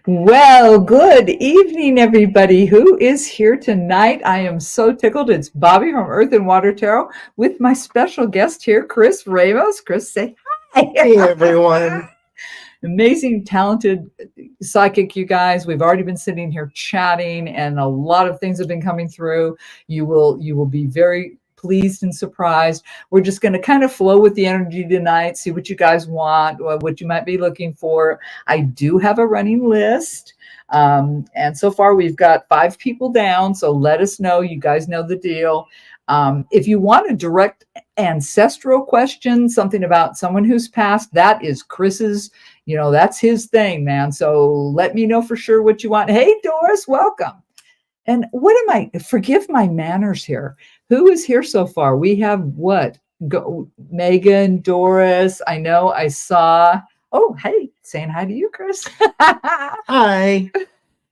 Well, good evening, everybody. Who is here tonight? I am so tickled. It's Bobby from Earth and Water Tarot with my special guest here, Chris Ramos. Chris, say hi. Hey, everyone. Amazing, talented psychic, you guys. We've already been sitting here chatting, and a lot of things have been coming through. You will be very pleased and surprised. We're just going to kind of flow with the energy tonight, see what you guys want, what you might be looking for. I do have a running list. And so far we've got 5 people down. So let us know. You guys know the deal. If you want a direct ancestral question, something about someone who's passed, that is Chris's, that's his thing, man. So let me know for sure what you want. Hey, Doris, welcome. And forgive my manners here. Who is here so far? We have Megan, Doris. I know I saw. Oh, hey, saying hi to you, Chris. Hi.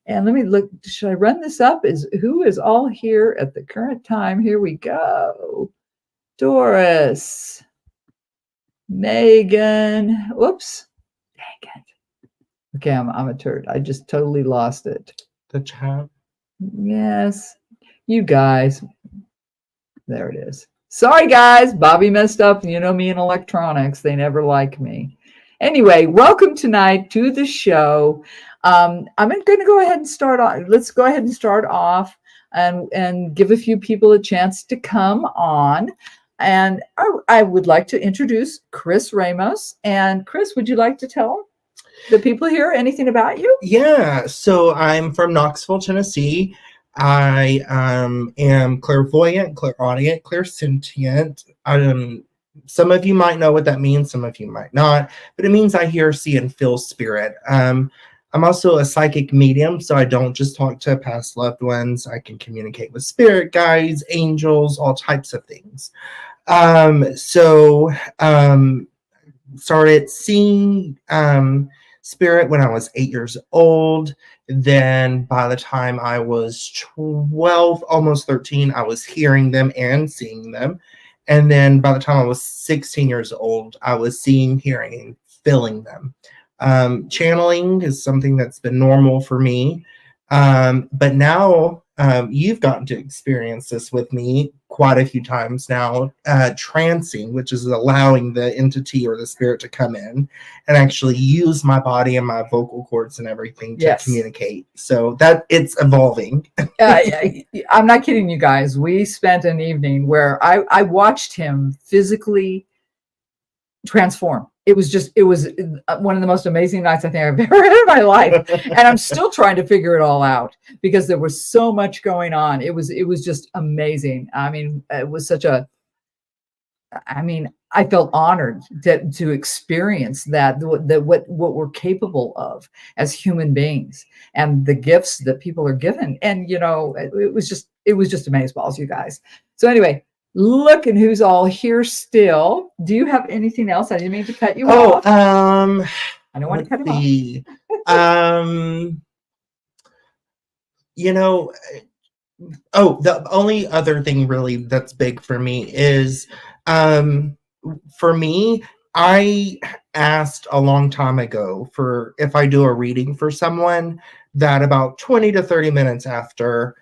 And let me look. Should I run this up? Who is all here at the current time? Here we go. Doris. Megan. Whoops. Dang it. Okay, I'm a turd. I just totally lost it. The chat. Yes, you guys. There it is. Sorry, guys. Bobby messed up. You know me in electronics. They never like me. Anyway, welcome tonight to the show. I'm going to go ahead and start off. Let's go ahead and start off and give a few people a chance to come on. And I would like to introduce Chris Ramos. And Chris, would you like to tell the people here anything about you? Yeah, so I'm from Knoxville, Tennessee. I am clairvoyant, clairaudient, clairsentient. Some of you might know what that means, some of you might not, but it means I hear, see, and feel spirit. I'm also a psychic medium, so I don't just talk to past loved ones. I can communicate with spirit guides, angels, all types of things. Started seeing spirit when I was 8 years old. Then by the time I was 12, almost 13, I was hearing them and seeing them. And then by the time I was 16 years old, I was seeing, hearing, and feeling them. Channeling is something that's been normal for me. But now you've gotten to experience this with me quite a few times now. Trancing, which is allowing the entity or the spirit to come in and actually use my body and my vocal cords and everything to communicate. So that it's evolving. I'm not kidding you guys. We spent an evening where I watched him physically transform. It was one of the most amazing nights I think I've ever had in my life. And I'm still trying to figure it all out because there was so much going on. It was just amazing. I mean, it was I felt honored to experience that what we're capable of as human beings and the gifts that people are given. And, it was just amazeballs, you guys. So anyway, look at who's all here still. Do you have anything else? I didn't mean to cut you off. I don't want to cut him off. The only other thing really that's big for me is, for me, I asked a long time ago for if I do a reading for someone that about 20 to 30 minutes after,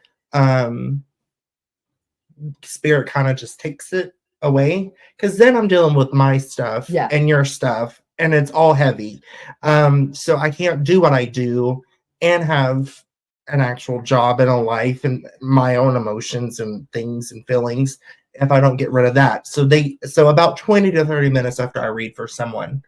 spirit kind of just takes it away, because then I'm dealing with my stuff and your stuff and it's all heavy. So I can't do what I do and have an actual job and a life and my own emotions and things and feelings if I don't get rid of that. So about 20 to 30 minutes after I read for someone,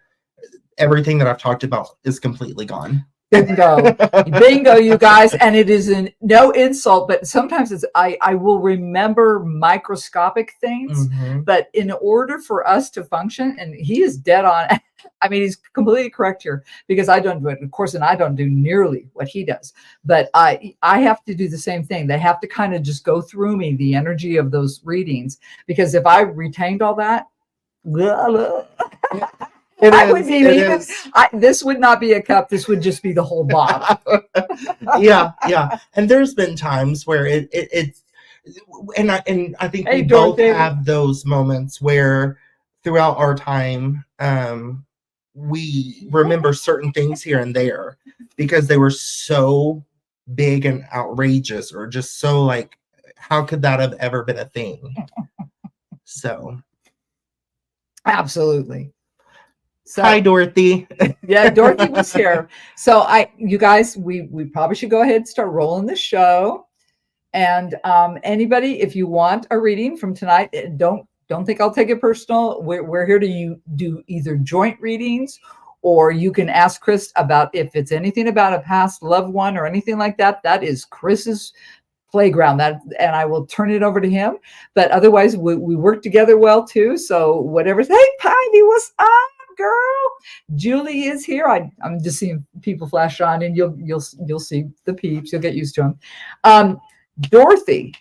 everything that I've talked about is completely gone. Bingo, you guys. And it is no insult, but sometimes I will remember microscopic things, but in order for us to function, and he is dead on. I mean, he's completely correct here, because I don't do it, of course, and I don't do nearly what he does, but I have to do the same thing. They have to kind of just go through me, the energy of those readings, because if I retained all that, this would not be a cup. This would just be the whole bottle. Yeah. And there's been times where it's, and I think we both have those moments where throughout our time, we remember certain things here and there because they were so big and outrageous, or just so like, how could that have ever been a thing? So Absolutely. So, hi, Dorothy. yeah, Dorothy was here. So you guys, we probably should go ahead and start rolling the show. And anybody, if you want a reading from tonight, don't think I'll take it personal. We're here to do either joint readings, or you can ask Chris about if it's anything about a past loved one or anything like that. That is Chris's playground, and I will turn it over to him. But otherwise, we work together well too. So whatever. Hey, Piney, what's up, girl? Julie is here. I'm just seeing people flash on, and you'll see the peeps. You'll get used to them. Dorothy,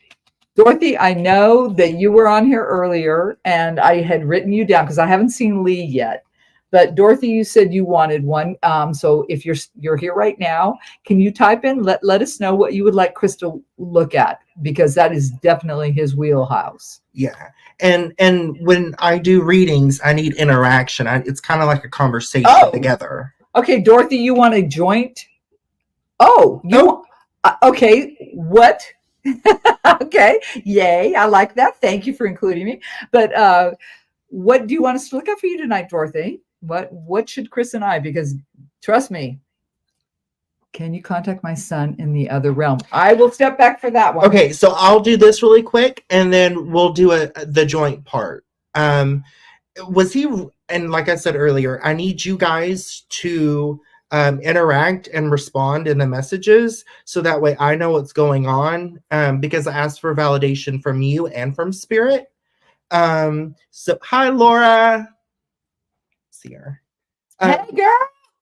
I know that you were on here earlier, and I had written you down because I haven't seen Lee yet. But Dorothy, you said you wanted one. So if you're here right now, can you type in, let us know what you would like Chris to look at, because that is definitely his wheelhouse. Yeah. And when I do readings, I need interaction. It's kind of like a conversation together. Okay, Dorothy, you want a joint? Okay. What? Okay. Yay. I like that. Thank you for including me. But what do you want us to look at for you tonight, Dorothy? What should Chris and I, because trust me, can you contact my son in the other realm? I will step back for that one. Okay, so I'll do this really quick, and then we'll do the joint part. Was he, and like I said earlier, I need you guys to interact and respond in the messages, so that way I know what's going on, because I asked for validation from you and from Spirit. So hi, Laura. See her. Hey, girl.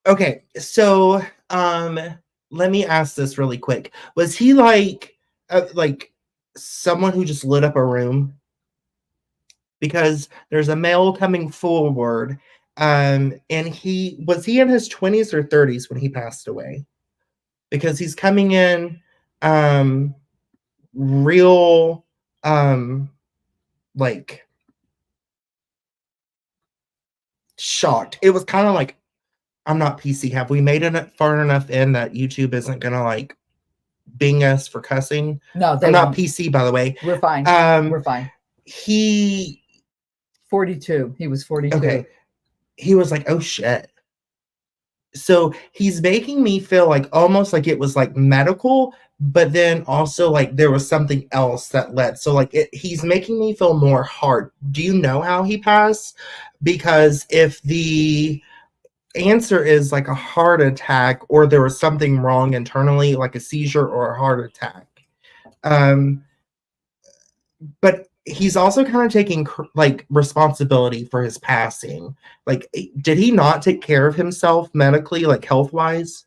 Okay, so let me ask this really quick. Was he like someone who just lit up a room? Because there's a male coming forward, and he in his 20s or 30s when he passed away? Because he's coming in real like shocked. It was kind of like, I'm not PC. Have we made it far enough in that YouTube isn't gonna like bing us for cussing? No, I'm not PC, by the way. We're fine. We're fine. He 42. He was 42. Okay. He was like, oh shit. So he's making me feel like almost like it was like medical, but then also like there was something else that led. So like he's making me feel more hard. Do you know how he passed? Because if the answer is like a heart attack, or there was something wrong internally, like a seizure or a heart attack, but he's also kind of taking like responsibility for his passing. Like, did he not take care of himself medically, like health wise?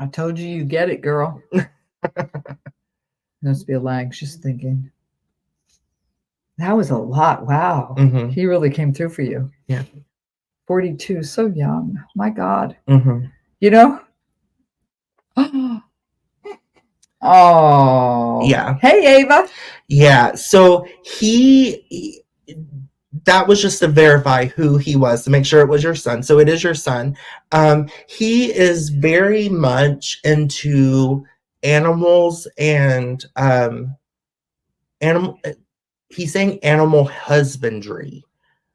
I told you get it, girl. Must be a lag. She's thinking. That was a lot. Wow. Mm-hmm. He really came through for you. Yeah. 42, so young. My God. Mm-hmm. You know? Oh. Yeah. Hey, Ava. Yeah. So he that was just to verify who he was, to make sure it was your son. So it is your son. He is very much into animals and he's saying animal husbandry.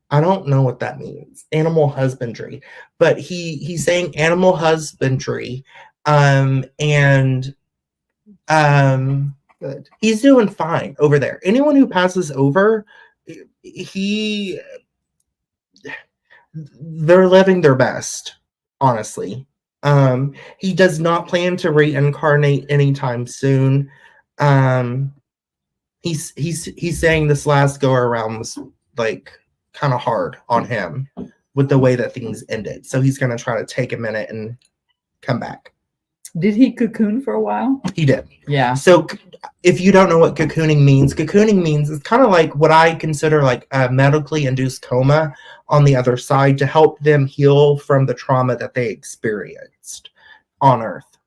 I don't know what that means, animal husbandry, but he's saying animal husbandry, and good. He's doing fine over there. Anyone who passes over, they're living their best, honestly. He does not plan to reincarnate anytime soon. He's saying this last go around was like kind of hard on him with the way that things ended. So he's going to try to take a minute and come back. Did he cocoon for a while? He did. Yeah. So if you don't know what cocooning means it's kind of like what I consider like a medically induced coma on the other side, to help them heal from the trauma that they experienced on Earth.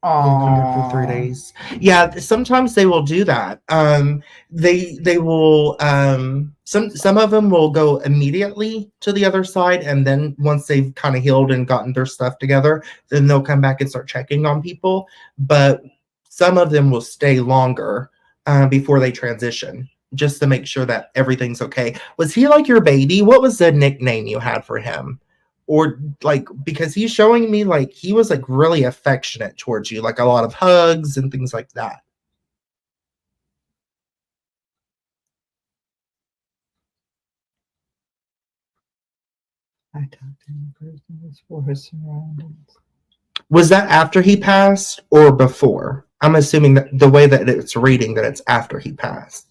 lingered for 3 Oh, days. Yeah, sometimes they will do that. They will some of them will go immediately to the other side, and then once they've kind of healed and gotten their stuff together, then they'll come back and start checking on people. But some of them will stay longer before they transition, just to make sure that everything's okay. Was he like your baby? What was the nickname you had for him? Or like, because he's showing me like he was like really affectionate towards you, like a lot of hugs and things like that. I talked to him for his surroundings. Was that after he passed or before? I'm assuming that the way that it's reading that it's after he passed.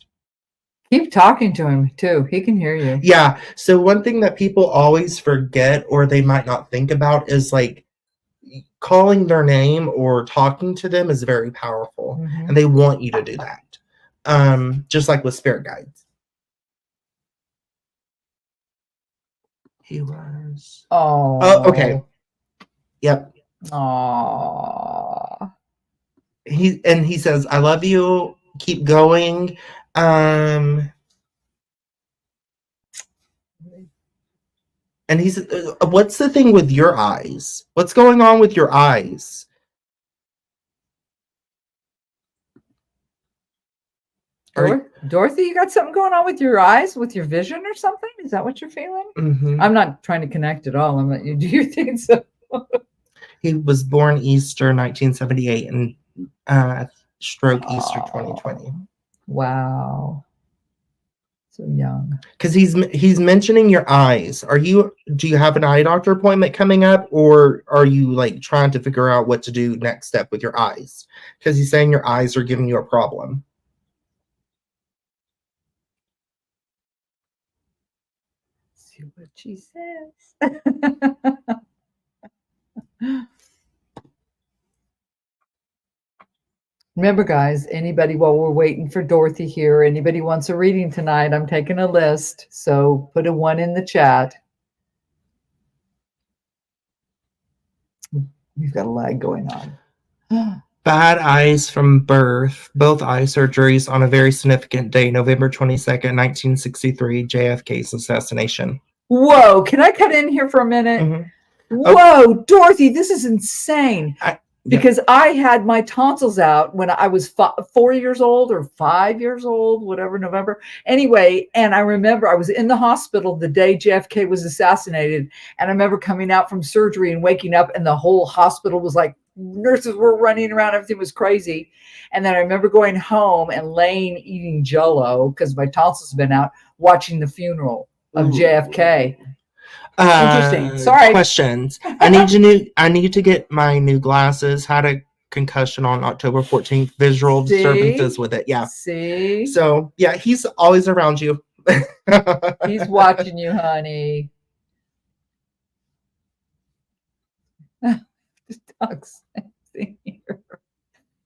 Keep talking to him too. He can hear you. Yeah. So one thing that people always forget or they might not think about is like calling their name or talking to them is very powerful, and they want you to do that. Just like with spirit guides. He was. Oh. Okay. Yep. Aww. He says, "I love you. Keep going." And he said, "What's the thing with your eyes? What's going on with your eyes?" Dorothy, you got something going on with your eyes, with your vision or something? Is that what you're feeling? Mm-hmm. I'm not trying to connect at all. I'm not, do you think so? He was born Easter 1978 and stroke Easter 2020. Wow. So young. Because he's mentioning your eyes. Do you have an eye doctor appointment coming up, or are you like trying to figure out what to do next step with your eyes? Because he's saying your eyes are giving you a problem. See what she says. Remember, guys, anybody, while we're waiting for Dorothy here, anybody wants a reading tonight, I'm taking a list. So put a 1 in the chat. We've got a lag going on. Bad eyes from birth. Both eye surgeries on a very significant day, November 22nd, 1963, JFK's assassination. Whoa, can I cut in here for a minute? Mm-hmm. Whoa, Dorothy, this is insane. Because I had my tonsils out when I was 4 years old or 5 years old, whatever, November. Anyway, and I remember I was in the hospital the day JFK was assassinated. And I remember coming out from surgery and waking up, and the whole hospital was like, nurses were running around. Everything was crazy. And then I remember going home and laying eating Jell-O because my tonsils had been out, watching the funeral of JFK. Interesting. Sorry. Questions. I need to get my new glasses. Had a concussion on October 14th. Visual disturbances with it. Yeah. See? So yeah, he's always around you. He's watching you, honey.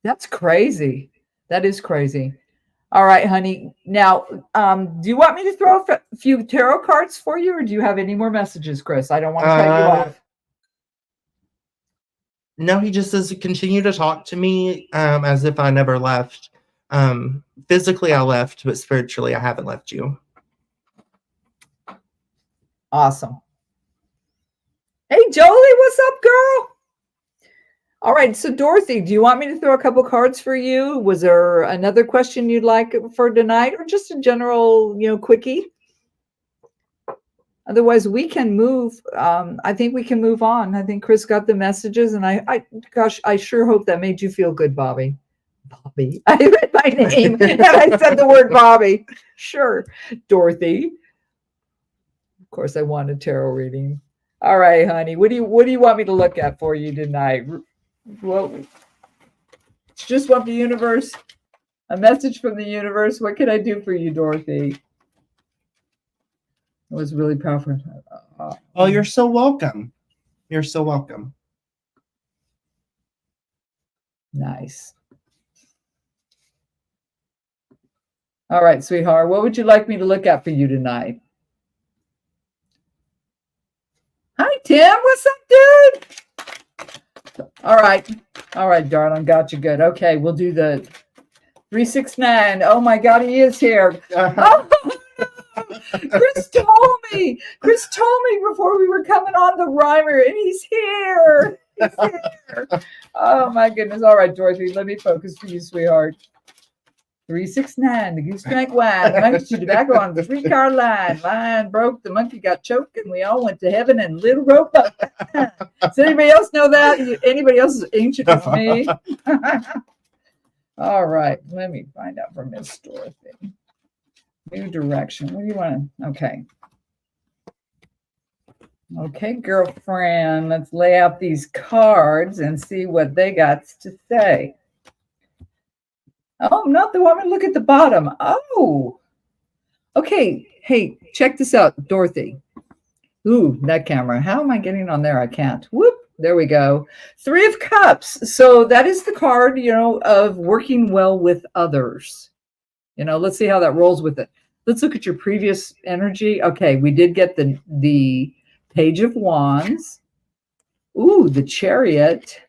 That's crazy. That is crazy. All right, honey. Now, do you want me to throw a few tarot cards for you, or do you have any more messages, Chris? I don't want to cut you off. No, he just says continue to talk to me as if I never left. Physically, I left, but spiritually, I haven't left you. Awesome. Hey, Jolie, what's up, girl? All right, so Dorothy, do you want me to throw a couple cards for you? Was there another question you'd like for tonight, or just a general, quickie? Otherwise, we can move. I think we can move on. I think Chris got the messages, and I sure hope that made you feel good, Bobby. Bobby, I read my name and I said the word Bobby. Sure, Dorothy. Of course, I want a tarot reading. All right, honey. What do you want me to look at for you tonight? Well, just want the universe, a message from the universe. What can I do for you, Dorothy? It was really powerful. Oh, you're so welcome. You're so welcome. Nice. All right, sweetheart. What would you like me to look at for you tonight? Hi, Tim. What's up, dude? All right. All right, darling, got you good. Okay, we'll do the 369. Oh my God, he is here. Oh, Chris told me. Chris told me before we were coming on the rhymer, and he's here. He's here. Oh my goodness. All right, Dorothy, let me focus for you, sweetheart. 369, the goose drank wine, the monkey chewed tobacco on the 3-car line. Line broke, the monkey got choked, and we all went to heaven in little rope. Does anybody else know that? Anybody else as ancient as me? All right, let me find out from Miss Dorothy. New direction. What do you want to? Okay. Okay, girlfriend, let's lay out these cards and see what they got to say. Oh, not the woman. Look at the bottom. Oh, okay. Hey, check this out, Dorothy. Ooh, that camera. How am I getting on there? I can't. Whoop. There we go. 3 of Cups. So that is the card, of working well with others. Let's see how that rolls with it. Let's look at your previous energy. Okay, we did get the Page of Wands. Ooh, the Chariot.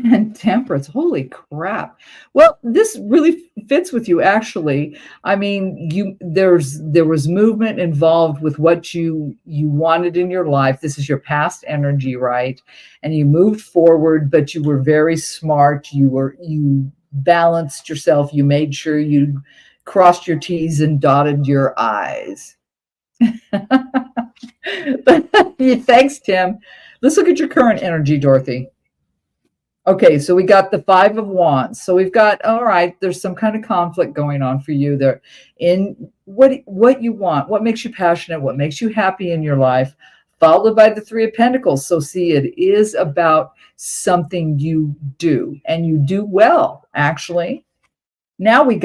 And Temperance. Holy crap. Well, this really fits with you, actually. I mean, there was movement involved with what you wanted in your life. This is your past energy, right? And you moved forward, but you were very smart. You balanced yourself. You made sure you crossed your T's and dotted your I's. Thanks, Tim. Let's look at your current energy, Dorothy. Okay, so we got the 5 of Wands. So we've got, all right, there's some kind of conflict going on for you there in what you want, what makes you passionate, what makes you happy in your life, followed by the 3 of Pentacles. So see, it is about something you do, and you do well, actually. Now look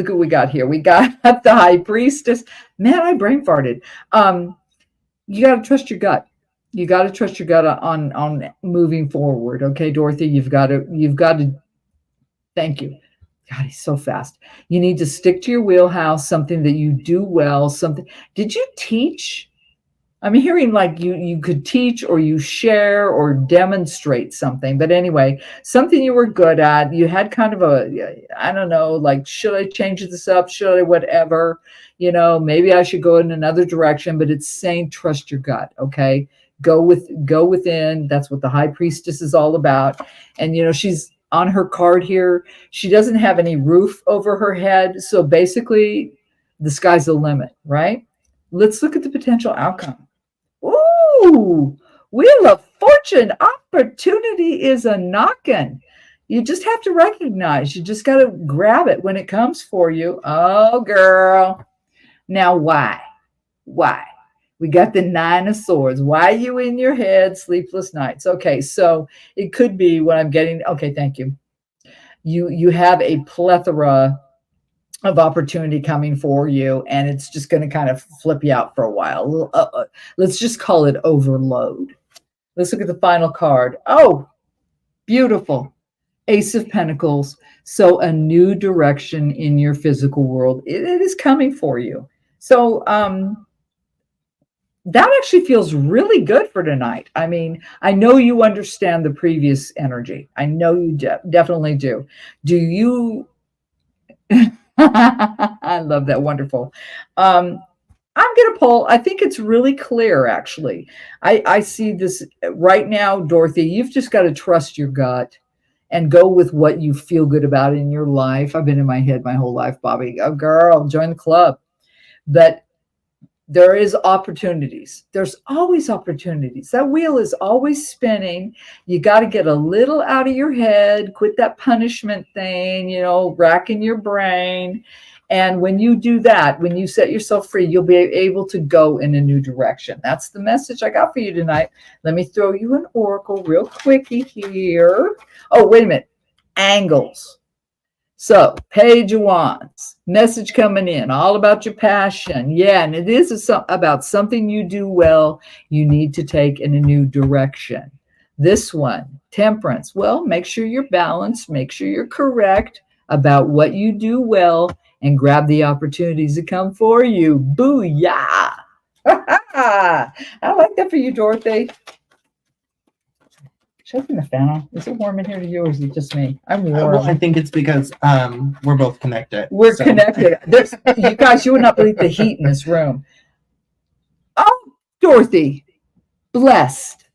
what we got here. We got the High Priestess. Man, I brain farted. You got to trust your gut. You got to trust your gut on moving forward. Okay, Dorothy, you've got to, thank you. God, he's so fast. You need to stick to your wheelhouse, something that you do well, did you teach? I'm hearing like you could teach or you share or demonstrate something. But anyway, something you were good at. You had kind of I don't know, like, should I change this up? Should I whatever? Maybe I should go in another direction, but it's saying trust your gut, okay? Go within. That's what the High Priestess is all about. And, she's on her card here. She doesn't have any roof over her head. So basically, the sky's the limit, right? Let's look at the potential outcome. Ooh, Wheel of Fortune. Opportunity is a knocking. You just have to recognize. You just got to grab it when it comes for you. Oh, girl. Now, why? We got the 9 of Swords. Why are you in your head? Sleepless nights. Okay, so it could be what I'm getting. Okay, thank you. You have a plethora of opportunity coming for you, and it's just going to kind of flip you out for a while. Let's just call it overload. Let's look at the final card. Oh, beautiful. Ace of Pentacles. So a new direction in your physical world. It is coming for you. So, that actually feels really good for tonight. I mean, I know you understand the previous energy. I know you definitely do. Do you? I love that. Wonderful. I'm going to pull. I think it's really clear, actually. I see this right now, Dorothy. You've just got to trust your gut and go with what you feel good about in your life. I've been in my head my whole life, Bobby. Oh, girl, join the club. But there is opportunities. There's always opportunities. That wheel is always spinning. You got to get a little out of your head, quit that punishment thing, racking your brain. And when you do that, when you set yourself free, you'll be able to go in a new direction. That's the message I got for you tonight. Let me throw you an oracle real quickie here. Oh, wait a minute. Angles. So, Page of Wands, message coming in, all about your passion. Yeah, and it is about something you do well, you need to take in a new direction. This one, Temperance. Well, make sure you're balanced, make sure you're correct about what you do well, and grab the opportunities that come for you. Booyah! I like that for you, Dorothy. Should I turn the fan on? Is it warm in here to you, or is it just me? I'm warm. Well, I think it's because we're both connected. We're connected. You guys, you would not believe the heat in this room. Oh, Dorothy, blessed.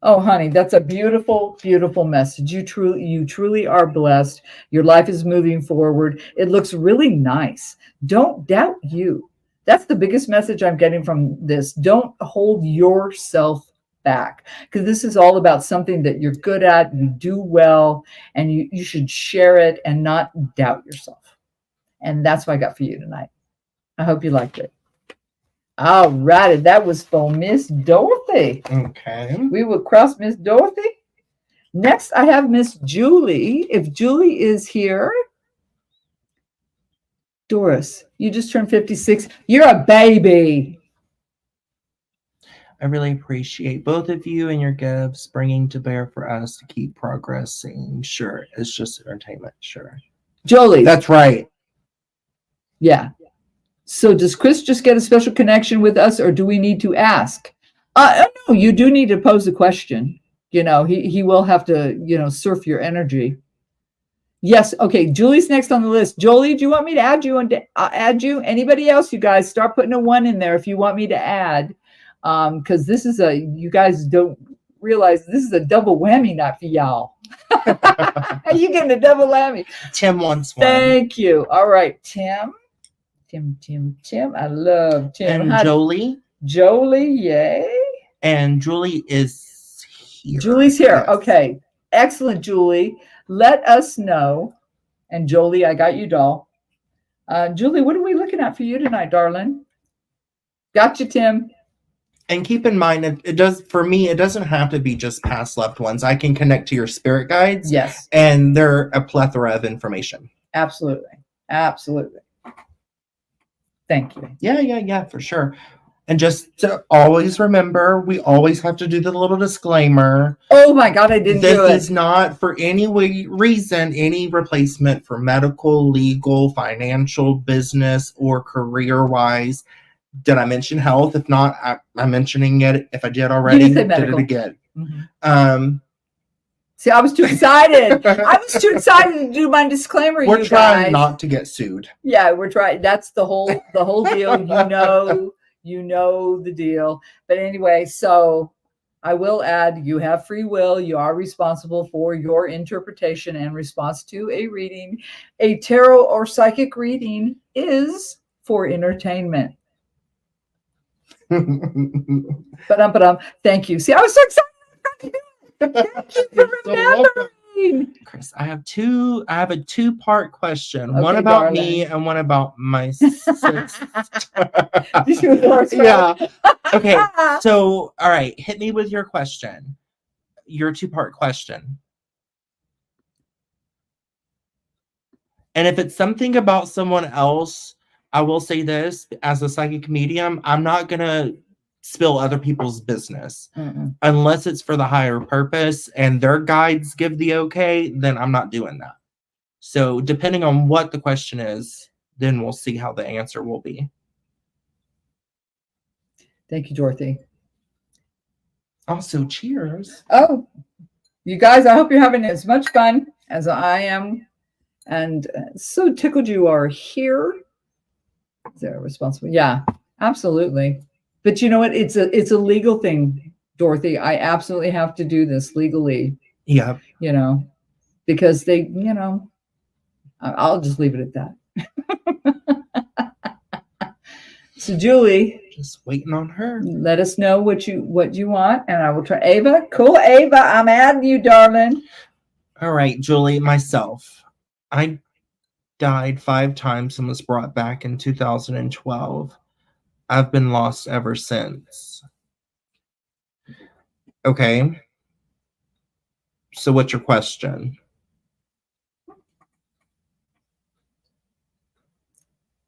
Oh, honey, that's a beautiful, beautiful message. You truly are blessed. Your life is moving forward. It looks really nice. Don't doubt you. That's the biggest message I'm getting from this. Don't hold yourself back, because this is all about something that you're good at, you do well, and you should share it and not doubt yourself. And that's what I got for you tonight. I hope you liked it. All righty, that was for Miss Dorothy. Okay. We will cross Miss Dorothy. Next, I have Miss Julie. If Julie is here, Doris, you just turned 56. You're a baby. I really appreciate both of you and your gifts bringing to bear for us to keep progressing. Sure, it's just entertainment. Sure. Jolie. That's right. Yeah. So does Chris just get a special connection with us, or do we need to ask? No, you do need to pose a question. You know, he will have to, surf your energy. Yes. Okay. Julie's next on the list. Jolie, do you want me to add you? And add you? Anybody else? You guys start putting a 1 in there if you want me to add. Because this is you guys don't realize this is a double whammy night for y'all. You getting a double whammy. Tim wants one. Thank you. All right, Tim. I love Tim. And Jolie. Jolie, yay. And Julie is here. Julie's here. Yes. Okay. Excellent, Julie. Let us know. And Jolie, I got you, doll. Julie, what are we looking at for you tonight, darling? Gotcha, Tim. And keep in mind, it doesn't have to be just past loved ones. I can connect to your spirit guides. Yes. And they're a plethora of information. Absolutely. Thank you. Yeah, for sure. And just to always remember, we always have to do the little disclaimer. Oh my God, I didn't do it. This is not for any reason, any replacement for medical, legal, financial, business, or career-wise. Did I mention health? If not, I'm mentioning it. If I did already, did it again. Mm-hmm. See, I was too excited. I was too excited to do my disclaimer. We're trying not to get sued. Yeah, we're trying. That's the whole deal. You know the deal. But anyway, so I will add, you have free will. You are responsible for your interpretation and response to a reading. A tarot or psychic reading is for entertainment. But thank you. See, I was so excited. Thank you for remembering. Chris, I have a two-part question. Okay, one about darling. me and one about my sister. Yeah. Okay. So, all right, hit me with your question. Your two-part question. And if it's something about someone else, I will say this, as a psychic medium, I'm not going to spill other people's business. Mm-mm. Unless it's for the higher purpose and their guides give the okay, then I'm not doing that. So depending on what the question is, then we'll see how the answer will be. Thank you, Dorothy. Also, cheers. Oh, you guys, I hope you're having as much fun as I am. And so tickled you are here. Is there responsible? Yeah, absolutely. But you know what? It's a legal thing, Dorothy. I absolutely have to do this legally. Yeah. Because they, I'll just leave it at that. So Julie, just waiting on her. Let us know what you want, and I will try. Ava, cool. Ava, I'm adding you, darling. All right, Julie, myself. I died 5 times and was brought back in 2012. I've been lost ever since. Okay. So what's your question?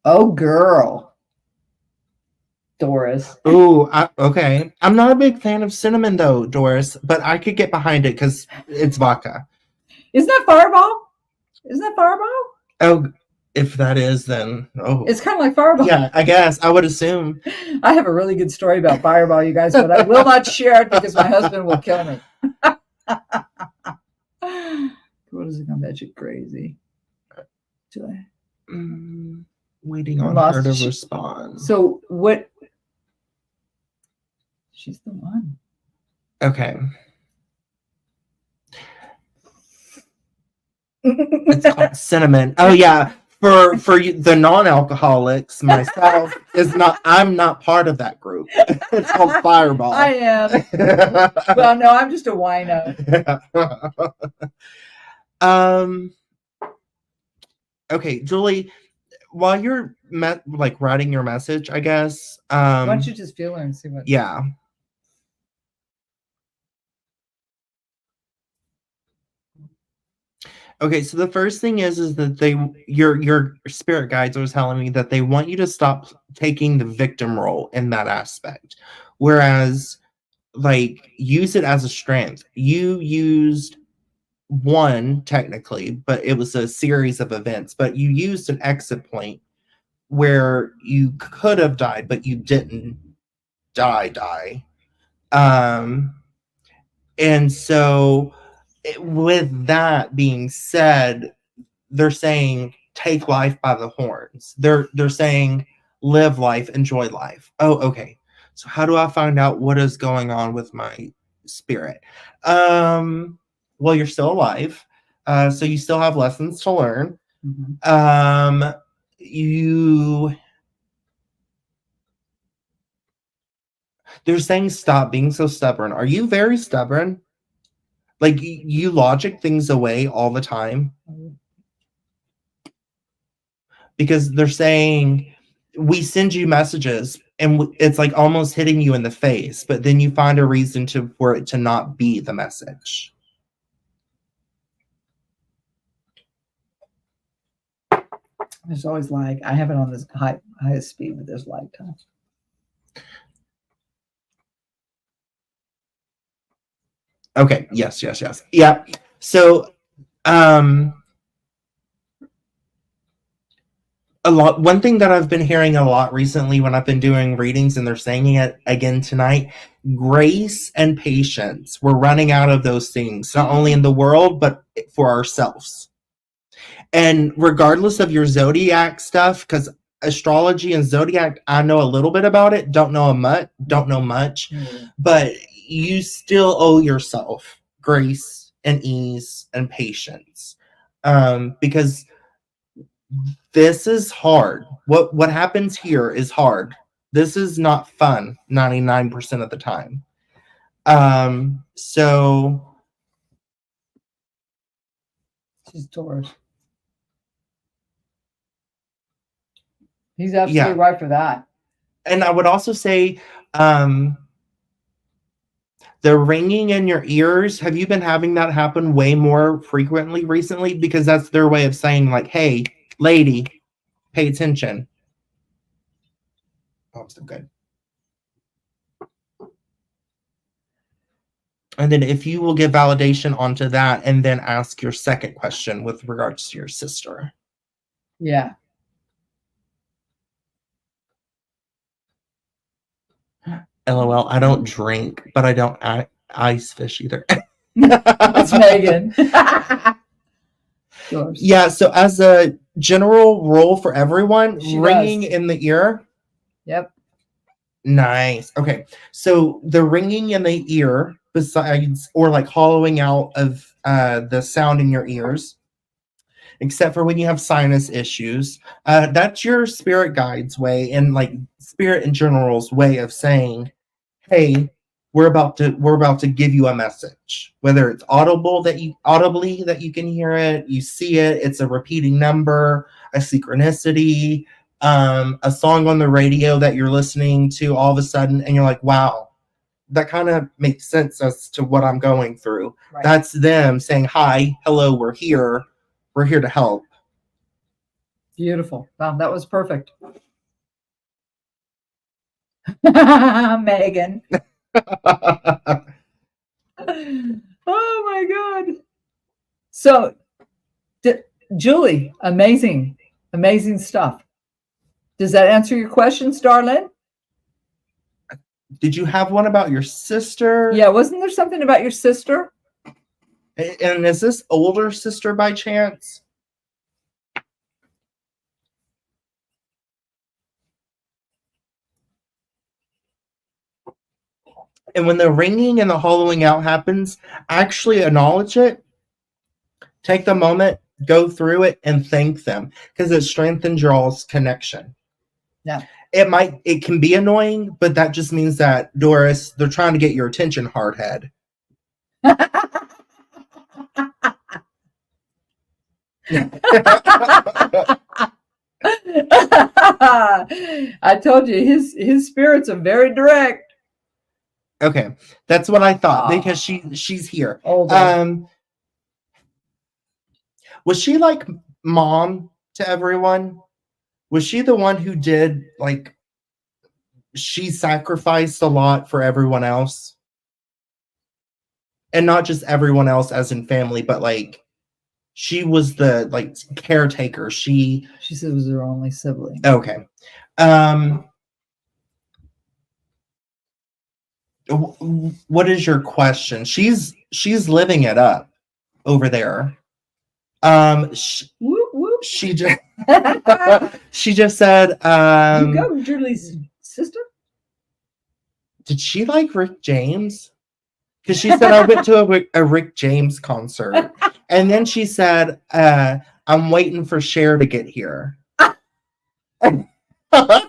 Oh, girl. Doris. Oh, okay. I'm not a big fan of cinnamon, though, Doris, but I could get behind it because it's vodka. Isn't that Fireball? Oh, If that is, then it's kind of like Fireball. Yeah, I guess I would assume. I have a really good story about Fireball, you guys, but I will not share it because my husband will kill me. What is it going to make you crazy? Waiting on her to respond. So what? She's the one. Okay. It's called cinnamon. Oh yeah. For the non-alcoholics, myself I'm not part of that group. It's called Fireball. I am. Well, no, I'm just a wino. Okay, Julie, while you're writing your message, I guess. Why don't you just feel her and see what? Yeah. Okay, so the first thing is that your spirit guides are telling me that they want you to stop taking the victim role in that aspect. Whereas, use it as a strength. You used one technically, but it was a series of events, but you used an exit point where you could have died, but you didn't die. And so with that being said, they're saying take life by the horns. They're saying live life, enjoy life. Oh, okay. So how do I find out what is going on with my spirit? Well, you're still alive. So you still have lessons to learn. Mm-hmm. They're saying stop being so stubborn. Are you very stubborn? You logic things away all the time? Because they're saying we send you messages and it's almost hitting you in the face, but then you find a reason for it to not be the message. There's always lag. I have it on this highest speed, but there's lag time. Okay. Yes. Yeah. So, one thing that I've been hearing a lot recently when I've been doing readings, and they're saying it again tonight, grace and patience. We're running out of those things, not only in the world, but for ourselves. And regardless of your zodiac stuff, because astrology and zodiac, I know a little bit about it, don't know much, but you still owe yourself grace and ease and patience, because this is hard. What happens here is hard. This is not fun 99% of the time. So she's Taurus. He's absolutely right for that. And I would also say, the ringing in your ears, have you been having that happen way more frequently recently? Because that's their way of saying, hey, lady, pay attention. Oh, so good. And then if you will give validation onto that and then ask your second question with regards to your sister. Yeah. LOL, I don't drink, but I don't ice fish either. It's Megan. Yeah, so as a general rule for everyone, ringing in the ear. Yep. Nice. Okay, so the ringing in the ear, besides, or hollowing out of the sound in your ears, except for when you have sinus issues, that's your spirit guide's way, and spirit in general's way of saying, hey, we're about to give you a message, whether it's audibly that you can hear it, you see it, it's a repeating number, a synchronicity, a song on the radio that you're listening to all of a sudden, and you're like, wow, that kind of makes sense as to what I'm going through. Right. That's them saying, hi, hello, we're here to help. Beautiful. Wow, that was perfect. Megan. Oh my God. So, Julie, amazing. Amazing stuff. Does that answer your questions, darling? Did you have one about your sister? Yeah, wasn't there something about your sister? And is this older sister by chance? And when the ringing and the hollowing out happens, actually acknowledge it. Take the moment, go through it, and thank them, because it strengthens y'all's connection. Yeah. It can be annoying, but that just means that, Doris, they're trying to get your attention, hardhead. I told you his spirits are very direct. Okay, that's what I thought, because she's here. Older. Was she like mom to everyone? Was she the one who did, like, she sacrificed a lot for everyone else? And not just everyone else as in family, but like she was the like caretaker. She said it was her only sibling. Okay. What is your question? She's living it up over there. Whoop, whoop. She just she just said, you go, Julie's sister. Did she like Rick James? Because she said I went to a Rick James concert, and then she said, "I'm waiting for Cher to get here." Oh my god,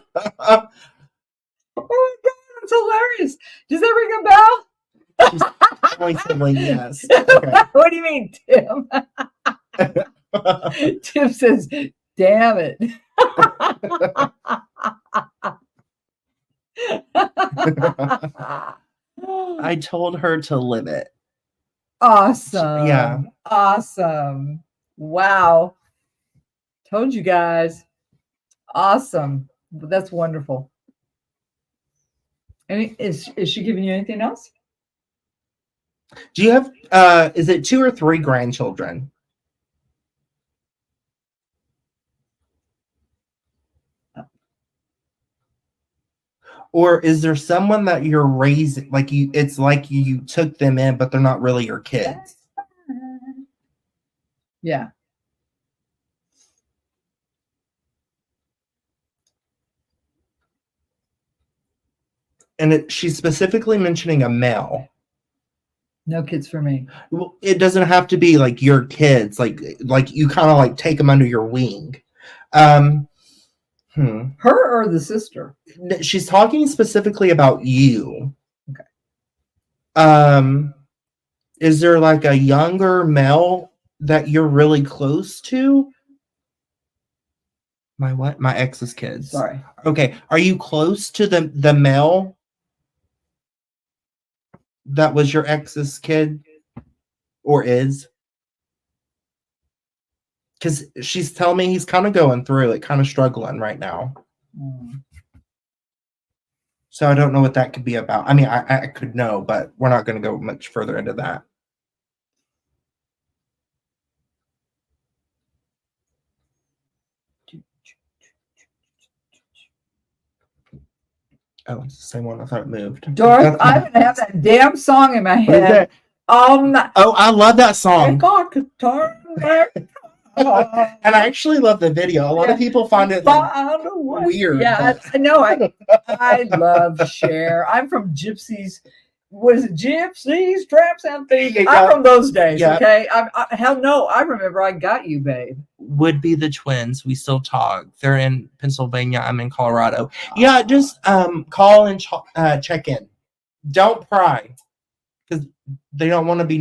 that's hilarious! Does that ring a bell? Only sibling, yes. Okay. What do you mean, Tim? Tim says, "Damn it." I told her to live it. Awesome. Yeah. Awesome. Wow. Told you guys. Awesome. That's wonderful. Is she giving you anything else? Do you have is it 2 or 3 grandchildren? Or is there someone that you're raising, like it's like you took them in, but they're not really your kids? Yeah. And she's specifically mentioning a male. No kids for me. Well, it doesn't have to be like your kids, like you kind of like take them under your wing. Her or the sister? She's talking specifically about you. Okay. Is there like a younger male that you're really close to? My what? My ex's kids. Sorry. Okay. Are you close to the male that was your ex's kid or is? Because she's telling me he's kind of going through it, kind of struggling right now. So I don't know what that could be about. I mean, I could know, but we're not going to go much further into that. Oh, it's the same one. I thought it moved. Doris, I'm going to have that damn song in my head. Oh, I love that song. And I actually love the video. A lot of people find it weird. Yeah, I know. I love Cher. I'm from Gypsies. What is it? Gypsies, Tramps, and Thieves. Yeah. I'm from those days. Yeah. Okay. Hell no. I remember I got you, babe. Would be the twins. We still talk. They're in Pennsylvania. I'm in Colorado. Yeah, just call and check in. Don't pry, because they don't want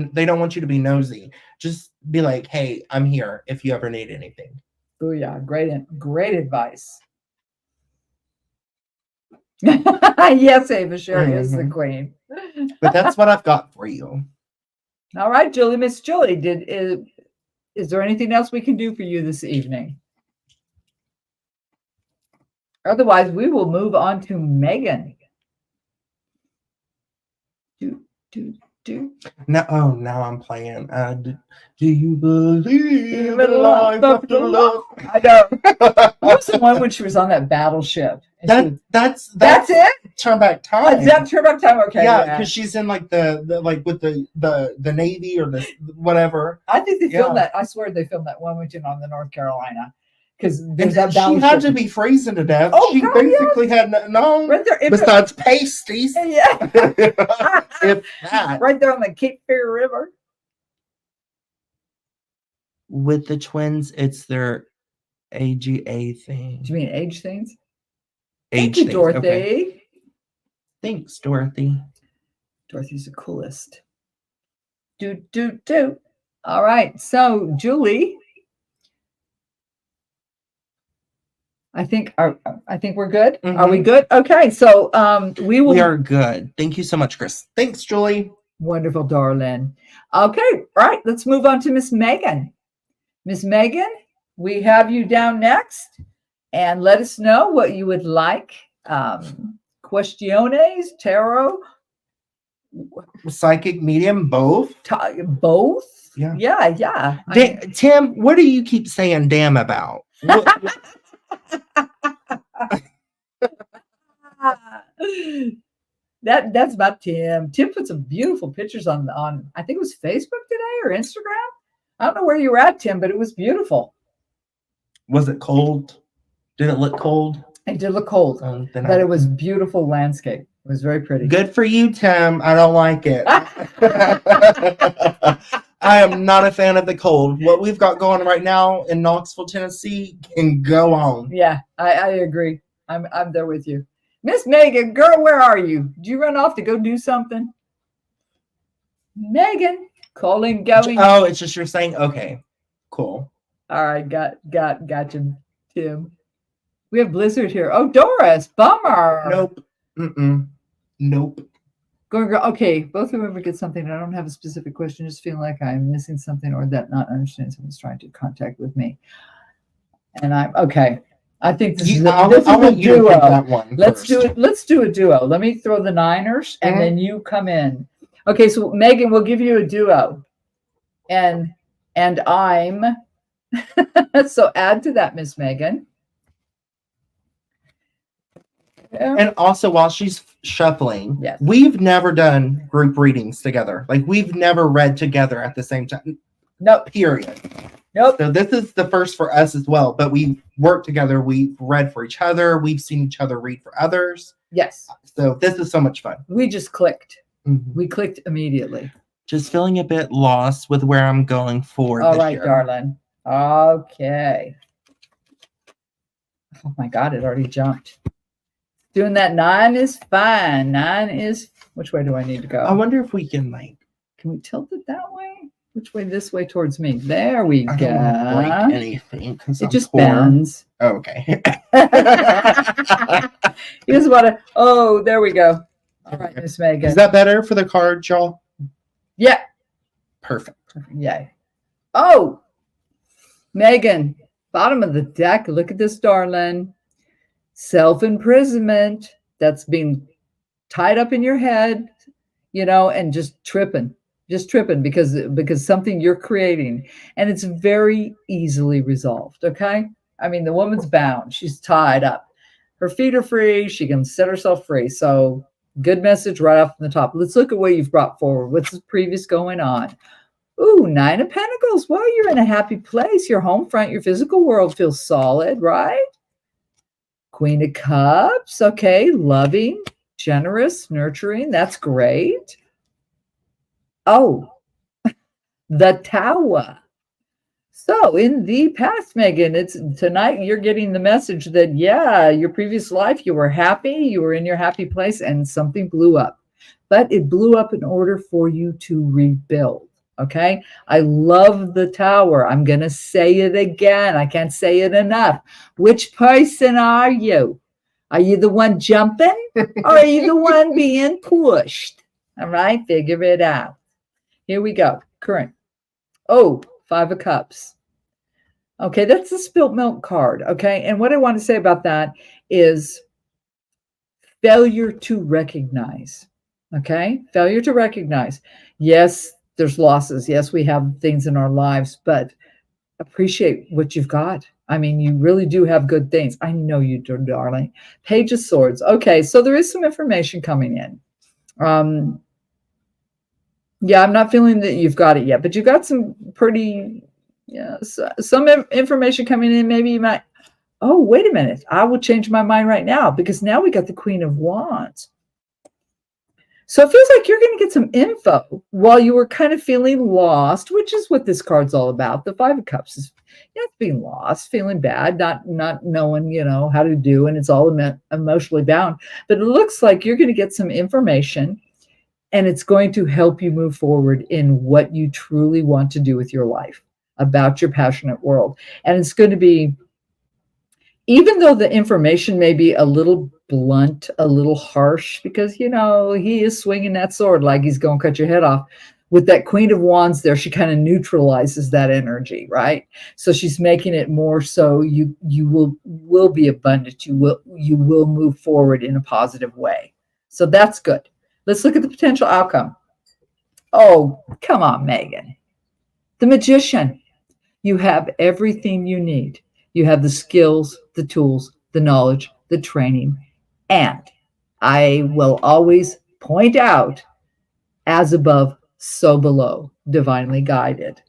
you to be nosy. Just be like, hey, I'm here if you ever need anything. Oh yeah, great advice. Yes, Ava Sherry is the queen. But that's what I've got for you. All right, Julie, Miss Julie, is there anything else we can do for you this evening? Otherwise, we will move on to Megan. do. No, oh, now I'm playing. Do you believe in life after love? I know. What was the one when she was on that battleship? That's it. Turn Back Time. Oh, that Turn Back Time. Okay, yeah, because she's in like the like with the Navy or the whatever. I think they filmed that. I swear they filmed that Wilmington on the North Carolina. Because there's that she had to be freezing to death. Oh, she basically had nothing on right there, besides pasties. Yeah. If that. Right there on the Cape Fear River. With the twins, it's their AGA thing. Do you mean age things? Age Thank you, things. Dorothy. Okay. Thanks, Dorothy. Dorothy's the coolest. Do. All right. So, Julie, I think we're good. Mm-hmm. Are we good? Okay. So we are good. Thank you so much, Chris. Thanks, Julie. Wonderful, darling. Okay. All right. Let's move on to Miss Megan. Miss Megan, we have you down next, and let us know what you would like. Questiones, tarot, psychic, medium, both. Both. Yeah. Tim, what do you keep saying damn about? That's about Tim. Tim put some beautiful pictures on I think it was Facebook today or Instagram. I don't know where you were at, Tim, but it was beautiful. Was it cold? Did it look cold? It did look cold, but it was beautiful landscape. It was very pretty. Good for you, Tim. I don't like it. I am not a fan of the cold. What we've got going right now in Knoxville, Tennessee can go on. Yeah, I agree. I'm there with you. Miss Megan, girl, where are you? Did you run off to go do something? Megan, calling, going. Oh, it's just you're saying, okay, cool. All right, got you, Tim. We have Blizzard here. Oh, Doris, bummer. Nope. Nope. Okay, both of them get something. I don't have a specific question. Just feeling like I'm missing something or that not understanding someone's trying to contact with me. And I'm okay. I think this is a duo. That one Let's do it. Let's do a duo. Let me throw the Niners, and then you come in. Okay, so Megan, we'll give you a duo, and I'm. So add to that, Miss Megan. And also, while she's shuffling, yes, we've never done group readings together. Like, we've never read together at the same time. No. Period. Nope. So this is the first for us as well. But we've worked together. We've read for each other. We've seen each other read for others. Yes. So this is so much fun. We just clicked. Mm-hmm. We clicked immediately. Just feeling a bit lost with where I'm going for All this right, year. darling. Okay. Oh, my God. It already jumped. Doing that 9 is fine. 9 is, which way do I need to go? I wonder if we can we tilt it that way? Which way? This way towards me. There we go. I don't want to break anything. It just bends. Oh, okay. You just want to, oh, there we go. All right, Miss Megan. Is that better for the card, y'all? Yeah. Perfect. Yay. Oh, Megan, bottom of the deck. Look at this, darling. Self-imprisonment. That's being tied up in your head, and just tripping because something you're creating, and it's very easily resolved. Okay. I mean, the woman's bound. She's tied up. Her feet are free. She can set herself free. So good message right off the top. Let's look at what you've brought forward. What's the previous going on? Ooh, 9 of Pentacles. Well, you're in a happy place. Your home front, your physical world feels solid, right? Queen of Cups. Okay. Loving, generous, nurturing. That's great. Oh, the Tower. So in the past, Megan, it's tonight you're getting the message that, yeah, your previous life, you were happy, you were in your happy place, and something blew up. But it blew up in order for you to rebuild. Okay. I love the Tower. I'm going to say it again. I can't say it enough. Which person are you? Are you the one jumping or are you the one being pushed? All right. Figure it out. Here we go. Current. Oh, 5 of Cups. Okay. That's the spilt milk card. Okay. And what I want to say about that is failure to recognize. Okay. Failure to recognize. Yes, there's losses. Yes, we have things in our lives, but appreciate what you've got. I mean, you really do have good things. I know you do, darling. Page of Swords. Okay, so there is some information coming in. Yeah, I'm not feeling that you've got it yet, but you've got some pretty, yeah, some information coming in. Maybe you might, oh, wait a minute. I will change my mind right now because now we got the Queen of Wands. So it feels like you're going to get some info while you were kind of feeling lost, which is what this card's all about. The Five of Cups is, yeah, being lost, feeling bad, not knowing, how to do, and it's all emotionally bound. But it looks like you're going to get some information, and it's going to help you move forward in what you truly want to do with your life, about your passionate world. And it's going to be, even though the information may be a little blunt, a little harsh, because, he is swinging that sword like he's going to cut your head off. With that Queen of Wands there, she kind of neutralizes that energy, right? So she's making it more so you will be abundant. You will move forward in a positive way. So that's good. Let's look at the potential outcome. Oh, come on, Megan. The Magician. You have everything you need. You have the skills, the tools, the knowledge, the training. And I will always point out, as above, so below, divinely guided.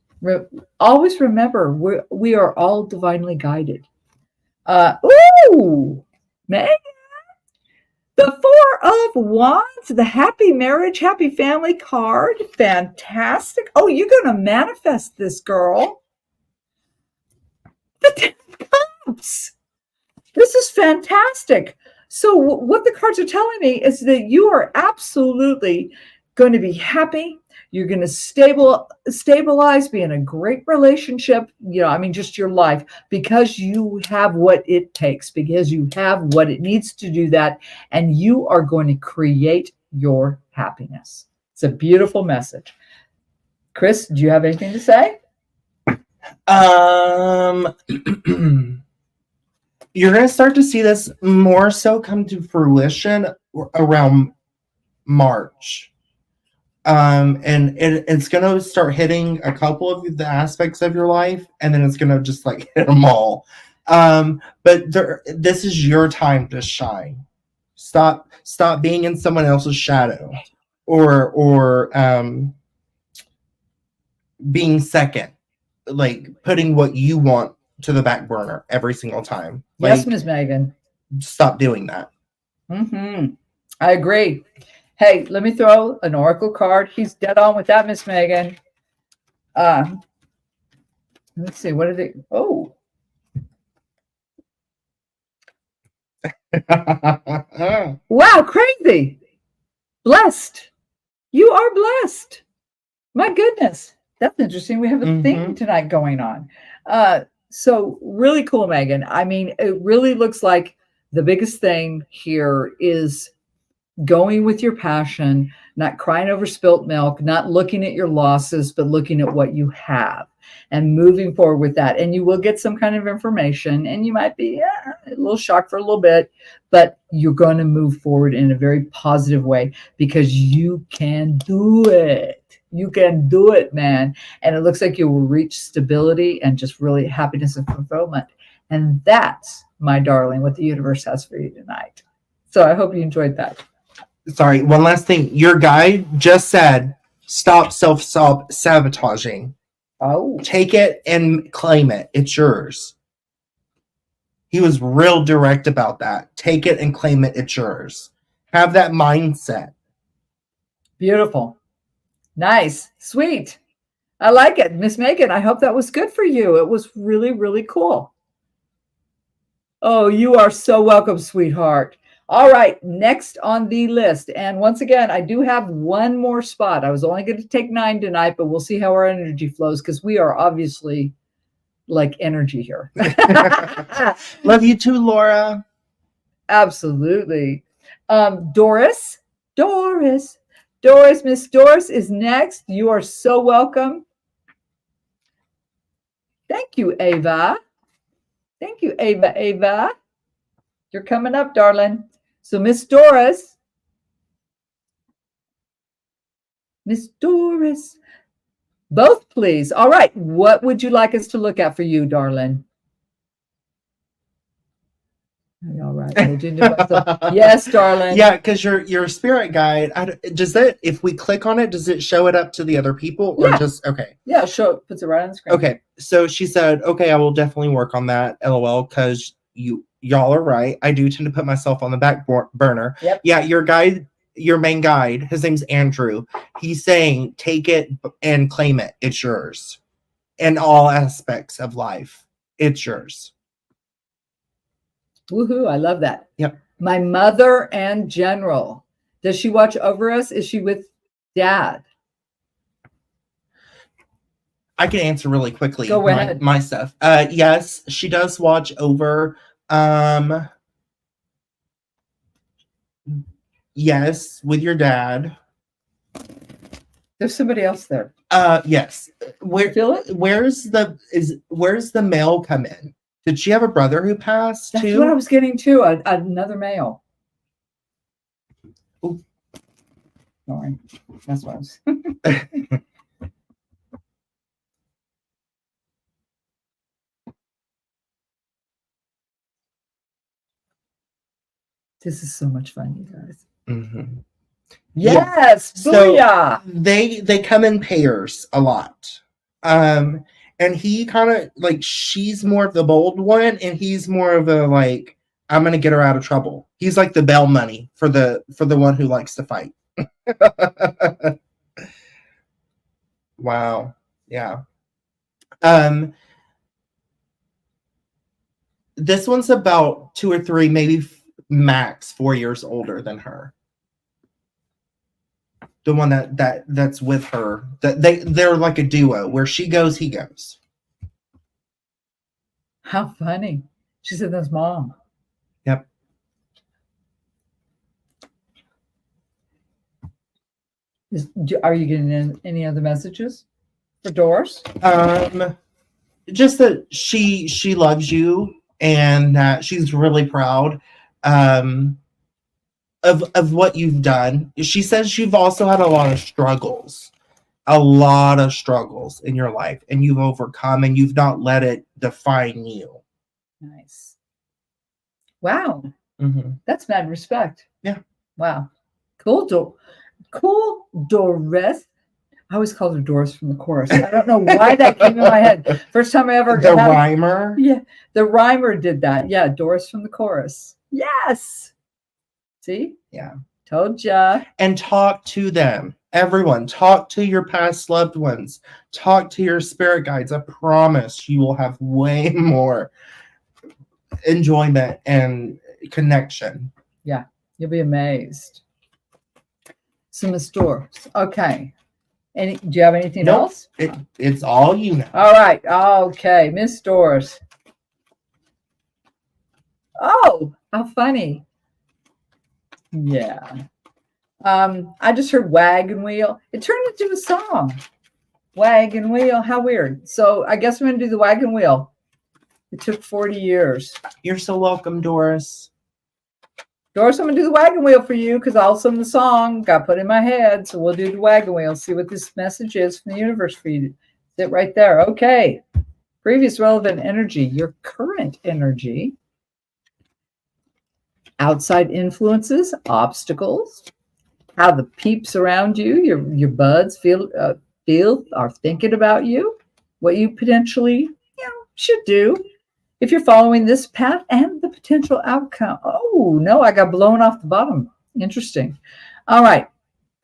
Always remember, we are all divinely guided. Megan. The Four of Wands, the happy marriage, happy family card. Fantastic. Oh, you're going to manifest this, girl. The Ten of Cups. This is fantastic. So what the cards are telling me is that you are absolutely going to be happy. You're going to stabilize, be in a great relationship, just your life, because you have what it takes, because you have what it needs to do that, and you are going to create your happiness. It's a beautiful message. Chris, do you have anything to say? You're going to start to see this more so come to fruition around March. And it's going to start hitting a couple of the aspects of your life, and then it's going to just like hit them all. But this is your time to shine. Stop being in someone else's shadow, or being second, like putting what you want to the back burner every single time. Yes, Ms. Megan. Stop doing that. I agree. Hey, let me throw an oracle card. He's dead on with that, Miss Megan. Let's see. What are they? Oh. Wow, crazy. Blessed. You are blessed. My goodness. That's interesting. We have a theme tonight going on. So really cool, Megan. I mean, it really looks like the biggest thing here is going with your passion, not crying over spilt milk, not looking at your losses, but looking at what you have and moving forward with that. And you will get some kind of information, and you might be a little shocked for a little bit, but you're going to move forward in a very positive way because you can do it. You can do it, man. And it looks like you will reach stability and just really happiness and fulfillment. And that's, my darling, what the universe has for you tonight. So I hope you enjoyed that. Sorry, one last thing. Your guy just said, stop self-sabotaging. Oh. Take it and claim it. It's yours. He was real direct about that. Take it and claim it. It's yours. Have that mindset. Beautiful. Nice. Sweet. I like it. Miss Megan, I hope that was good for you. It was really, really cool. Oh, you are so welcome, sweetheart. All right, next on the list. And once again, I do have one more spot. I was only going to take 9 tonight, but we'll see how our energy flows because we are obviously like energy here. Love you too, Laura. Absolutely. Doris, Miss Doris is next. You are so welcome. Thank you, Ava. Thank you, Ava. You're coming up, darling. So Miss Doris, Miss Doris. Both, please. All right. What would you like us to look at for you, darling? All right. Yes, darling. Yeah, because your spirit guide, does that, if we click on it, does it show it up to the other people or just, okay. Yeah, puts it right on the screen. Okay. So she said, okay, I will definitely work on that, LOL, because y'all are right. I do tend to put myself on the back burner. Yep. Yeah, your main guide, his name's Andrew. He's saying, take it and claim it. It's yours. In all aspects of life, it's yours. Woohoo, I love that. Yep. My mother and general. Does she watch over us? Is she with Dad? I can answer really quickly. Go ahead. My stuff. Yes, she does watch over. Yes, with your dad. There's somebody else there. Yes. Feel it? Where's the mail come in? Did she have a brother who passed That's too? what I was getting to. Another male. Ooh. Sorry. That's what I was. This is so much fun, you guys. Mm-hmm. Yes, booyah! So they come in pairs a lot. And he kind of like, she's more of the bold one, and he's more of a like, I'm gonna get her out of trouble. He's like the bail money for the one who likes to fight. Wow. Yeah. This one's about 2 or 3, maybe max 4 years older than her. The one that's with her, that they're like a duo. Where she goes, he goes. How funny! She said that's Mom. Yep. Are you getting any other messages for Doris? Just that she loves you and that she's really proud. Of what you've done. She says you've also had a lot of struggles in your life, and you've overcome, and you've not let it define you. Nice. Wow. Mm-hmm. That's mad respect. Yeah. Wow. Cool. Cool, Doris. I always called her Doris from the chorus. I don't know why that came in my head. First time I ever. The rhymer? Yeah. The rhymer did that. Yeah. Doris from the chorus. Yes. See? Yeah. Told ya. And talk to them. Everyone, talk to your past loved ones. Talk to your spirit guides. I promise you will have way more enjoyment and connection. Yeah. You'll be amazed. So, Miss Doris. Okay. Do you have anything else? It's all you know. All right. Okay. Miss Doris. Oh, how funny. Yeah. I just heard wagon wheel. It turned into a song. Wagon wheel. How weird. So I guess I'm going to do the wagon wheel. It took 40 years. You're so welcome, Doris. Doris, I'm going to do the wagon wheel for you because all of a sudden the song got put in my head. So we'll do the wagon wheel. See what this message is from the universe for you. Sit right there. Okay. Previous relevant energy. Your current energy. Outside influences, obstacles, how the peeps around you, your buds feel are thinking about you, what you potentially should do if you're following this path, and the potential outcome. Oh no, I got blown off the bottom. Interesting. All right,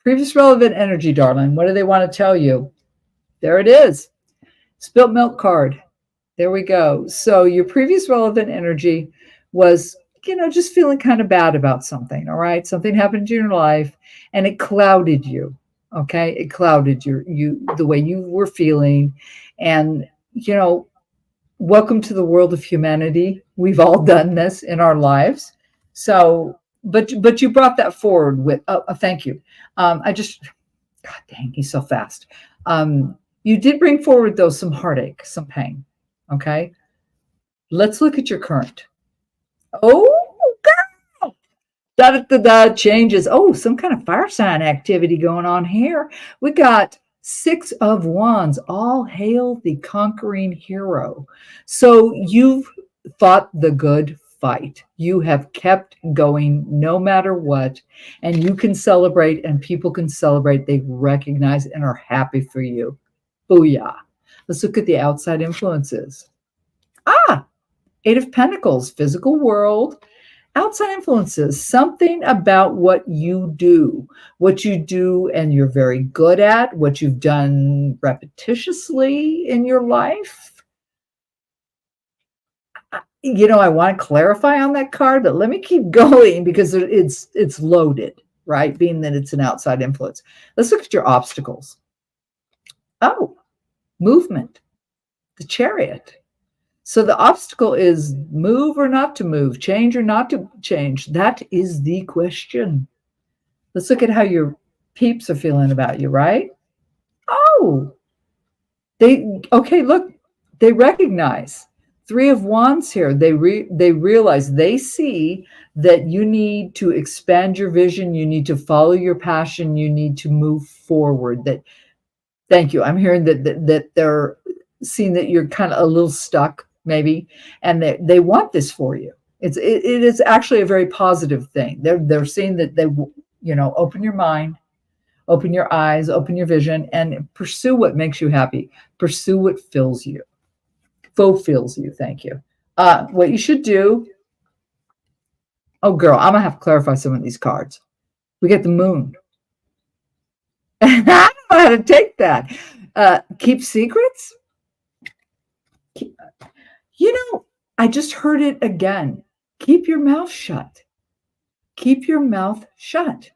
previous relevant energy, darling. What do they want to tell you? There it is. Spilt milk card. There we go. So your previous relevant energy was, just feeling kind of bad about something. All right. Something happened in your life and it clouded you. Okay. It clouded the way you were feeling. And, welcome to the world of humanity. We've all done this in our lives. So, but you brought that forward with a thank you. God dang, he's so fast. You did bring forward though some heartache, some pain. Okay. Let's look at your current. Oh, girl. Da-da-da-da changes. Oh, some kind of fire sign activity going on here. We got 6 of Wands. All hail the conquering hero. So you've fought the good fight. You have kept going no matter what, and you can celebrate, and people can celebrate. They recognize and are happy for you. Booyah. Let's look at the outside influences. 8 of Pentacles, physical world. Outside influences, something about what you do and you're very good at, what you've done repetitiously in your life. I want to clarify on that card, but let me keep going because it's loaded, right? Being that it's an outside influence. Let's look at your obstacles. Oh, movement, the Chariot. So the obstacle is move or not to move, change or not to change. That is the question. Let's look at how your peeps are feeling about you, right? Oh, look, they recognize 3 of Wands here. They realize, they see that you need to expand your vision. You need to follow your passion. You need to move forward. Thank you. I'm hearing that they're seeing that you're kind of a little stuck, maybe, and they want this for you. It is actually a very positive thing. They're seeing that they, open your mind, open your eyes, open your vision, and pursue what makes you happy. Pursue what fills you. Fulfills you. Thank you. What you should do. Oh, girl, I'm gonna have to clarify some of these cards. We get the Moon. I don't know how to take that. Keep secrets. I just heard it again. Keep your mouth shut. Keep your mouth shut.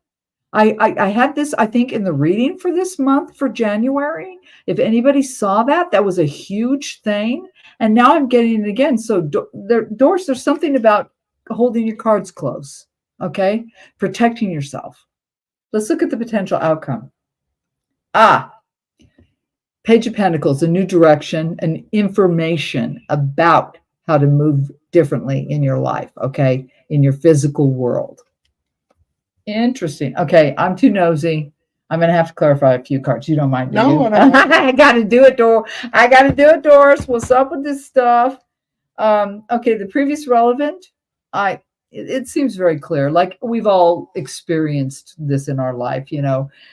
I had this, I think, in the reading for this month for January. If anybody saw that was a huge thing. And now I'm getting it again. So Doris, there's something about holding your cards close. Okay. Protecting yourself. Let's look at the potential outcome. Page of Pentacles, a new direction, an information about how to move differently in your life, okay, in your physical world. Interesting. Okay, I'm too nosy. I'm going to have to clarify a few cards. You don't mind, do you? I got to do it, Doris. What's up with this stuff? Okay, the previous relevant, it seems very clear. Like we've all experienced this in our life,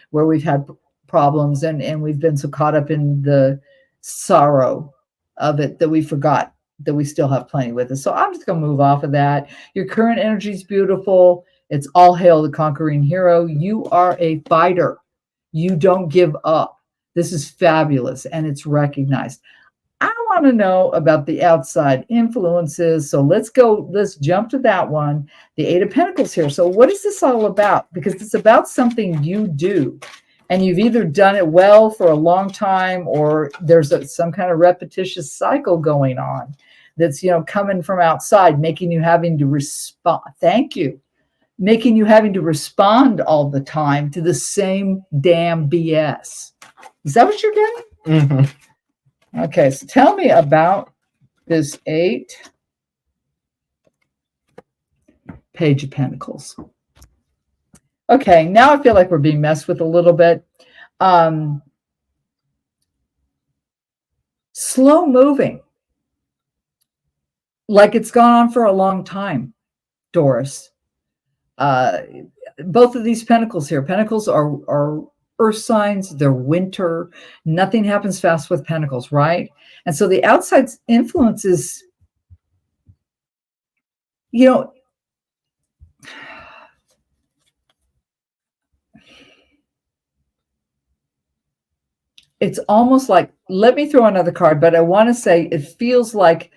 where we've had problems and we've been so caught up in the sorrow of it that we forgot that we still have plenty with us. So I'm just going to move off of that. Your current energy is beautiful. It's all hail the conquering hero. You are a fighter. You don't give up. This is fabulous and it's recognized. I want to know about the outside influences. So let's jump to that one. The 8 of Pentacles here. So what is this all about? Because it's about something you do. And you've either done it well for a long time, or there's some kind of repetitious cycle going on that's, coming from outside, making you having to respond. Thank you. Making you having to respond all the time to the same damn BS. Is that what you're getting? Mm-hmm. Okay, so tell me about this 8 Page of Pentacles. Okay, now I feel like we're being messed with a little bit. Slow moving. Like it's gone on for a long time, Doris. Both of these pentacles here. Pentacles are earth signs. They're winter. Nothing happens fast with pentacles, right? And so the outside influence is, it's almost like, let me throw another card, but I want to say it feels like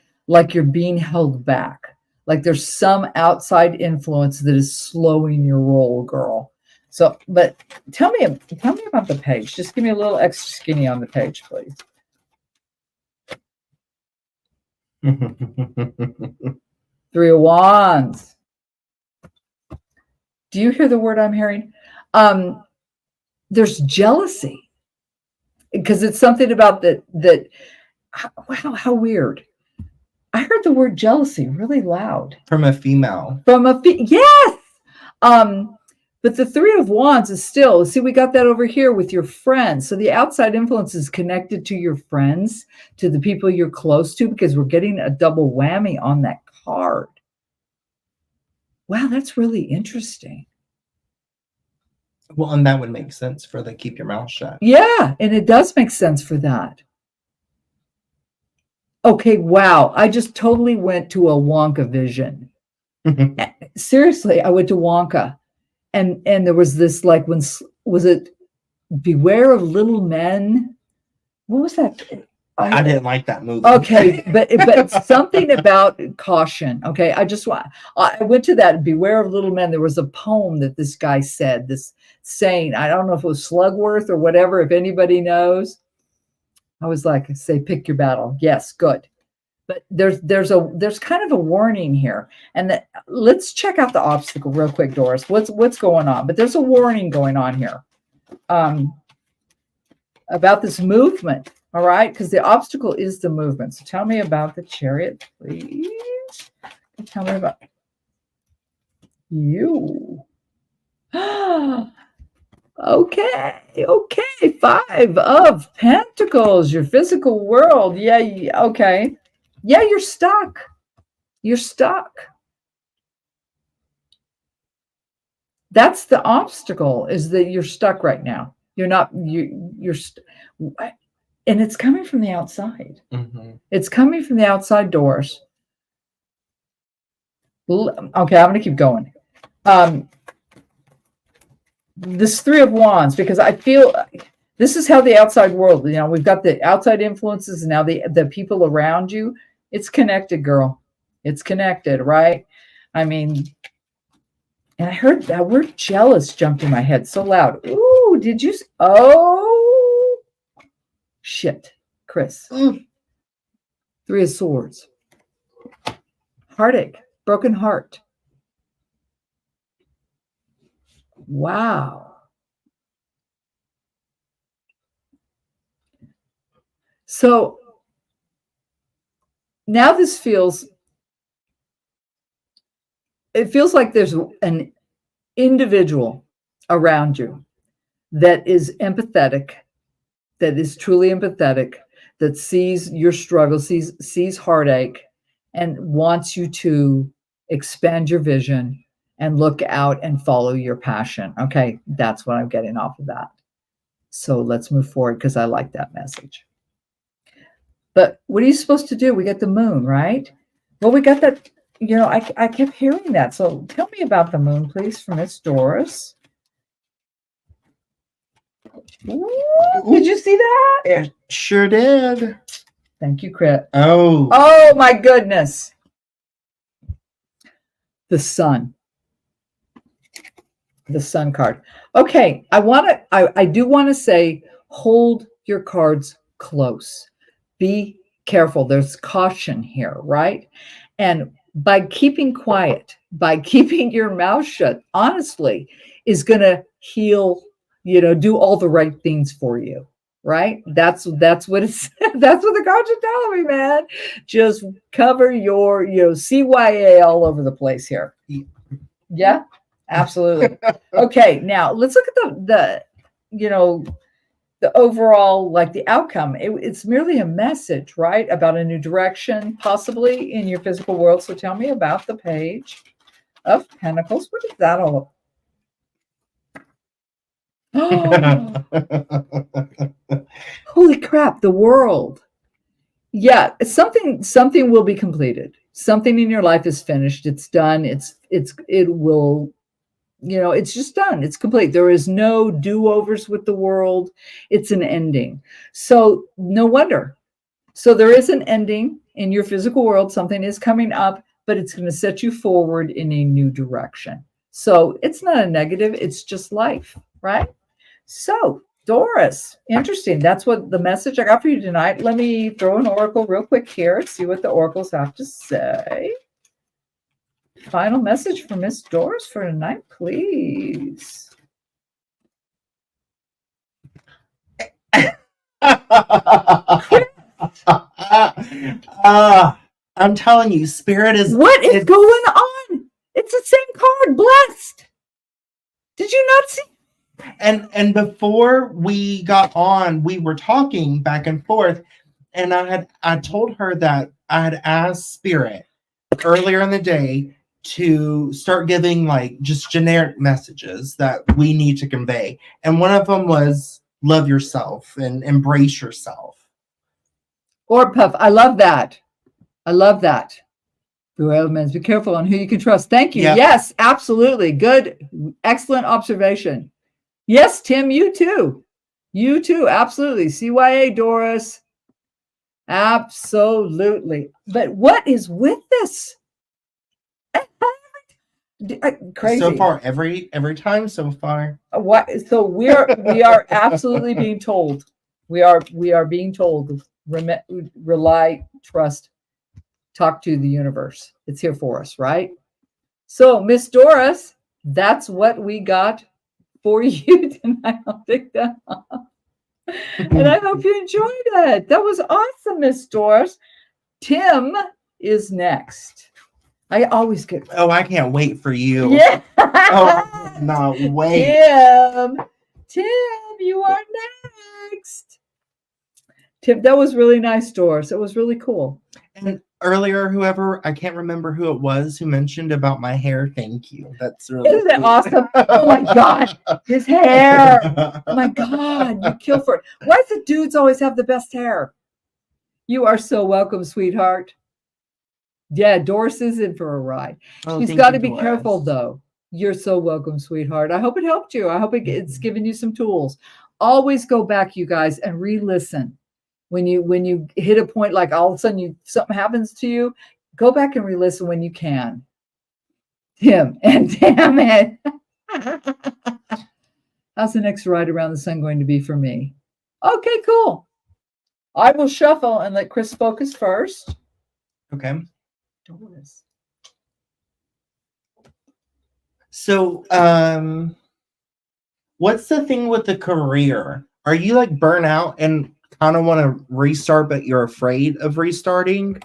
you're being held back. Like there's some outside influence that is slowing your roll, girl. So, but tell me about the page. Just give me a little extra skinny on the page, please. 3 of Wands. Do you hear the word I'm hearing? There's jealousy. Because it's something about that. Wow, how weird. I heard the word jealousy really loud. From a female. Yes. But the Three of Wands is still, see, we got that over here with your friends. So the outside influence is connected to your friends, to the people you're close to, because we're getting a double whammy on that card. Wow, that's really interesting. Well, and that would make sense for the keep your mouth shut. Yeah, and it does make sense for that. Okay, wow. I just totally went to a Wonka vision. Seriously, I went to Wonka. And there was this, like, when was it Beware of Little Men? What was that? I didn't like that movie. Okay, but something about caution. Okay, I went to that Beware of Little Men. There was a poem that this guy said, this saying. I don't know if it was Slugworth or whatever. If anybody knows, I was like, say, pick your battle. Yes, good. But there's kind of a warning here, and let's check out the obstacle real quick, Doris. What's going on? But there's a warning going on here about this movement. All right, because the obstacle is the movement. So tell me about the Chariot, please. Tell me about you. Okay. 5 of Pentacles, your physical world. Yeah, okay. Yeah, you're stuck. That's the obstacle, is that you're stuck right now. You're not, and it's coming from the outside. Mm-hmm. It's coming from the outside doors. Okay, I'm going to keep going. This Three of Wands, because I feel this is how the outside world, we've got the outside influences, and now the people around you. It's connected, girl. It's connected, right? I mean, and I heard that word jealous jumped in my head so loud. Ooh, did you? Oh, shit, Chris. Three of Swords. Heartache, broken heart. Wow. So now this feels like there's an individual around you that is empathetic, that is truly empathetic, that sees your struggle, sees heartache, and wants you to expand your vision and look out and follow your passion. Okay, that's what I'm getting off of that. So let's move forward, because I like that message. But what are you supposed to do? We get the moon, right? Well, we got that, I kept hearing that. So tell me about the moon, please, from Miss Doris. Ooh, did you see that? It sure did. Thank you, Chris. Oh my goodness. The sun. The sun card. Okay, I do want to say, hold your cards close. Be careful. There's caution here, right? And by keeping quiet, by keeping your mouth shut, honestly, is going to heal, do all the right things for you, right? That's what that's what the cards are telling me, man. Just cover your, CYA all over the place here. Yeah, absolutely. Okay, now let's look at the overall, like, the outcome. It's merely a message, right, about a new direction, possibly in your physical world. So tell me about the Page of Pentacles. What is that all about? Holy crap, the World. Yeah, something will be completed. Something in your life is finished. It's done. It will, it's just done. It's complete. There is no do-overs with the World. It's an ending. So no wonder. So there is an ending in your physical world. Something is coming up, but it's going to set you forward in a new direction. So it's not a negative. It's just life, right? So Doris, interesting. That's what the message I got for you tonight. Let me throw an oracle real quick here, see what the oracles have to say. Final message from Miss Doris for tonight, please. I'm telling you, Spirit is... What is going on? It's the same card, blessed. not see. And before we got on, we were talking back and forth, and I told her that I had asked Spirit earlier in the day to start giving like just generic messages that we need to convey. And one of them was love yourself and embrace yourself. Or Puff. I love that. I love that. Be careful on who you can trust. Thank you. Yep. Yes, absolutely. Good. Excellent observation. Yes, Tim, you too. You too. Absolutely. CYA, Doris. Absolutely. But what is with this? Crazy. So far, every time so far. What? So we are absolutely being told. We are being told. Rely, trust, talk to the universe. It's here for us, right? So, Miss Doris, that's what we got for you tonight. I'll take that off. And I hope you enjoyed it. That was awesome, Miss Doris. Tim is next. I always get. Oh, I can't wait for you. Yeah. Oh, no, wait. Tim, you are next. Tim, that was really nice, Doris. It was really cool. And earlier, whoever, I can't remember who it was who mentioned about my hair. Thank you. That's really Isn't that awesome? Oh my God. His hair. Oh my God. You kill for it. Why do the dudes always have the best hair? You are so welcome, sweetheart. Yeah, Doris is in for a ride. Oh, She's got to be careful, though. You're so welcome, sweetheart. I hope it helped you. I hope it's given you some tools. Always go back, you guys, and re-listen. When you hit a point like all of a sudden something happens to you, go back and re-listen when you can. Tim, and damn it. How's the next ride around the sun going to be for me? Okay, cool. I will shuffle and let Chris focus first. Okay. Doris. So, what's the thing with the career? Are you like burnt out and kind of want to restart, but you're afraid of restarting?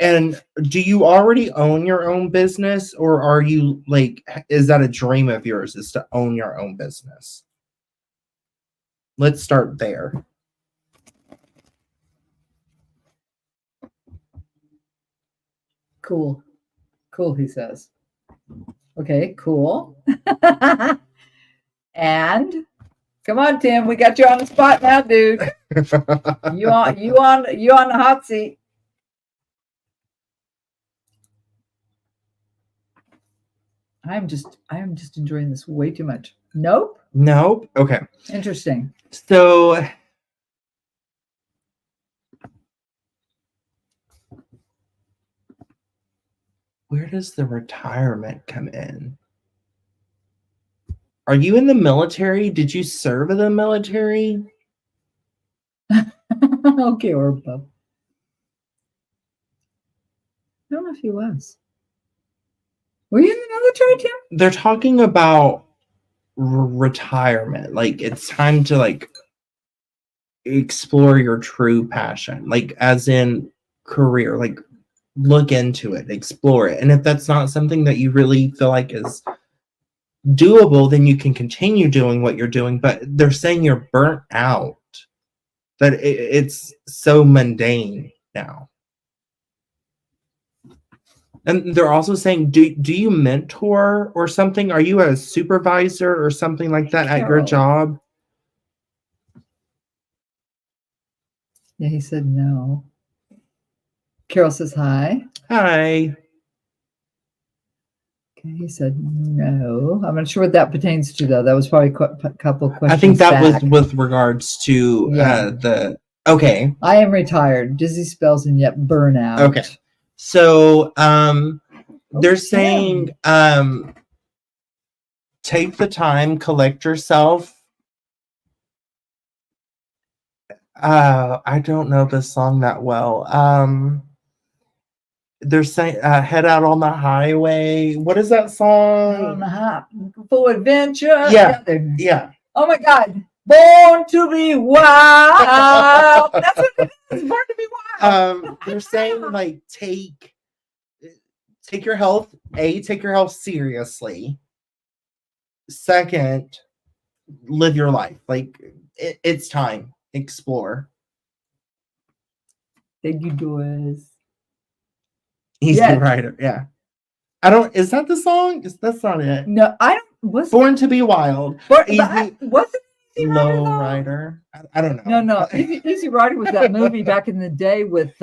And do you already own your own business, or are you like, is that a dream of yours, is to own your own business? Let's start there. Cool. Cool, he says. Okay, cool. And come on, Tim, we got you on the spot now, dude. You on the hot seat. I am just enjoying this way too much. Nope. Nope. Okay. Interesting. So where does the retirement come in? Are you in the military? Did you serve in the military? Okay, Orbo. I don't know if he was. Were you in the military, Tim? They're talking about retirement. Like it's time to like explore your true passion. Like as in career. Like look into it, explore it. And if that's not something that you really feel like is doable, then you can continue doing what you're doing. But they're saying you're burnt out. That it's so mundane now. And they're also saying, do you mentor or something? Are you a supervisor or something like that at your job? Yeah, he said no. Carol says hi. Hi. Okay, he said no. I'm not sure what that pertains to, though. That was probably a couple of questions. I think that back. was with regards to the. Okay. I am retired. Dizzy spells and yet burnout. Okay. So they're saying take the time, collect yourself. I don't know this song that well. They're saying head out on the highway. What is that song? On the hop, full adventure. Yeah. Oh my God. Born to be wild. That's what it is. Born to be wild. They're saying like take your health seriously. Second, live your life. Like it's time. Explore. Thank you, Doris. Easy Yes. Rider. Yeah. I don't. Is that the song? That's not it. No, I don't. What's Born to be Wild. Easy. what's it? Easy Rider, Low though? Rider. I don't know. No. Easy Rider was that movie back in the day with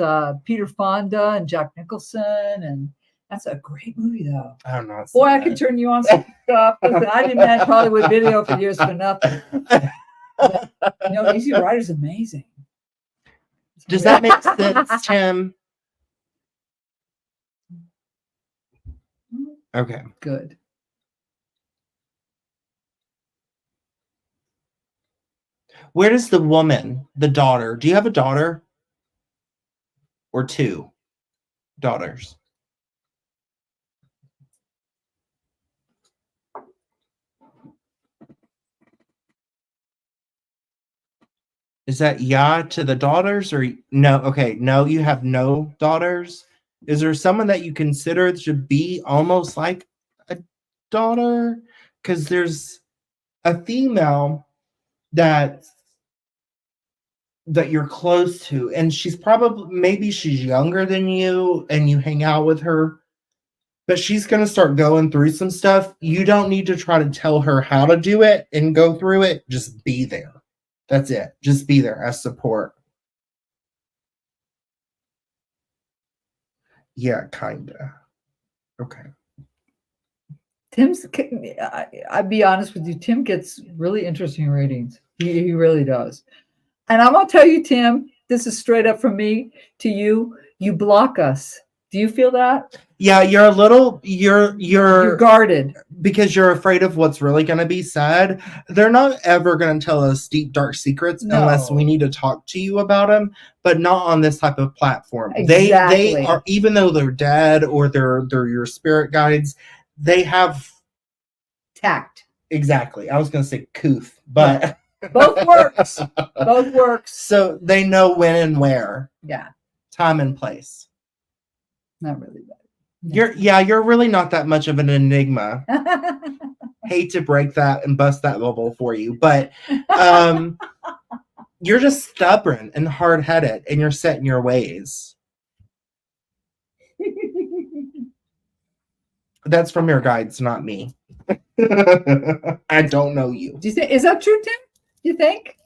Peter Fonda and Jack Nicholson, and that's a great movie, though. I don't know. Boy, I could turn you on some stuff. Listen, I didn't have Hollywood Video for years for nothing. But, Easy Rider's amazing. Does that make sense, Tim? Okay. Good. Where does the woman, the daughter, do you have a daughter? Or two daughters? Is that yeah to the daughters or no? Okay, no, you have no daughters. Is there someone that you consider should be almost like a daughter? Because there's a female that you're close to, and she's probably, maybe she's younger than you and you hang out with her, but she's going to start going through some stuff. You don't need to try to tell her how to do it and go through it. Just be there. That's it. Just be there as support. Yeah, kind of. Okay. Tim's, I'd be honest with you, Tim gets really interesting ratings. He really does. And I'm going to tell you, Tim, this is straight up from me to you. You block us. Do you feel that? Yeah, you're a little, you're guarded. Because you're afraid of what's really going to be said. They're not ever going to tell us deep, dark secrets unless we need to talk to you about them, but not on this type of platform. Exactly. They are, even though they're dead or they're your spirit guides, they have tact. Exactly. I was going to say couth, but both works. Both works. So they know when and where. Yeah. Time and place. Not really bad. You're really not that much of an enigma. Hate to break that and bust that bubble for you, but you're just stubborn and hard-headed and you're set in your ways. That's from your guides, not me. I don't know you. Do you think, is that true, Tim? You think?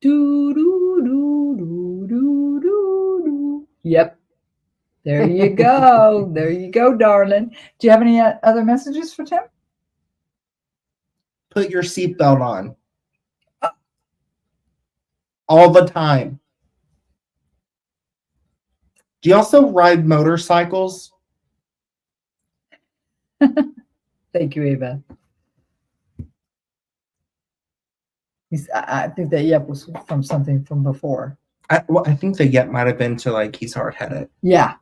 Do, do, do, do, do, do, do. Yep. There you go. There you go, darling. Do you have any other messages for Tim? Put your seatbelt on. All the time. Do you also ride motorcycles? Thank you, Ava. I think that yep was from something from before. I think the yep might have been to like he's hard-headed. Yeah.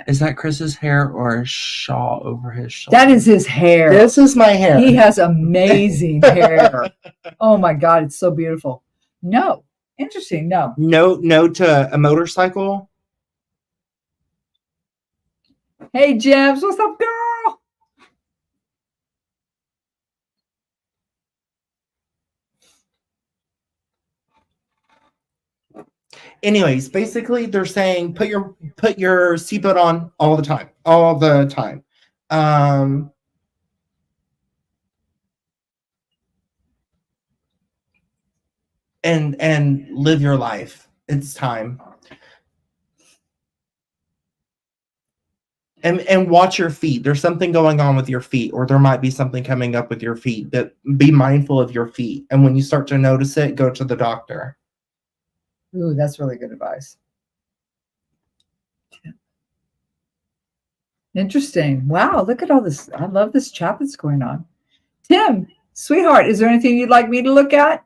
Is that Chris's hair or a shawl over his shoulder? That is his hair. This is my hair. He has amazing hair. Oh my God, it's so beautiful. No. Interesting. No to a motorcycle. Hey, Jems, what's up, girl? Anyways, basically they're saying put your seatbelt on all the time. And live your life. It's time. And watch your feet. There's something going on with your feet, or there might be something coming up with your feet. But be mindful of your feet. And when you start to notice it, go to the doctor. Ooh, that's really good advice. Interesting. Wow, look at all this. I love this chat that's going on. Tim, sweetheart, is there anything you'd like me to look at?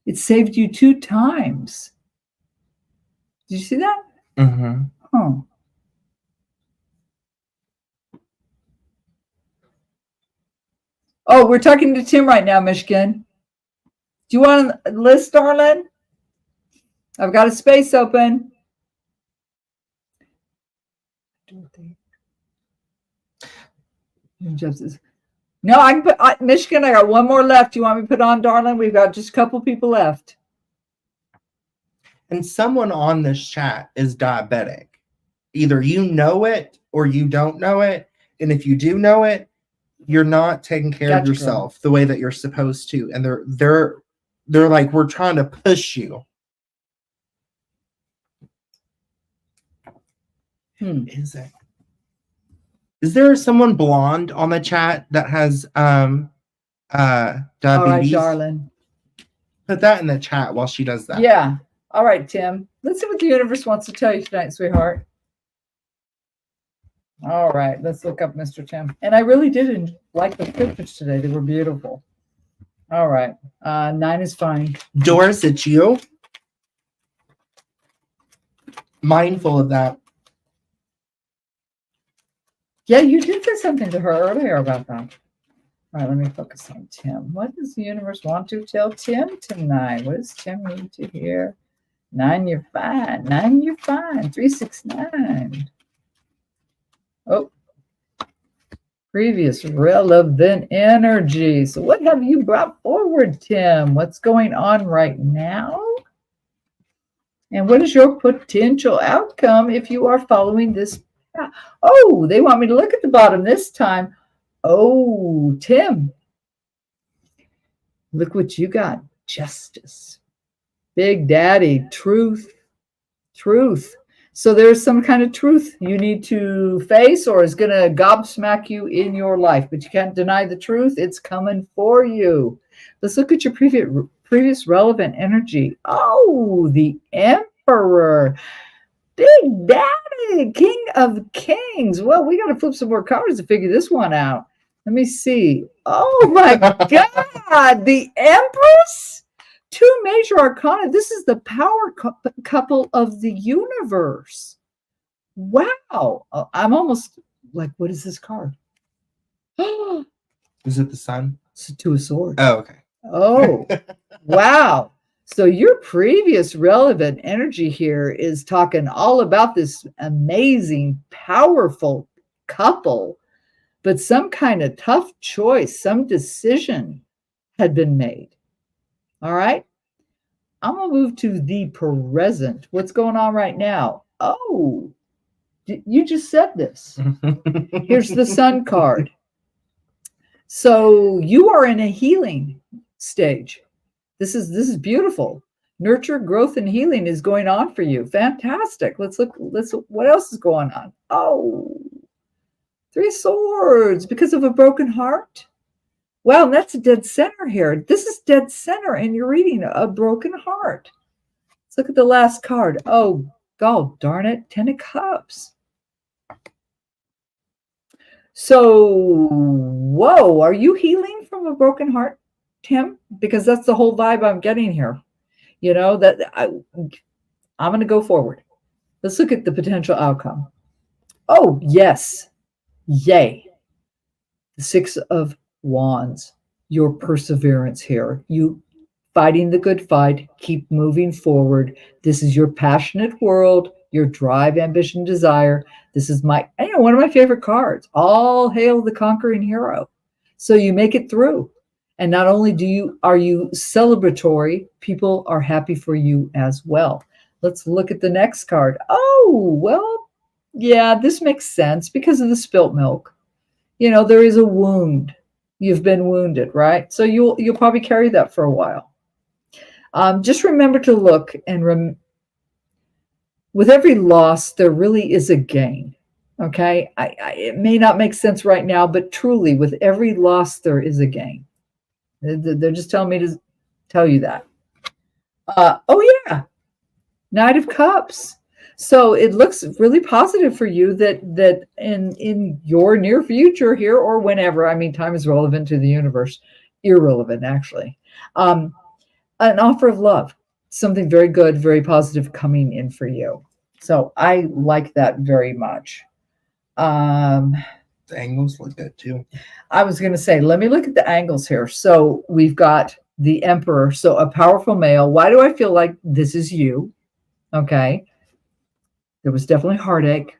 It saved you 2 times. Did you see that? Mm-hmm. Oh. Oh, we're talking to Tim right now, Michigan. Do you want a list, darling? I've got a space open. No, I can put Michigan. I got one more left. You want me to put on, darling? We've got just a couple people left. And someone on this chat is diabetic. Either you know it or you don't know it. And if you do know it, you're not taking care of yourself the way that you're supposed to. And they're like, we're trying to push you. Is it? Is there someone blonde on the chat that has diabetes? All right, darling. Put that in the chat while she does that. Yeah. All right, Tim. Let's see what the universe wants to tell you tonight, sweetheart. All right, let's look up Mr. Tim. And I really did like the pictures today. They were beautiful. All right. 9 is fine. Doris, it's you. Mindful of that. Yeah, you did say something to her earlier about that. All right, let me focus on Tim. What does the universe want to tell Tim tonight? What does Tim need to hear? 9, you're fine. 9, you're fine. 369. Oh, previous relevant energy. So what have you brought forward, Tim? What's going on right now? And what is your potential outcome if you are following this path? Oh, they want me to look at the bottom this time. Oh, Tim, look what you got. Justice. Big Daddy. Truth. So there's some kind of truth you need to face or is going to gobsmack you in your life, but you can't deny the truth. It's coming for you. Let's look at your previous relevant energy. Oh, the Emperor. Big Daddy, King of Kings. Well, we got to flip some more cards to figure this one out. Let me see. Oh, my God. The Empress? 2 major arcana. This is the power couple of the universe. Wow. I'm almost like, what is this card? Is it the sun? It's 2 of swords. Oh, okay. Oh, wow. So your previous relevant energy here is talking all about this amazing, powerful couple, but some kind of tough choice, some decision had been made. All right. I'm going to move to the present. What's going on right now? Oh, you just said this. Here's the Sun card. So you are in a healing stage. This is beautiful. Nurture, growth, and healing is going on for you. Fantastic. Let's look. What else is going on? Oh, 3 swords because of a broken heart. Well, that's a dead center here. This is dead center, and you're reading a broken heart. Let's look at the last card. Oh, God darn it. 10 of Cups. So, whoa, are you healing from a broken heart, Tim? Because that's the whole vibe I'm getting here. You know, that I'm going to go forward. Let's look at the potential outcome. Oh, yes. Yay. The 6 of Wands, your perseverance here, you fighting the good fight, keep moving forward. This is your passionate world, your drive, ambition, desire. This is one of my favorite cards. All hail the conquering hero. So you make it through. And not only are you celebratory, people are happy for you as well. Let's look at the next card. Oh, well, yeah, this makes sense because of the spilt milk. You know, there is a wound. You've been wounded, right? So you'll probably carry that for a while. Just remember to look and with every loss, there really is a gain. Okay, it may not make sense right now, but truly, with every loss, there is a gain. They're just telling me to tell you that. Oh yeah, Knight of Cups. So it looks really positive for you that in your near future here or whenever, I mean, time is relevant to the universe, irrelevant actually, an offer of love, something very good, very positive coming in for you. So I like that very much. The angles look good too. I was going to say, let me look at the angles here. So we've got the Emperor, so a powerful male. Why do I feel like this is you? Okay. There was definitely heartache,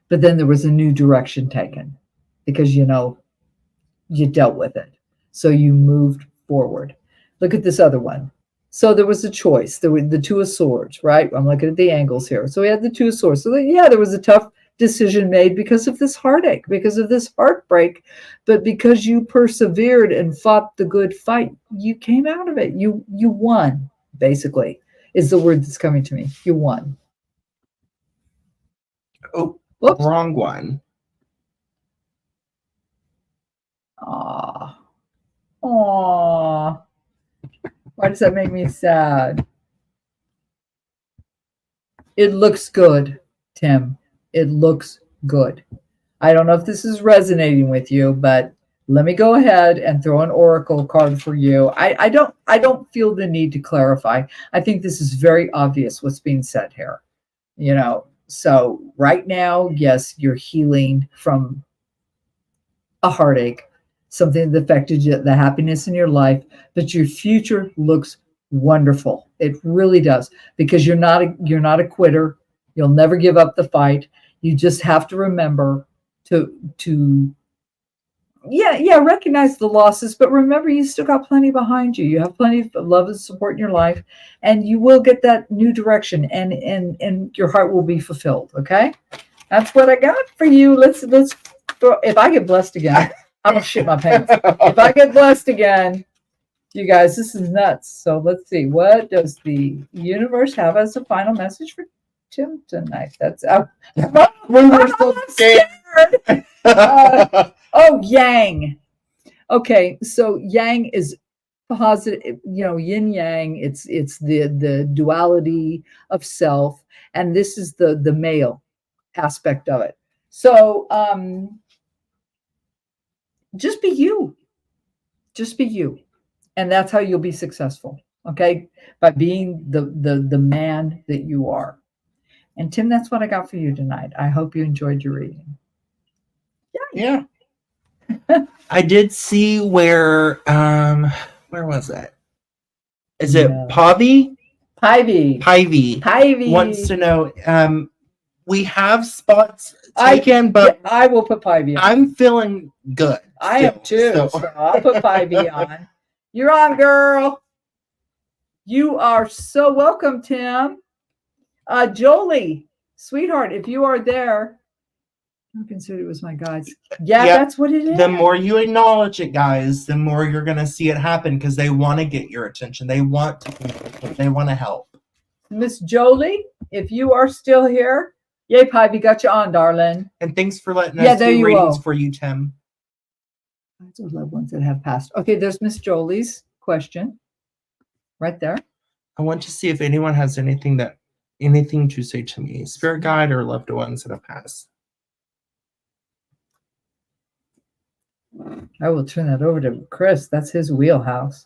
but then there was a new direction taken because, you dealt with it. So you moved forward. Look at this other one. So there was a choice. There were the Two of Swords, right? I'm looking at the angles here. So we had the Two of Swords. So yeah, there was a tough decision made because of this heartache, because of this heartbreak, but because you persevered and fought the good fight, you came out of it. You won, basically, is the word that's coming to me. You won. Oh, Whoops. wrong one. Aw. Aw. Why does that make me sad? It looks good, Tim. It looks good. I don't know if this is resonating with you, but let me go ahead and throw an oracle card for you. I don't feel the need to clarify. I think this is very obvious what's being said here. So right now, yes, you're healing from a heartache, something that affected you, the happiness in your life, but your future looks wonderful. It really does, because you're not a quitter. You'll never give up the fight. You just have to remember to yeah, recognize the losses, but remember you still got plenty behind you. You have plenty of love and support in your life, and you will get that new direction, and your heart will be fulfilled. Okay, that's what I got for you. Let's if I get blessed again, I'm gonna shit my pants. If I get blessed again, you guys, this is nuts. So let's see, what does the universe have as a final message for Tim tonight? That's We were so scared. oh, yang. Okay, so yang is positive, yin yang. It's the duality of self, and this is the male aspect of it. So just be you. Just be you. And that's how you'll be successful. Okay? By being the man that you are. And Tim, that's what I got for you tonight. I hope you enjoyed your reading. Yeah. I did see where was it? Is it Pavi? Pivy Wants to know, we have spots taken, but I will put Pivy on. I'm feeling good. I am too. So I'll put Pivy on. You're on, girl. You are so welcome, Tim. Jolie, sweetheart, if you are there, I consider it was my guides. Yeah, that's what it is. The more you acknowledge it, guys, the more you're going to see it happen, because they want to get your attention. They want to help. Miss Jolie, if you are still here, yay, Pivy, got you on, darling. And thanks for letting us do readings for you, Tim. Those loved ones that have passed. Okay, there's Miss Jolie's question right there. I want to see if anyone has anything to say to me, spirit guide or loved ones that have passed. I will turn that over to Chris. That's his wheelhouse.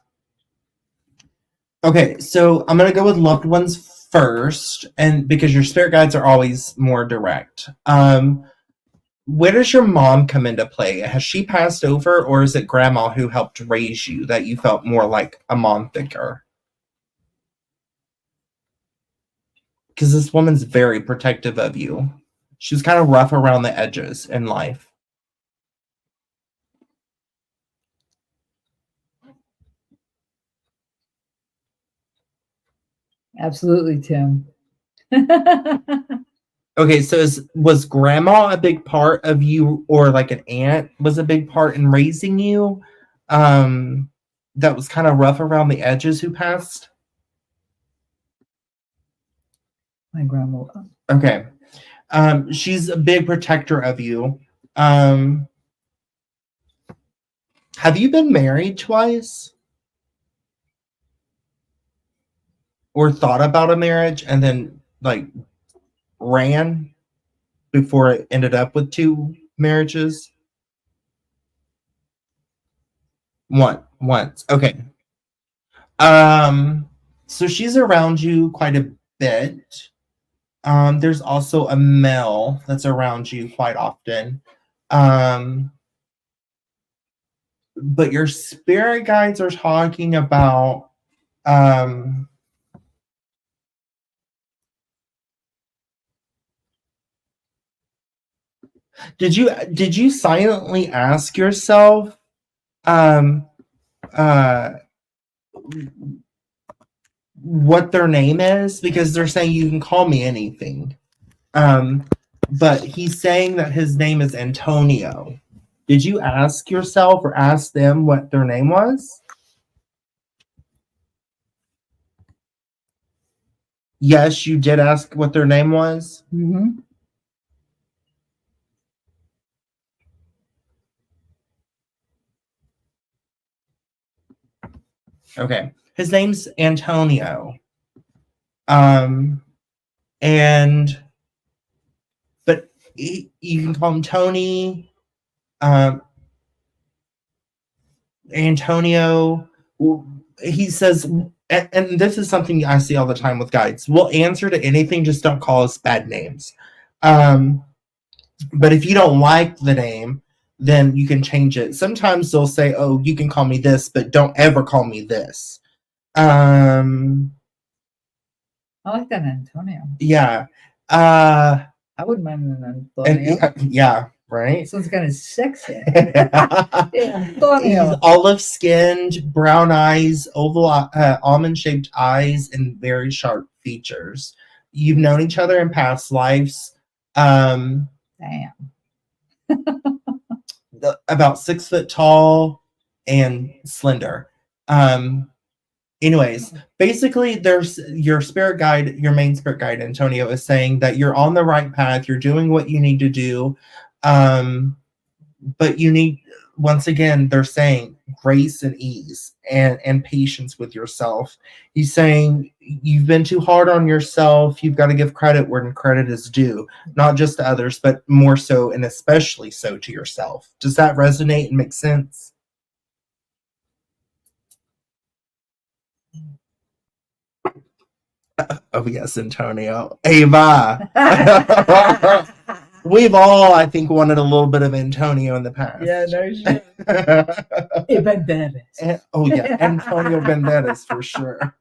Okay, so I'm going to go with loved ones first, and because your spirit guides are always more direct. Where does your mom come into play? Has she passed over, or is it grandma who helped raise you that you felt more like a mom figure? Because this woman's very protective of you. She's kind of rough around the edges in life. Absolutely, Tim. Okay, so was grandma a big part of you, or like an aunt was a big part in raising you? That was kind of rough around the edges who passed? My grandma. Okay. She's a big protector of you. Have you been married twice? Or thought about a marriage and then ran before it ended up with 2 marriages? Once. Okay. So she's around you quite a bit. There's also a male that's around you quite often. But your spirit guides are talking about Did you silently ask yourself um uh what their name is? Because they're saying you can call me anything. But he's saying that his name is Antonio. Did you ask yourself or ask them what their name was? Yes, you did ask what their name was. Mm-hmm. Okay. His name's Antonio. And but you can call him Tony, um, Antonio. He says, and this is something I see all the time with guides. We'll answer to anything, just don't call us bad names. But if you don't like the name, then you can change it. Sometimes they'll say, "Oh, you can call me this, but don't ever call me this." I like that Antonio. Yeah. I wouldn't mind an Antonio. And, yeah, right? Sounds kind of sexy. Yeah, Antonio. He's olive-skinned, brown eyes, oval, almond-shaped eyes, and very sharp features. You've known each other in past lives. Damn. About 6 foot tall and slender. Anyways, basically, there's your spirit guide, your main spirit guide, Antonio, is saying that you're on the right path. You're doing what you need to do. But you need, once again, they're saying grace and ease and patience with yourself. He's saying you've been too hard on yourself. You've got to give credit where credit is due, not just to others, but more so and especially so to yourself. Does that resonate and make sense? Oh, yes, Antonio. Ava. We've all, I think, wanted a little bit of Antonio in the past. Yeah, no shit. Banderas. Oh, yeah. Antonio Banderas, for sure.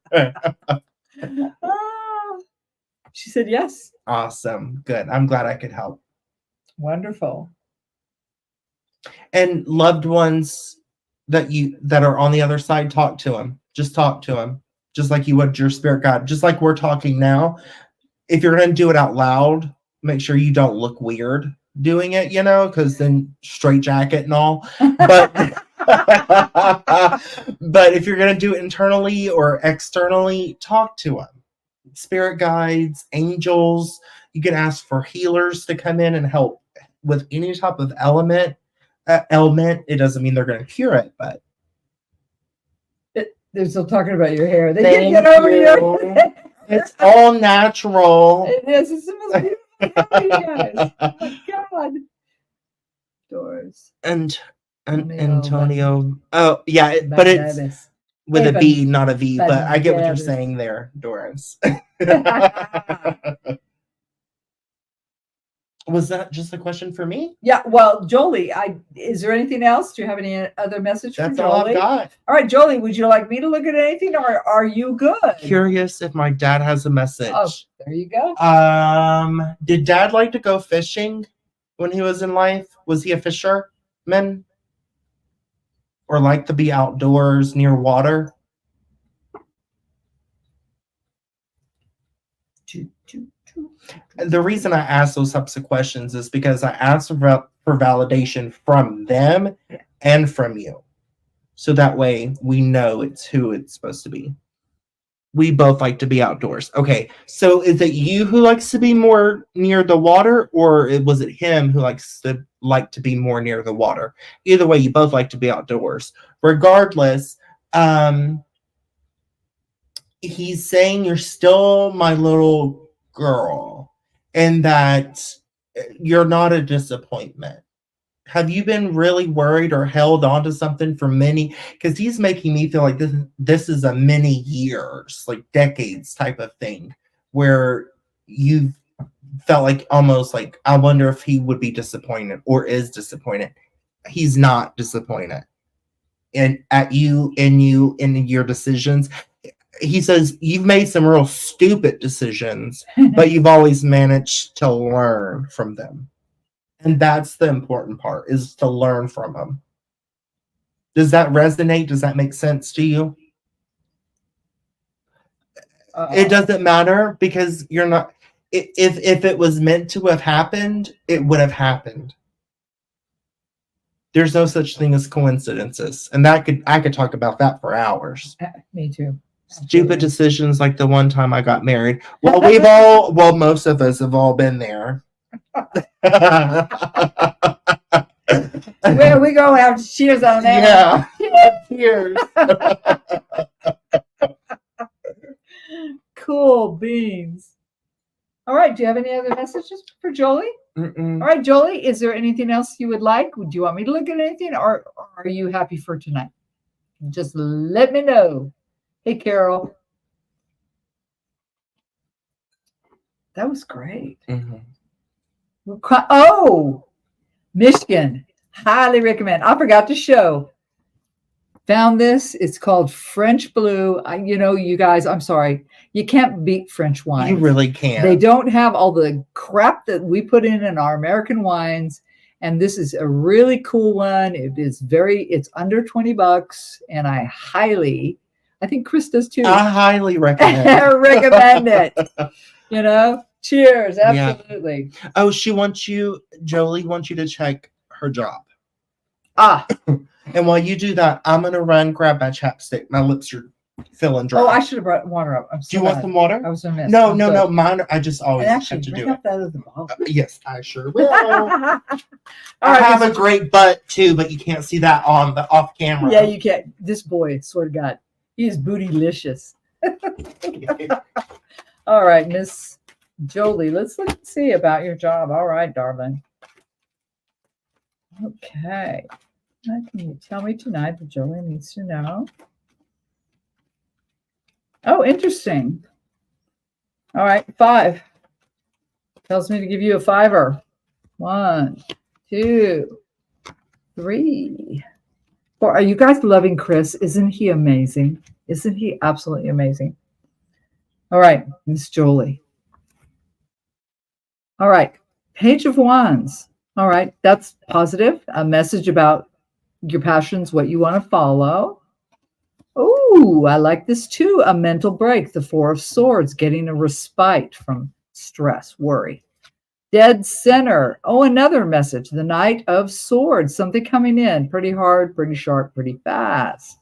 She said yes. Awesome. Good. I'm glad I could help. Wonderful. And loved ones that are on the other side, talk to them. Just talk to them. Just like you would your spirit guide. Just like we're talking now. If you're going to do it out loud, make sure you don't look weird doing it, because then straight jacket and all. But but if you're going to do it internally or externally, talk to them. Spirit guides, angels. You can ask for healers to come in and help with any type of ailment. It doesn't mean they're going to cure it, but they're still talking about your hair. They Thank can't get over you. your hair. It's all natural. It is. It's the most beautiful hair, you guys. Oh my God. Doors. And Antonio. Oh, yeah, but it's with a B, not a V, but I get what you're saying there, Doris. Was that just a question for me? Yeah, well, Jolie, is there anything else? Do you have any other message for Jolie? That's all I've got. All right, Jolie, would you like me to look at anything, or are you good? Curious if my dad has a message. Oh, there you go. Did Dad like to go fishing when he was in life? Was he a fisherman? Or like to be outdoors near water? The reason I ask those types of questions is because I ask for validation from them and from you. So that way we know it's who it's supposed to be. We both like to be outdoors. Okay, so is it you who likes to be more near the water, or was it him who likes to be more near the water? Either way, you both like to be outdoors. Regardless, he's saying you're still my little girl and that you're not a disappointment. Have you been really worried or held on to something for many? Because he's making me feel like this is a many years, like decades type of thing, where you've felt like almost like, I wonder if he would be disappointed or is disappointed. He's not disappointed in your decisions. He says you've made some real stupid decisions, but you've always managed to learn from them. And that's the important part, is to learn from them. Does that resonate? Does that make sense to you? It doesn't matter, because you're not, if it was meant to have happened, it would have happened. There's no such thing as coincidences. And I could talk about that for hours. Me too. Stupid decisions like the one time I got married. Well, most of us have all been there. Where we go have cheers on that. Yeah. Cheers. Cool beans. All right. Do you have any other messages for Jolie? Mm-mm. All right, Jolie, is there anything else you would like? Would you want me to look at anything, or are you happy for tonight? Just let me know. Hey, Carol. That was great. Mm-hmm. Oh, Michigan. Highly recommend. I forgot to show. Found this. It's called French Blue. You guys, I'm sorry. You can't beat French wine. You really can't. They don't have all the crap that we put in our American wines. And this is a really cool one. It's under $20. And I think Chris does too. I highly recommend. Recommend it. Cheers. Absolutely. Yeah. Oh, Jolie wants you to check her job. And while you do that, I'm going to grab my chapstick. My lips are feeling dry. Oh, I should have brought water up. Do you want some water? I was going to miss. No. Mine, I just always have to do it. That of the bottle. Yes, I sure will. I have a great butt too, but you can't see that on the off camera. Yeah, you can't. This boy, swear to God, he is bootylicious. All right, Miss Jolie, let's see about your job. All right, darling. Okay. What can you tell me tonight that Jolie needs to know? Oh, interesting. All right, 5. Tells me to give you a 5-er. 1, 2, 3, 4. Are you guys loving Chris? Isn't he amazing? Isn't he absolutely amazing? All right, Miss Jolie. All right, Page of Wands. All right, that's positive. A message about your passions, what you want to follow. Oh, I like this too. A mental break. The 4 of Swords, getting a respite from stress, worry. Dead center. Oh, another message. The Knight of Swords. Something coming in pretty hard, pretty sharp, pretty fast.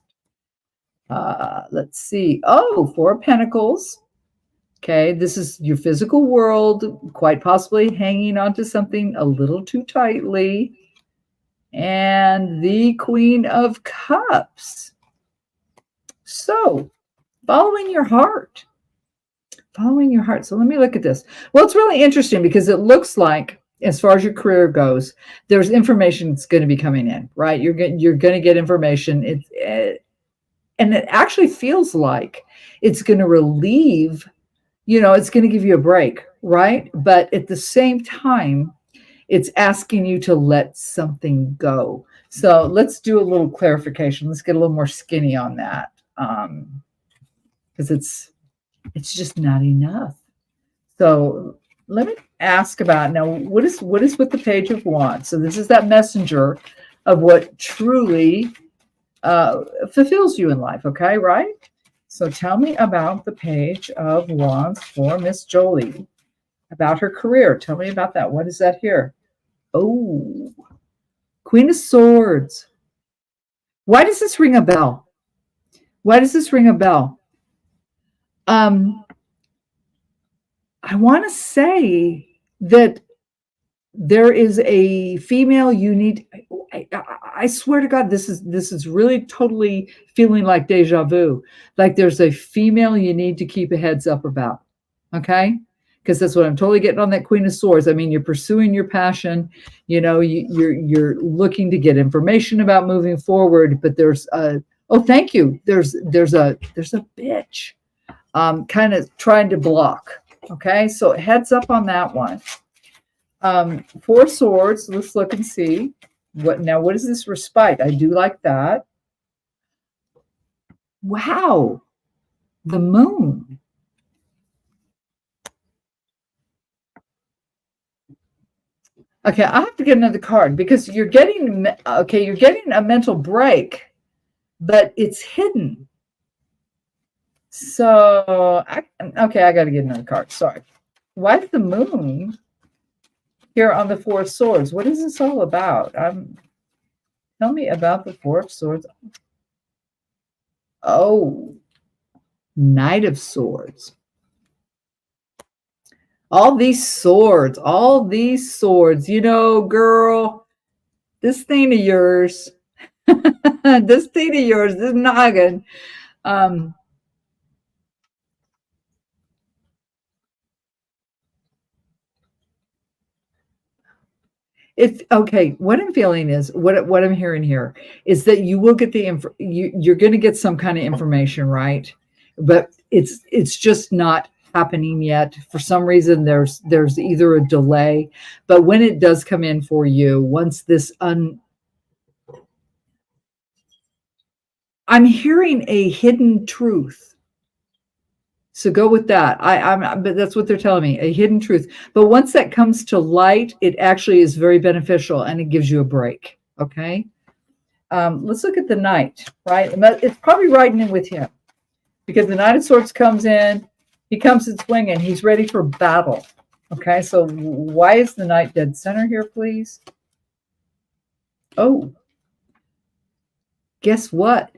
Let's see. Oh, 4 of Pentacles. Okay, this is your physical world, quite possibly hanging onto something a little too tightly. And the Queen of Cups. So, following your heart. Following your heart. So let me look at this. Well, it's really interesting because it looks like, as far as your career goes, there's information that's going to be coming in, right? You're going to get information. And it actually feels like it's going to relieve, it's going to give you a break, right? But at the same time, it's asking you to let something go. So let's do a little clarification. Let's get a little more skinny on that, because it's just not enough. So let me ask about now. What is with the Page of Wands? So this is that messenger of what truly fulfills you in life. Okay, right? So tell me about the Page of Wands for Miss Jolie. About her career. Tell me about that. What is that here? Oh, Queen of Swords. Why does this ring a bell? Why does this ring a bell? I want to say that there is a female you need. I swear to God, this is really totally feeling like deja vu. Like there's a female you need to keep a heads up about. Okay. Because that's what I'm totally getting on that Queen of Swords. I mean, you're pursuing your passion, you're looking to get information about moving forward, but there's thank you. There's a bitch kind of trying to block. Okay, so heads up on that one. 4 Swords. Let's look and see what is this respite? I do like that. Wow, the Moon. Okay, I have to get another card because you're getting a mental break, but it's hidden. So, I got to get another card. Sorry. Why is the moon here on the Four of Swords? What is this all about? Tell me about the Four of Swords. Oh, Knight of Swords. All these swords, you know, girl, this thing of yours, this noggin. What I'm feeling is what I'm hearing here is that you will get you're going to get some kind of information, right? But it's just not happening yet. For some reason, there's either a delay, but when it does come in for you, once I'm hearing a hidden truth. So go with that. But that's what they're telling me, a hidden truth. But once that comes to light, it actually is very beneficial and it gives you a break. Okay. Let's look at the Knight, right? It's probably riding in with him because the Knight of Swords comes in, he comes in swinging, he's ready for battle. Okay. So why is the Knight dead center here, please? Oh, guess what?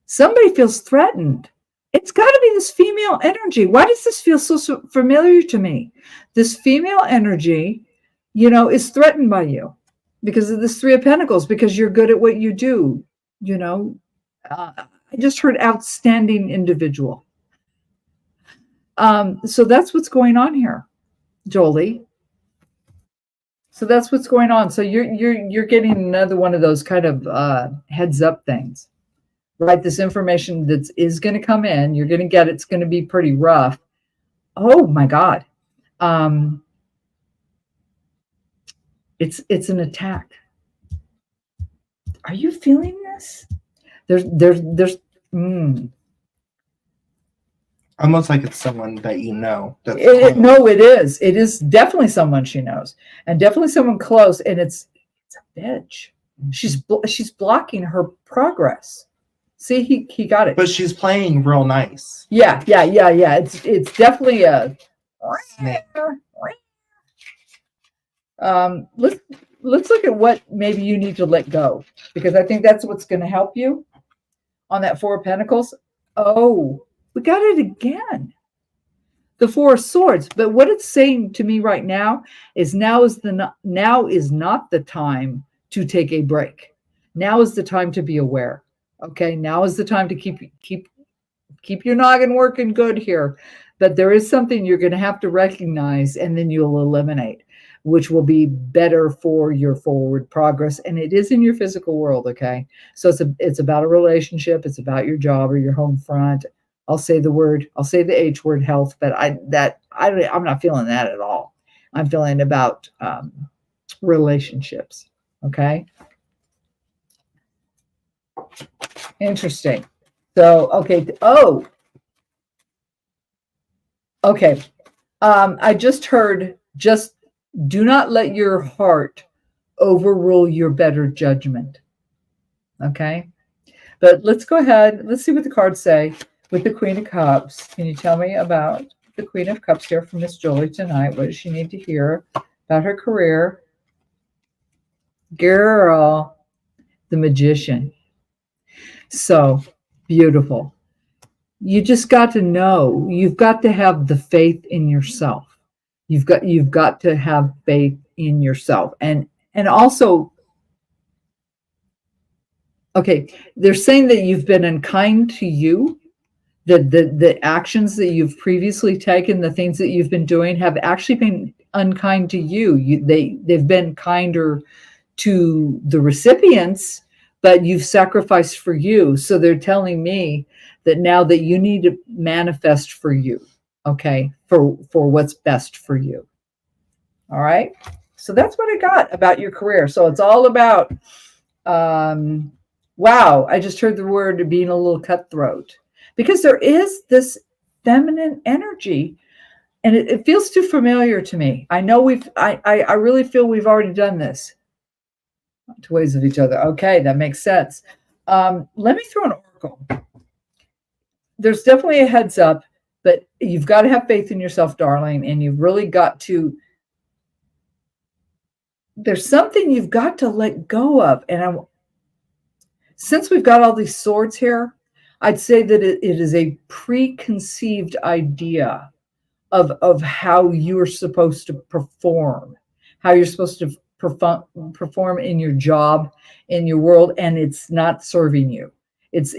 Somebody feels threatened. It's got to be this female energy. Why does this feel so familiar to me? This female energy, is threatened by you because of this Three of Pentacles, because you're good at what you do. I just heard outstanding individual. So that's what's going on here, Jolie. So that's what's going on. So you're getting another one of those kind of heads up things. Right, this information that is going to come in, you're going to get, it's going to be pretty rough. Oh my God. It's an attack. Are you feeling this? There's almost like it's someone that you know. No, it is. It is definitely someone she knows, and definitely someone close. And it's a bitch. She's blocking her progress. See, he got it. But she's playing real nice. Yeah. It's definitely a snake. Let's look at what maybe you need to let go, because I think that's what's going to help you on that Four of Pentacles. Oh, we got it again. The Four of Swords. But what it's saying to me right now is now is not the time to take a break. Now is the time to be aware. Okay, now is the time to keep your noggin working good here. But there is something you're going to have to recognize, and then you'll eliminate, which will be better for your forward progress. And it is in your physical world, okay? So it's about a relationship. It's about your job or your home front. I'll say the H word, health, but I'm not feeling that at all. I'm feeling about relationships, okay? Interesting. So, okay. Oh, okay. I just heard, just do not let your heart overrule your better judgment. Okay. But let's go ahead. Let's see what the cards say with the Queen of Cups. Can you tell me about the Queen of Cups here from Miss Jolie tonight? What does she need to hear about her career? Girl, the Magician. So beautiful. You just got to know, you've got to have the faith in yourself. You've got to have faith in yourself. And also, okay, they're saying that you've been unkind to you, that the actions that you've previously taken, the things that you've been doing have actually been unkind to you. They've been kinder to the recipients, but you've sacrificed for you. So they're telling me that now that you need to manifest for you, okay, for what's best for you. All right. So that's what I got about your career. So it's all about, wow, I just heard the word being a little cutthroat, because there is this feminine energy And it feels too familiar to me. I know I really feel we've already done this. Two ways of each other. Okay, that makes sense. Let me throw an oracle. There's definitely a heads up, but you've got to have faith in yourself, darling, and you've really got to. There's something you've got to let go of, and since we've got all these swords here, I'd say that it is a preconceived idea of how you're supposed to perform, how you're supposed to perform in your job, in your world, and it's not serving you. It's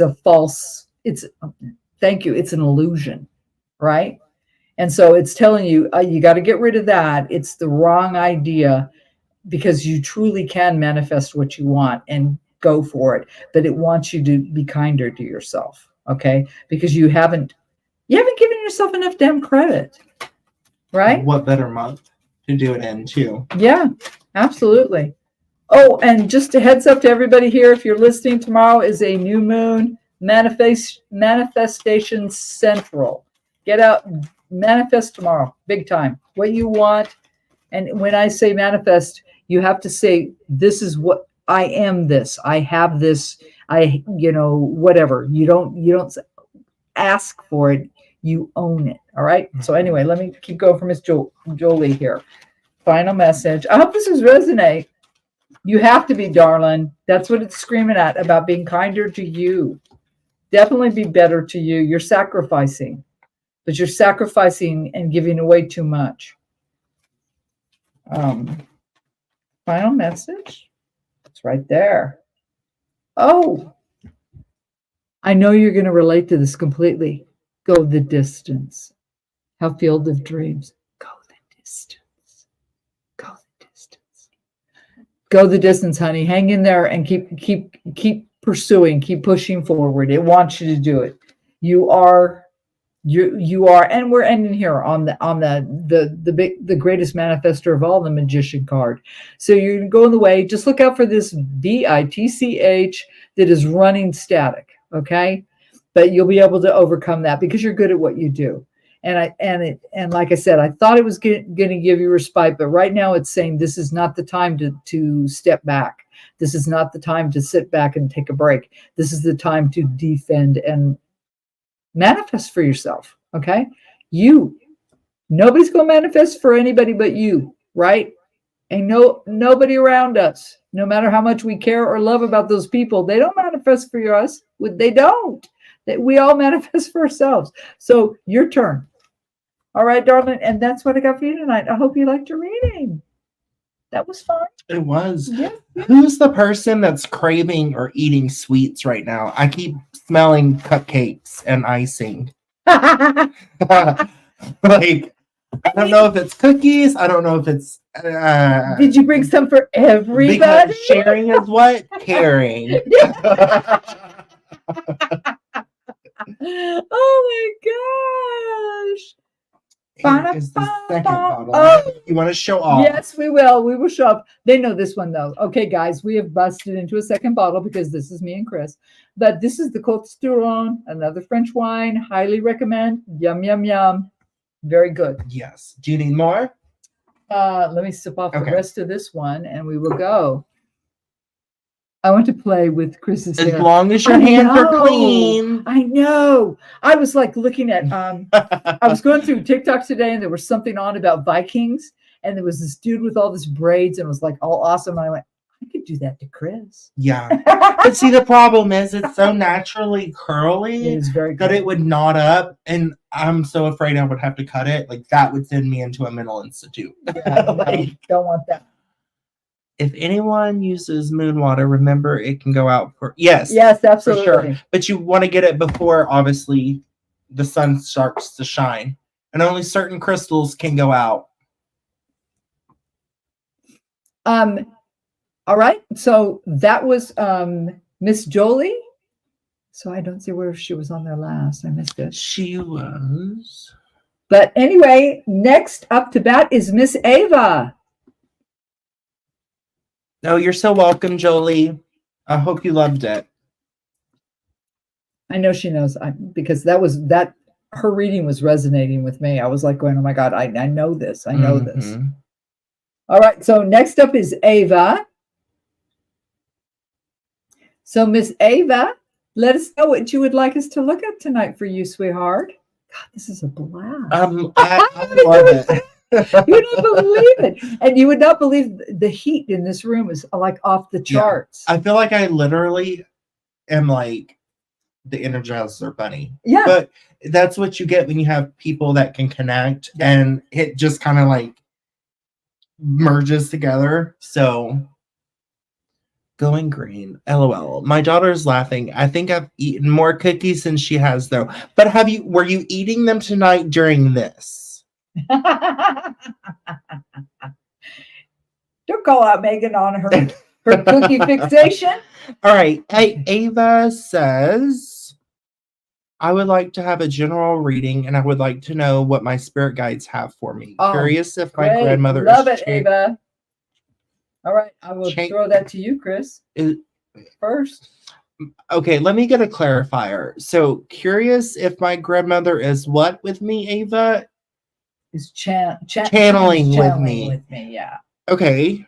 a false. Thank you. It's an illusion, right? And so it's telling you you got to get rid of that. It's the wrong idea, because you truly can manifest what you want and go for it. But it wants you to be kinder to yourself, okay? Because you haven't given yourself enough damn credit, right? What better month to do it in, too? Yeah, absolutely. Oh, and just a heads up to everybody here, if you're listening, tomorrow is a new moon manifestation central. Get out, manifest tomorrow, big time. What you want. And when I say manifest, you have to say, this is what I am, this, I have this, whatever. You don't ask for it, you own it. All right. So anyway, let me keep going for Miss Jolie here. Final message. I hope this is resonate. You have to be, darling. That's what it's screaming at, about being kinder to you. Definitely be better to you. You're sacrificing, but you're sacrificing and giving away too much. Final message. It's right there. Oh, I know you're going to relate to this completely. Go the distance. Have Field of Dreams. Go the distance. Go the distance. Go the distance, honey. Hang in there and keep pursuing. Keep pushing forward. It wants you to do it. You are, and we're ending here on the greatest manifestor of all, the Magician card. So you're going the way. Just look out for this BITCH that is running static. Okay, but you'll be able to overcome that because you're good at what you do. And like I said, I thought it was going to give you respite, but right now it's saying this is not the time to step back. This is not the time to sit back and take a break. This is the time to defend and manifest for yourself. Okay, nobody's going to manifest for anybody but you, right? And nobody around us, no matter how much we care or love about those people, they don't manifest for us. They don't. We all manifest for ourselves. So your turn. All right, darling. And that's what I got for you tonight. I hope you liked your reading. That was fun. It was. Yeah. Who's the person that's craving or eating sweets right now? I keep smelling cupcakes and icing. Like, I don't know if it's cookies. I don't know if it's. Did you bring some for everybody? Because sharing is what? Caring. Oh my gosh. Here is the second bottle. Oh. You want to show off? Yes, we will. We will show up. They know this one, though. Okay, guys, we have busted into a second bottle because this is me and Chris. But this is the Côte d'Or, another French wine. Highly recommend. Yum, yum, yum. Very good. Yes. Do you need more? Let me sip off the rest of this one, and we will go. I want to play with Chris's hair. As long as your hands are clean. I know. I was like looking at, I was going through TikTok today, and there was something on about Vikings, and there was this dude with all this braids, and it was like all awesome. And I went, I could do that to Chris. Yeah. But see, the problem is it's so naturally curly it is very that it would knot up, and I'm so afraid I would have to cut it. Like, that would send me into a mental institute. Yeah, don't want that. If anyone uses moon water, remember it can go out for yes, absolutely, for sure. But you want to get it before, obviously, the sun starts to shine, and only certain crystals can go out. All right. So that was Miss Jolie. So I don't see where she was on there last. I missed it. She was. But anyway, next up to bat is Miss Ava. Oh, you're so welcome, Jolie. I hope you loved it. I know she knows because that her reading was resonating with me. I was like going, oh my God, I know this. I know this. Mhm. All right. So next up is Ava. So Miss Ava, let us know what you would like us to look at tonight for you, sweetheart. God, this is a blast. I love it. You would not believe it. And you would not believe the heat in this room is like off the charts. I feel like I literally am like the Energizer Bunny. Yeah. But that's what you get when you have people that can connect, and it just kind of like merges together. So going green. LOL. My daughter's laughing. I think I've eaten more cookies than she has though. But were you eating them tonight during this? Don't call out Megan on her cookie fixation. All right. Ava says, I would like to have a general reading, and I would like to know what my spirit guides have for me. Curious if my grandmother Love it, Ava. All right. I will throw that to you, Chris. First. Okay, let me get a clarifier. So, curious if my grandmother is what with me, Ava? Is channeling with me. With me, yeah. Okay.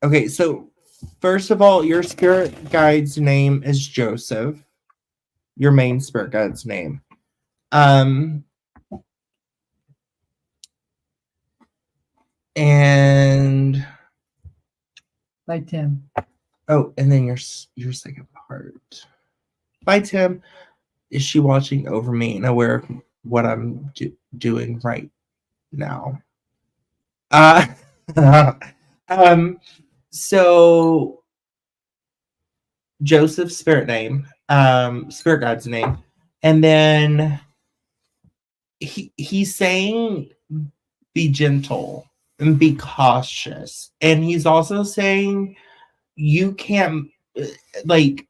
Okay, so first of all, your spirit guide's name is Joseph. Your main spirit guide's name. And by Tim. Oh, and then your second part. Bye, Tim. Is she watching over me and aware of what I'm doing right now? So Joseph's spirit name, spirit guide's name, and then he's saying be gentle and be cautious, and he's also saying you can't like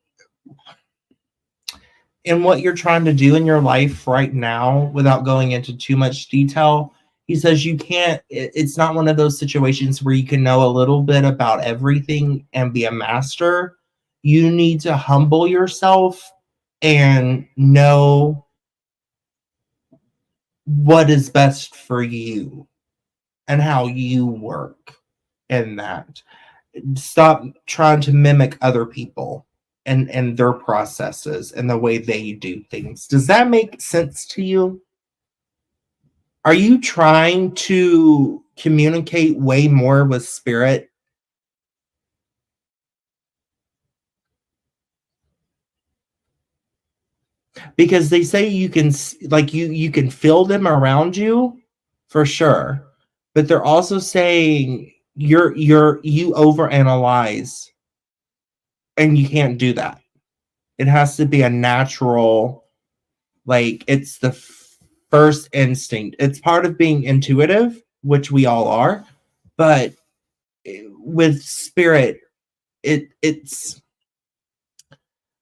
in what you're trying to do in your life right now without going into too much detail. He says you can't, it's not one of those situations where you can know a little bit about everything and be a master. You need to humble yourself and know what is best for you and how you work in that. Stop trying to mimic other people and their processes and the way they do things. Does that make sense to you? Are you trying to communicate way more with spirit? Because they say you can, like, you can feel them around you for sure, but they're also saying you overanalyze, and you can't do that. It has to be a natural, like, it's the first instinct. It's part of being intuitive, which we all are, but with spirit, it's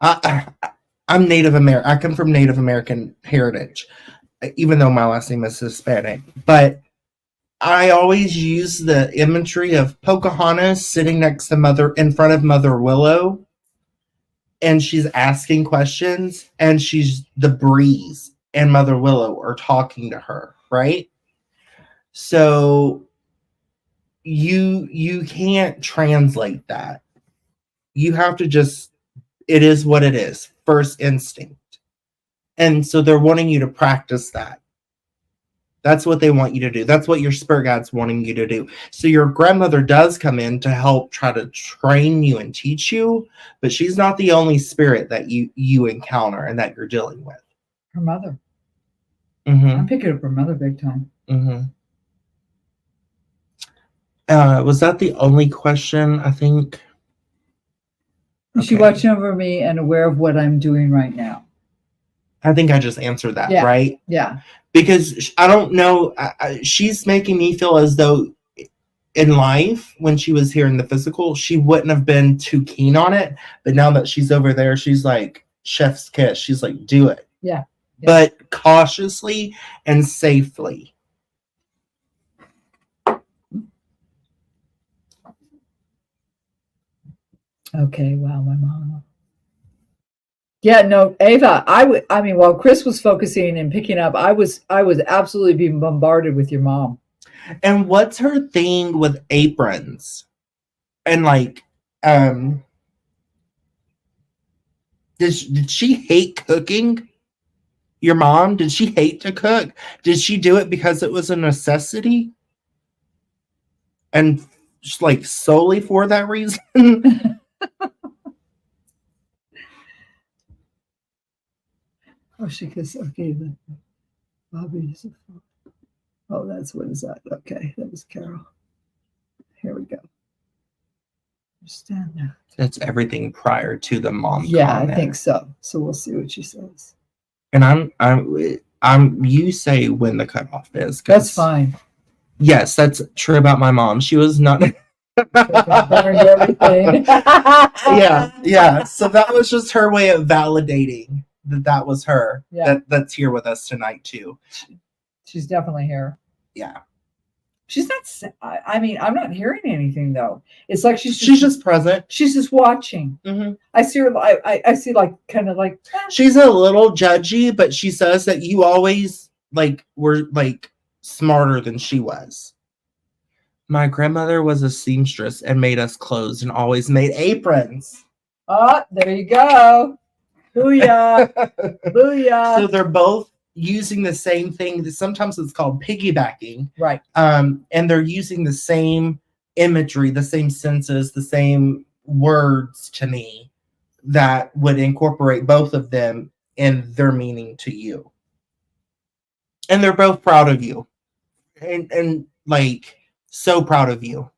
I'm Native American. I come from Native American heritage, even though my last name is Hispanic. But I always use the imagery of Pocahontas sitting next to in front of Mother Willow, and she's asking questions, and she's the breeze, and Mother Willow are talking to her, right? So you can't translate that. You have to just, it is what it is, first instinct. And so they're wanting you to practice that. That's what they want you to do. That's what your spirit guide's wanting you to do. So your grandmother does come in to help try to train you and teach you, but she's not the only spirit that you encounter and that you're dealing with. Her mother. Mm-hmm. I'm picking up her mother big time. Mm-hmm. Was that the only question, I think? Is she watching over me and aware of what I'm doing right now? I think I just answered that, right? Yeah. Because I don't know, she's making me feel as though in life, when she was here in the physical, she wouldn't have been too keen on it. But now that she's over there, she's like, chef's kiss. She's like, do it. Yeah. But cautiously and safely. Okay, wow, my mom. Yeah, no, Ava, I mean, while Chris was focusing and picking up, I was absolutely being bombarded with your mom. And what's her thing with aprons? And like, did she hate cooking? Your mom, did she hate to cook? Did she do it because it was a necessity? And just like solely for that reason? Oh, she kissed. Okay, the Bobby. Oh, that's what is that? Okay, that was Carol. Here we go. Understand that. That's everything prior to the mom. Yeah, comment. I think so. So we'll see what she says. And I'm. You say when the cutoff is. That's fine. Yes, that's true about my mom. She was not. Burned everything. yeah. So that was just her way of validating that was her. Yeah. That's here with us tonight too. She's definitely here. Yeah. She's not. I mean, I'm not hearing anything though. It's like she's just present. She's just watching. Mm-hmm. I see her. I see like kind of like. She's a little judgy, but she says that you always like were like smarter than she was. My grandmother was a seamstress and made us clothes and always made aprons. Oh, there you go. Booyah. Booyah. So they're both using the same thing. Sometimes it's called piggybacking. Right. And they're using the same imagery, the same senses, the same words to me that would incorporate both of them in their meaning to you. And they're both proud of you. And like so proud of you.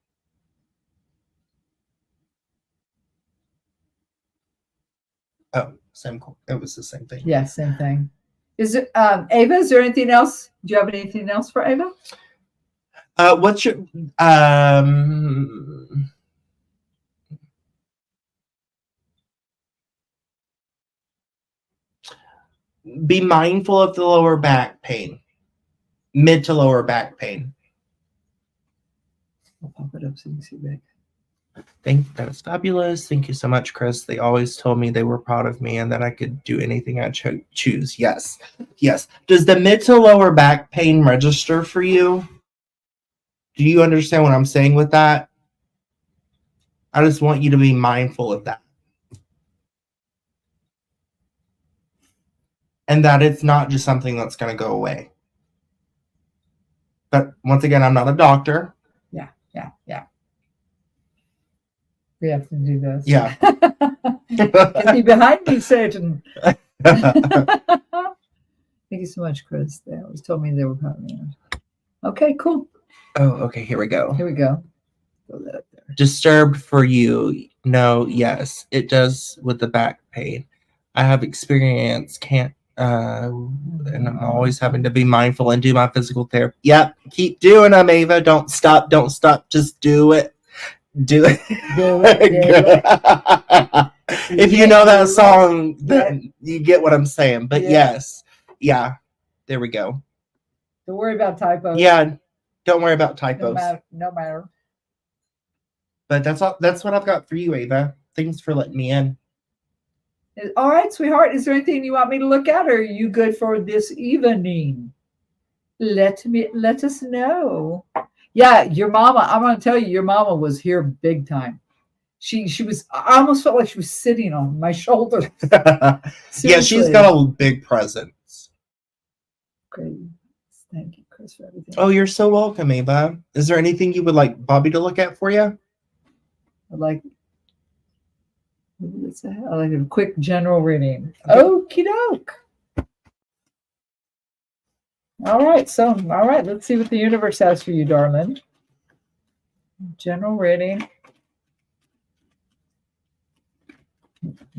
Oh, same. It was the same thing. Yeah, same thing. Is it Ava? Is there anything else? Do you have anything else for Ava? What's your be mindful of the lower back pain, mid to lower back pain. I'll pop it up so you can see big. That is fabulous. Thank you so much, Chris. They always told me they were proud of me and that I could do anything I choose. Yes. Does the mid to lower back pain register for you? Do you understand what I'm saying with that? I just want you to be mindful of that. And that it's not just something that's going to go away. But once again, I'm not a doctor. Yeah. We have to do this. Yeah. Get me behind me, Satan. Thank you so much, Chris. They always told me they were proud of me. Okay, cool. Oh, okay. Here we go. Throw that up there. Disturbed for you. No, yes, it does with the back pain. I have experience, and I'm always having to be mindful and do my physical therapy. Yep, keep doing them, Ava. Don't stop. Just do it. Do it. If you know that song, then you get what I'm saying. But yes, yeah, there we go. Don't worry about typos. Yeah, don't worry about typos. No matter. But that's all. That's what I've got for you, Ava. Thanks for letting me in. All right, sweetheart. Is there anything you want me to look at, or are you good for this evening? Let us know. Yeah, your mama. I'm going to tell you, your mama was here big time. She was. I almost felt like she was sitting on my shoulder. Yeah, she's got a big presence. Great. Thank you, Chris, for everything. Oh, you're so welcome, Ava. Is there anything you would like Bobby to look at for you? I'd like a quick general reading. Okay. Okie doke. All right, let's see what the universe has for you, darling. General reading.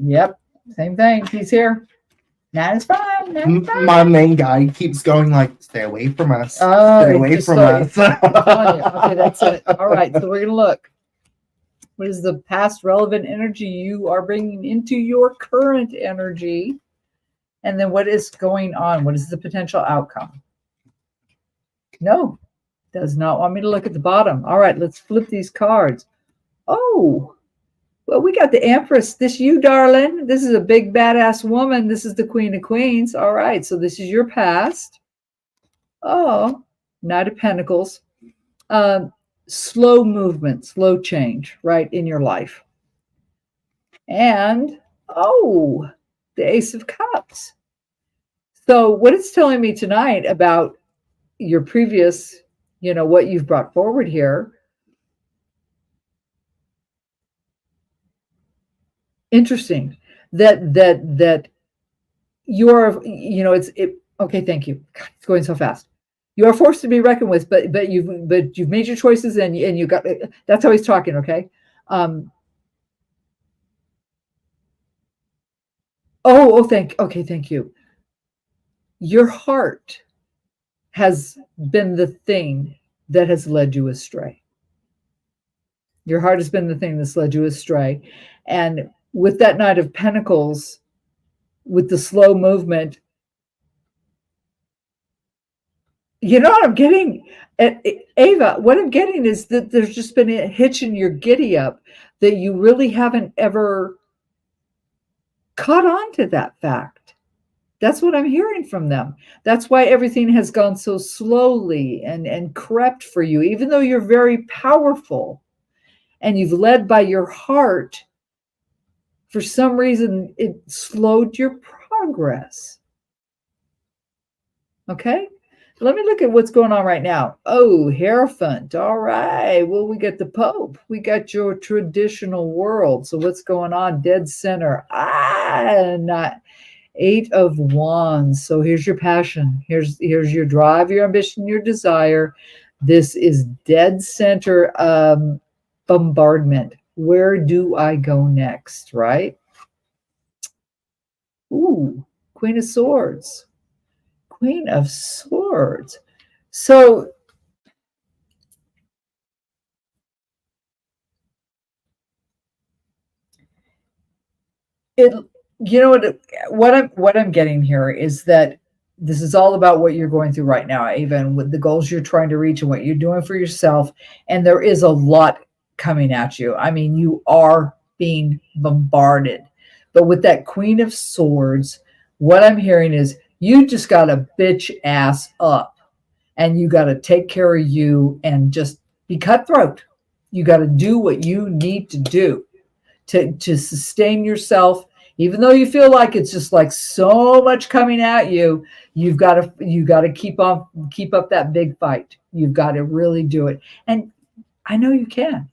Yep, same thing. He's here. That is fine. My main guy keeps going like, stay away from us. Oh, stay away from us. Okay, that's it. All right, so we're going to look. What is the past relevant energy you are bringing into your current energy? And then what is going on? What is the potential outcome? No, does not want me to look at the bottom. All right, let's flip these cards. Oh, Well, we got the Empress. This you, darling. This is a big badass woman. This is the Queen of Queens. All right. So this is your past. Oh, Knight of Pentacles. Slow movement, slow change, right, in your life. And, oh, the Ace of Cups. So what it's telling me tonight about your previous, what you've brought forward here. Interesting that you're, okay, thank you. God, it's going so fast. You are forced to be reckoned with, but you've made your choices and you got, that's how he's talking, okay? Thank you. Your heart has been the thing that has led you astray. Your heart has been the thing that's led you astray. And with that Knight of Pentacles, with the slow movement, you know what I'm getting? Ava, what I'm getting is that there's just been a hitch in your giddy up that you really haven't ever caught on to that fact. That's what I'm hearing from them. That's why everything has gone so slowly and crept for you, even though you're very powerful and you've led by your heart. For some reason, it slowed your progress. Okay? Let me look at what's going on right now. Oh, Hierophant. All right. Well, we got the Pope. We got your traditional world. So what's going on? Dead center. Not 8 of Wands. So here's your passion. Here's your drive, your ambition, your desire. This is dead center bombardment. Where do I go next, right? Ooh, Queen of Swords. Queen of Swords. So what I'm getting here is that this is all about what you're going through right now, even with the goals you're trying to reach and what you're doing for yourself. And there is a lot coming at you. I mean, you are being bombarded. But with that Queen of Swords, what I'm hearing is you just got to bitch ass up and you got to take care of you and just be cutthroat. You got to do what you need to do to sustain yourself. Even though you feel like it's just like so much coming at you, you've got to keep up that big fight. You've got to really do it. And I know you can.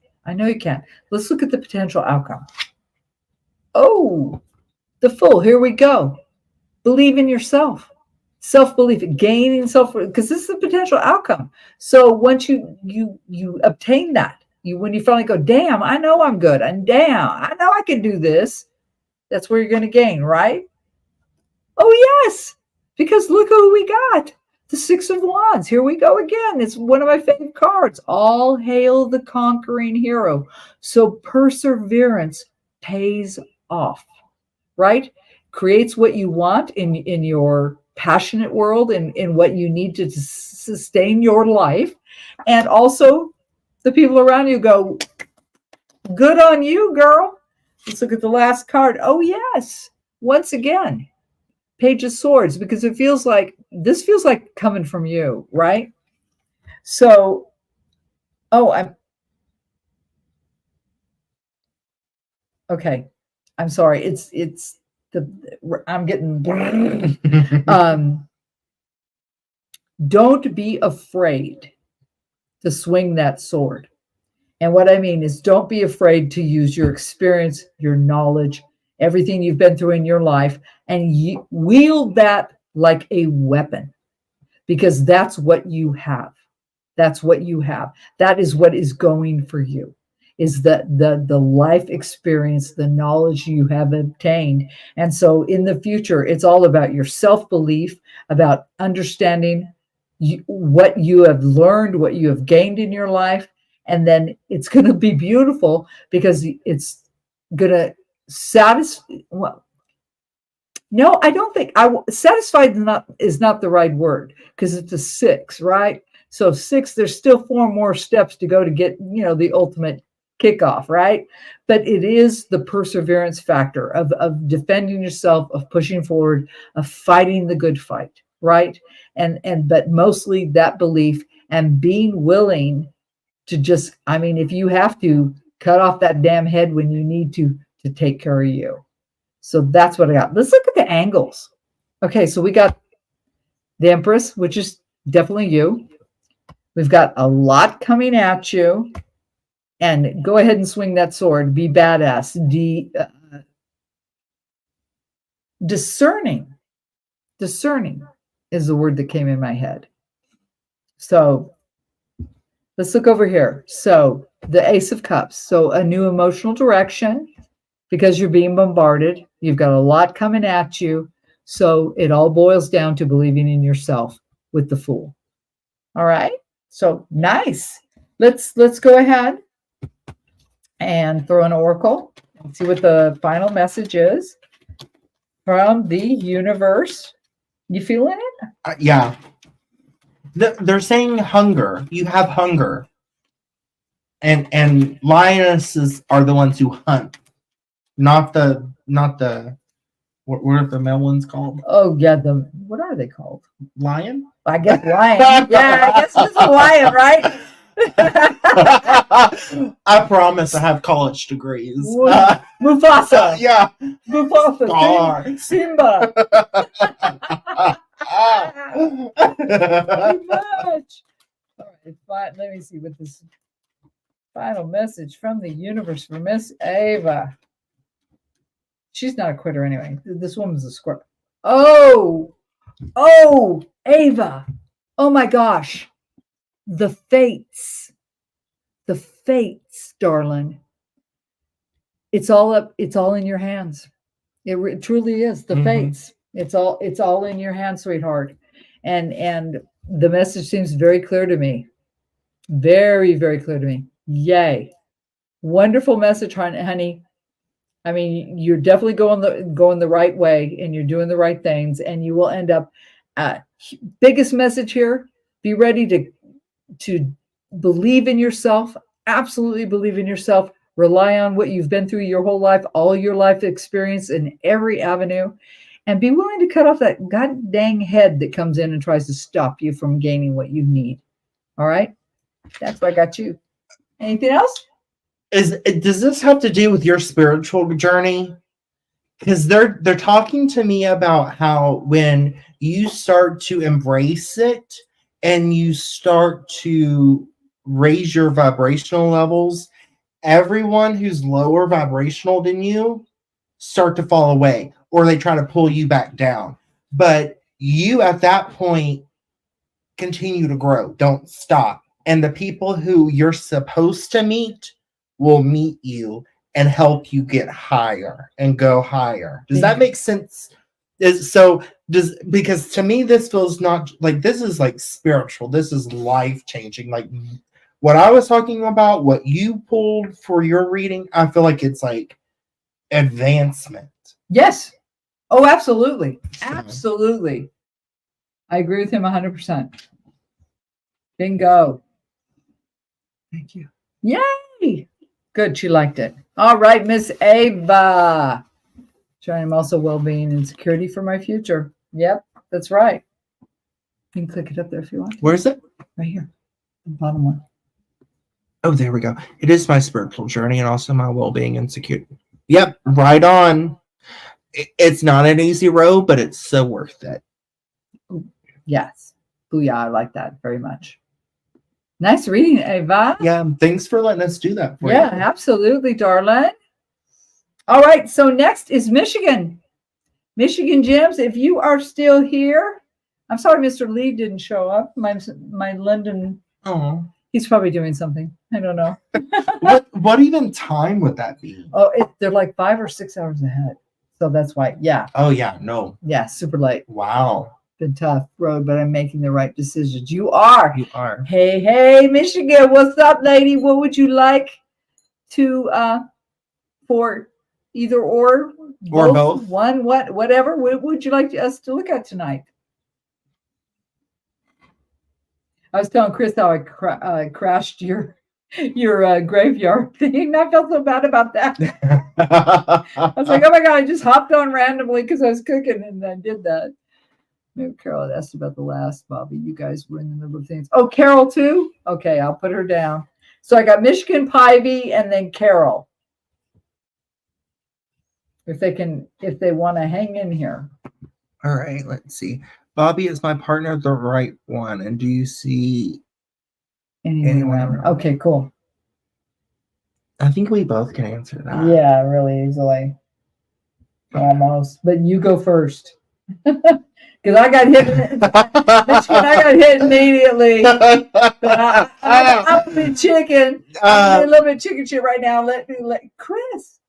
Let's look at the potential outcome. Oh, the Fool. Here we go. Believe in yourself. Self-belief, gaining because this is a potential outcome. So once you obtain that, when you finally go, damn, I know I'm good, and damn, I know I can do this. That's where you're going to gain, right? Oh, yes, because look who we got. The 6 of Wands. Here we go again. It's one of my favorite cards. All hail the conquering hero. So perseverance pays off, right? Creates what you want in your passionate world and in what you need to sustain your life. And also the people around you go, good on you, girl. Let's look at the last card. Oh, yes. Once again, Page of Swords, because this feels like coming from you, right? So, I'm okay. I'm sorry. I'm getting, don't be afraid to swing that sword. And what I mean is don't be afraid to use your experience, your knowledge, everything you've been through in your life, and wield that like a weapon, because that's what you have. That's what you have. That is what is going for you, is the life experience, the knowledge you have obtained. And so in the future, it's all about your self-belief, about understanding what you have learned, what you have gained in your life. And then it's going to be beautiful because it's going to satisfy. Well, no, I don't think satisfied is not the right word, because it's a 6, right? So 6, there's still 4 more steps to go to get, the ultimate kickoff, right? But it is the perseverance factor of defending yourself, of pushing forward, of fighting the good fight, right? But mostly that belief and being willing to just, I mean, if you have to cut off that damn head when you need to take care of you. So that's what I got. Let's look at the angles. Okay, so we got the Empress, which is definitely you. We've got a lot coming at you. And go ahead and swing that sword. Be badass. Discerning. Discerning is the word that came in my head. So let's look over here. So the Ace of Cups. So a new emotional direction because you're being bombarded. You've got a lot coming at you. So it all boils down to believing in yourself with the Fool. All right. So nice. Let's go ahead and throw an oracle and see what the final message is from the universe. You feeling it? Yeah. They're saying hunger. You have hunger. And lionesses are the ones who hunt, not the what are the male ones called? Oh yeah, what are they called? Lion? I guess lion. Yeah, I guess it's a lion, right? I promise I have college degrees. Mufasa. Yeah. Mufasa. Scar. Simba. Too much. All right, let me see what this final message from the universe for Miss Ava. She's not a quitter anyway. This woman's a squirrel. Oh, Ava. Oh my gosh. The fates, darling. It's all in your hands. It truly is the fates. It's all in your hands, sweetheart. And the message seems very clear to me. Very, very clear to me. Yay. Wonderful message, honey. I mean, you're definitely going the right way and you're doing the right things and you will end up biggest message here, be ready to believe in yourself, absolutely believe in yourself, rely on what you've been through your whole life, all your life experience in every avenue, and be willing to cut off that god dang head that comes in and tries to stop you from gaining what you need. All right? That's what I got you. Anything else? Does this have to do with your spiritual journey? Because they're talking to me about how when you start to embrace it and you start to raise your vibrational levels, everyone who's lower vibrational than you start to fall away, or they try to pull you back down. But you at that point continue to grow. Don't stop. And the people who you're supposed to meet will meet you and help you get higher and go higher. Does that make sense? Because to me, this feels not like this is like spiritual. This is life-changing. Like what I was talking about, what you pulled for your reading, I feel like it's like advancement. Yes. Oh, absolutely. Absolutely. I agree with him 100%. Bingo. Thank you. Yay. Good. She liked it. All right, Miss Ava. Showing also well-being and security for my future. Yep, that's right. You can click it up there if you want. Where is it? Right here. The bottom one. Oh, there we go. It is my spiritual journey and also my well-being and security. Yep, right on. It's not an easy road, but it's so worth it. Yes. Booyah, I like that very much. Nice reading, Ava. Yeah, thanks for letting us do that for you. Yeah, absolutely, darling. All right, so next is Michigan. Michigan Gems, if you are still here, I'm sorry Mr. Lee didn't show up. My London, he's probably doing something. I don't know. What even time would that be? Oh, they're like 5 or 6 hours ahead. So that's why, yeah. Oh, yeah, no. Yeah, super late. Wow. Been tough road, but I'm making the right decisions. You are. You are. Hey, Michigan, what's up, lady? What would you like to, for either or both? One, whatever. What would you like us to look at tonight? I was telling Chris how I crashed your your graveyard thing. I felt so bad about that. I was like, oh my God, I just hopped on randomly because I was cooking and I did that. No, Carol had asked about the last, Bobby. You guys were in the middle of things. Oh, Carol too? Okay, I'll put her down. So I got Michigan, Pivy, and then Carol. If they want to hang in here. All right, let's see. Bobby, is my partner the right one? And do you see anyone around? Okay, cool. I think we both can answer that. Yeah, really easily. Almost. But you go first. Because I got hit. Michigan, I got hit immediately. But I'm a bit chicken. I'm a little bit chicken shit right now. Let Chris.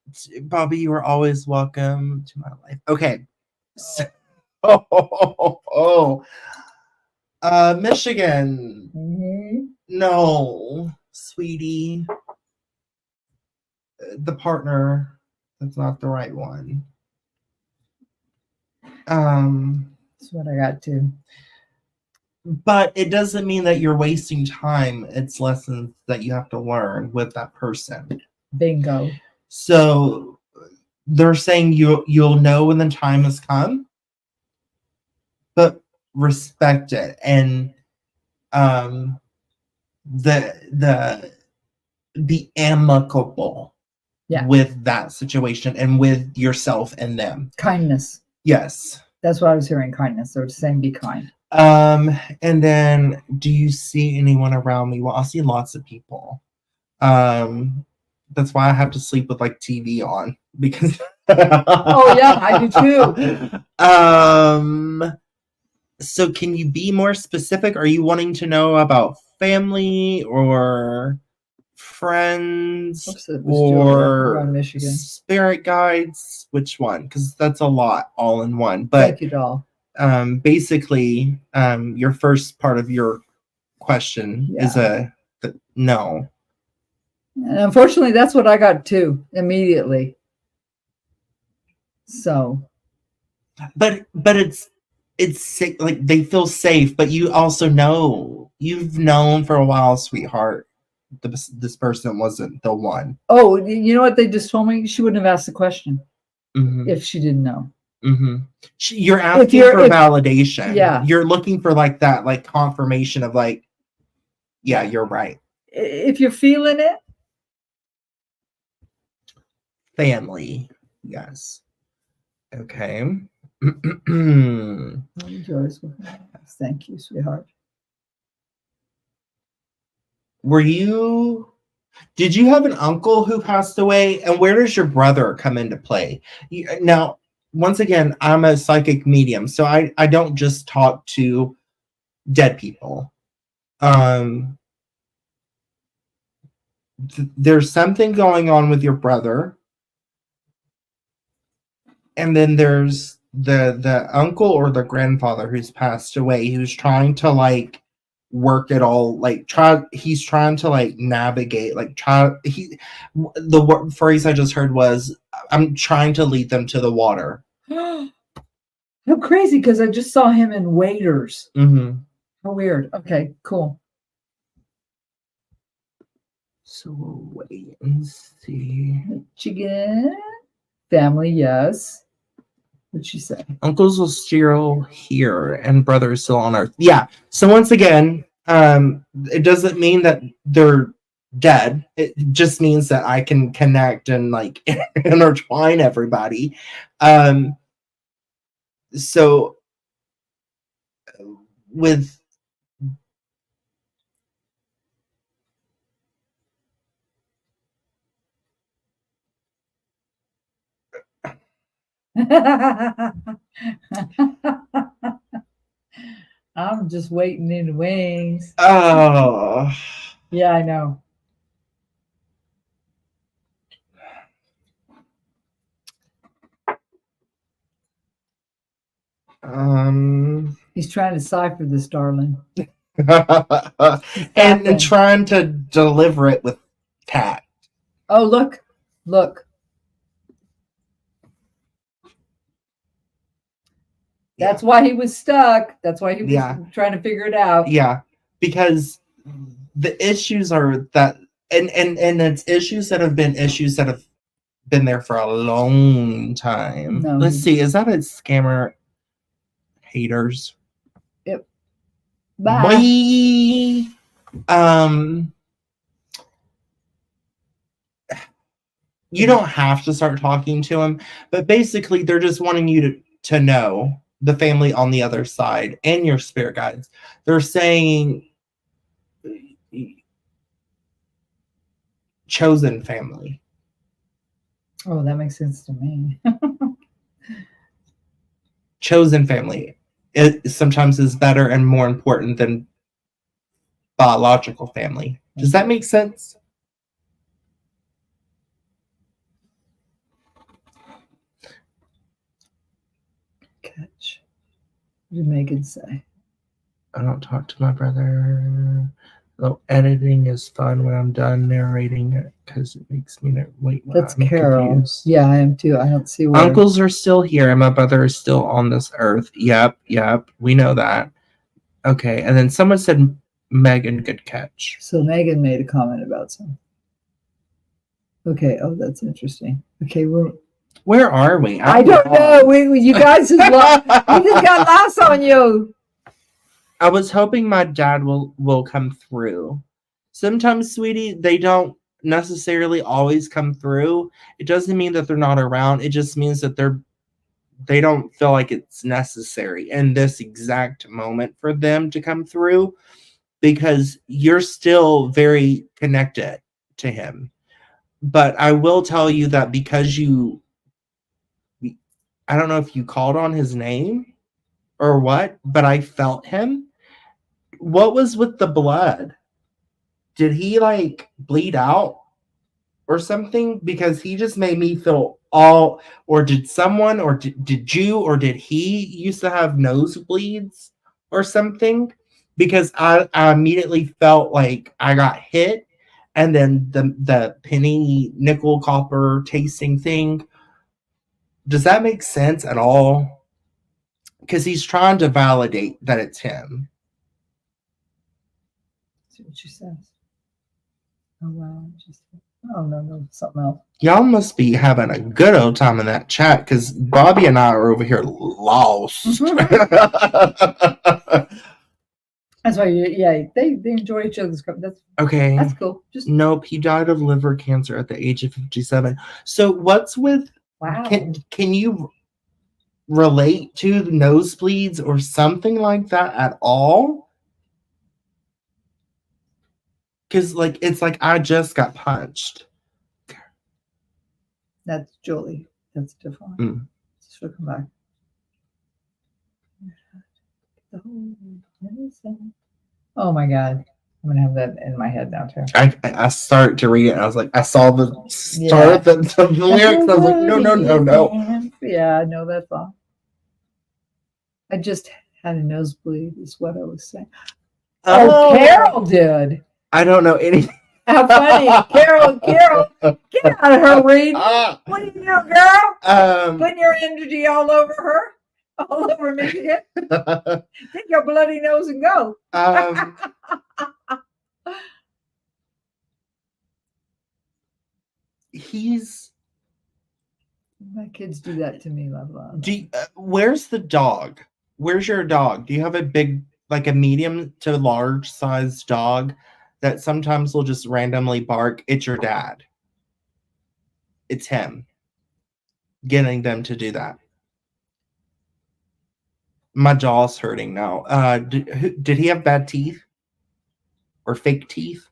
Bobby, you are always welcome to my life. Okay. So, Michigan. Mm-hmm. No, sweetie. The partner, that's not the right one. That's what I got too. But it doesn't mean that you're wasting time. It's lessons that you have to learn with that person. Bingo. So they're saying you'll know when the time has come, but respect it and be amicable with that situation and with yourself and them. Kindness. Yes. That's what I was hearing, kindness. They're saying be kind. And then do you see anyone around me? Well, I see lots of people. That's why I have to sleep with like TV on because oh yeah, I do too. So can you be more specific? Are you wanting to know about family or friends or spirit guides? Which one? Because that's a lot all in one. But thank you, doll. Basically, your first part of your question is no. And unfortunately, that's what I got too immediately. So, but it's like they feel safe, but you also know you've known for a while, sweetheart. This person wasn't the one. Oh, you know what they just told me? She wouldn't have asked the question if she didn't know. Mm-hmm. You're asking for validation. Yeah, you're looking for like that, like confirmation of like, yeah, you're right. If you're feeling it. Family, yes. Okay. Thank you, sweetheart. Did you have an uncle who passed away? And where does your brother come into play? Now, once again, I'm a psychic medium, so I don't just talk to dead people. There's something going on with your brother. And then there's the uncle or the grandfather who's passed away, who's trying to like work it all, like he's trying to like navigate, like the phrase I just heard was, I'm trying to lead them to the water. How crazy, because I just saw him in waders. Mm-hmm. How weird. Okay, cool. So we'll wait and see. Michigan family, yes. What'd she say? Uncles will still here and brothers still on earth. Yeah. So once again, it doesn't mean that they're dead. It just means that I can connect and like intertwine everybody. So with I'm just waiting in the wings. Oh. Yeah, I know. He's trying to cipher this, darling. and trying to deliver it with tact. Oh, look. That's why he was stuck. That's why he was trying to figure it out. Yeah, because the issues are that and it's issues that have been there for a long time. No, Let's see, is that a scammer? Haters. Yep. Bye. You don't have to start talking to him, but basically they're just wanting you to know the family on the other side and your spirit guides. They're saying chosen family. Oh, that makes sense to me. Chosen family. It sometimes is better and more important than biological family. Does that make sense? Catch. What did Megan say? I don't talk to my brother. Though editing is fun when I'm done narrating it because it makes me wait. That's I'm Carol. confused. Yeah, I am too. I don't see where. Uncles are still here and my brother is still on this earth. Yep. We know that. Okay, and then someone said Megan, good catch. So Megan made a comment about something. Okay. Oh, that's interesting. Okay, where are we? I don't know. You guys just got lost on you. I was hoping my dad will come through. Sometimes, sweetie, they don't necessarily always come through. It doesn't mean that they're not around. It just means that they don't feel like it's necessary in this exact moment for them to come through because you're still very connected to him. But I will tell you that because I don't know if you called on his name or what, but I felt him. What was with the blood? Did he like bleed out or something? Because he just made me feel or did someone, or did you, or did he used to have nosebleeds or something? Because I immediately felt like I got hit, and then the penny nickel copper tasting thing. Does that make sense at all? Because he's trying to validate that it's him. See what she says. Oh wow! Oh no, something else. Y'all must be having a good old time in that chat because Bobby and I are over here lost. That's why, they enjoy each other's company. Okay. That's cool. Nope, he died of liver cancer at the age of 57. So what's with? Wow. Can you relate to the nosebleeds or something like that at all? Because it's like I just got punched. That's Julie. That's different. She'll come back. Oh my God. I'm gonna have that in my head now too. I started to read it and I was like, I saw the start of the lyrics. I was like, no. Yeah, I know that song. I just had a nosebleed is what I was saying. Oh, Carol did. I don't know anything. How funny. Carol, get out of her, Reed. What are you doing, girl? Putting your energy all over her? All over me. Take your bloody nose and go. My kids do that to me, love. Where's the dog? Where's your dog? Do you have a big, like a medium to large sized dog that sometimes will just randomly bark? It's your dad. It's him. Getting them to do that. My jaw's hurting now. Did he have bad teeth? Or fake teeth?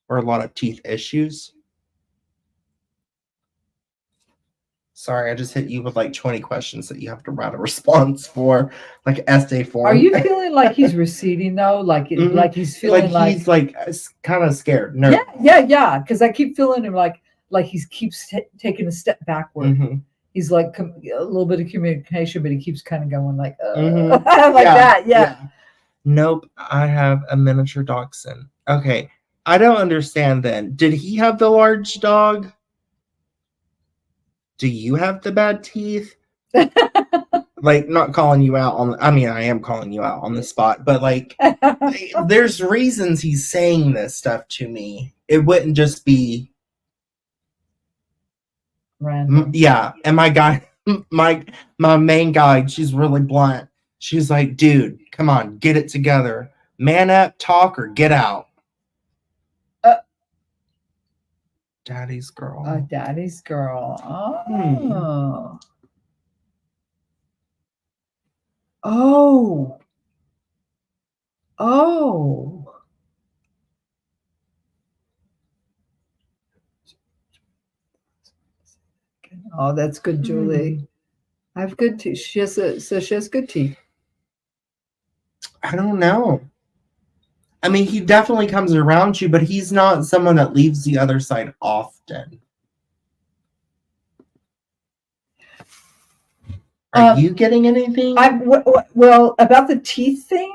Or a lot of teeth issues? Sorry, I just hit you with like 20 questions that you have to write a response for, like essay form. Are you feeling like he's receding though? Like he's feeling like he's like kind of scared. Nervous. Yeah. Because I keep feeling him like he keeps taking a step backward. Mm-hmm. He's like a little bit of communication, but he keeps kind of going like that. Yeah. Nope. I have a miniature dachshund. Okay. I don't understand then. Did he have the large dog? Do you have the bad teeth? like not calling you out on, I mean, I am calling you out on the spot, but like there's reasons he's saying this stuff to me. It wouldn't just be Random. yeah. And my guy, my main guide, she's really blunt. She's like, dude, come on, get it together. Man up, talk, or get out. Daddy's girl. Daddy's girl. Oh. Oh. Oh. Oh, that's good, Julie. I have good teeth. She has good teeth. I don't know. I mean, he definitely comes around you, but he's not someone that leaves the other side often. Are you getting anything? Well, about the teeth thing,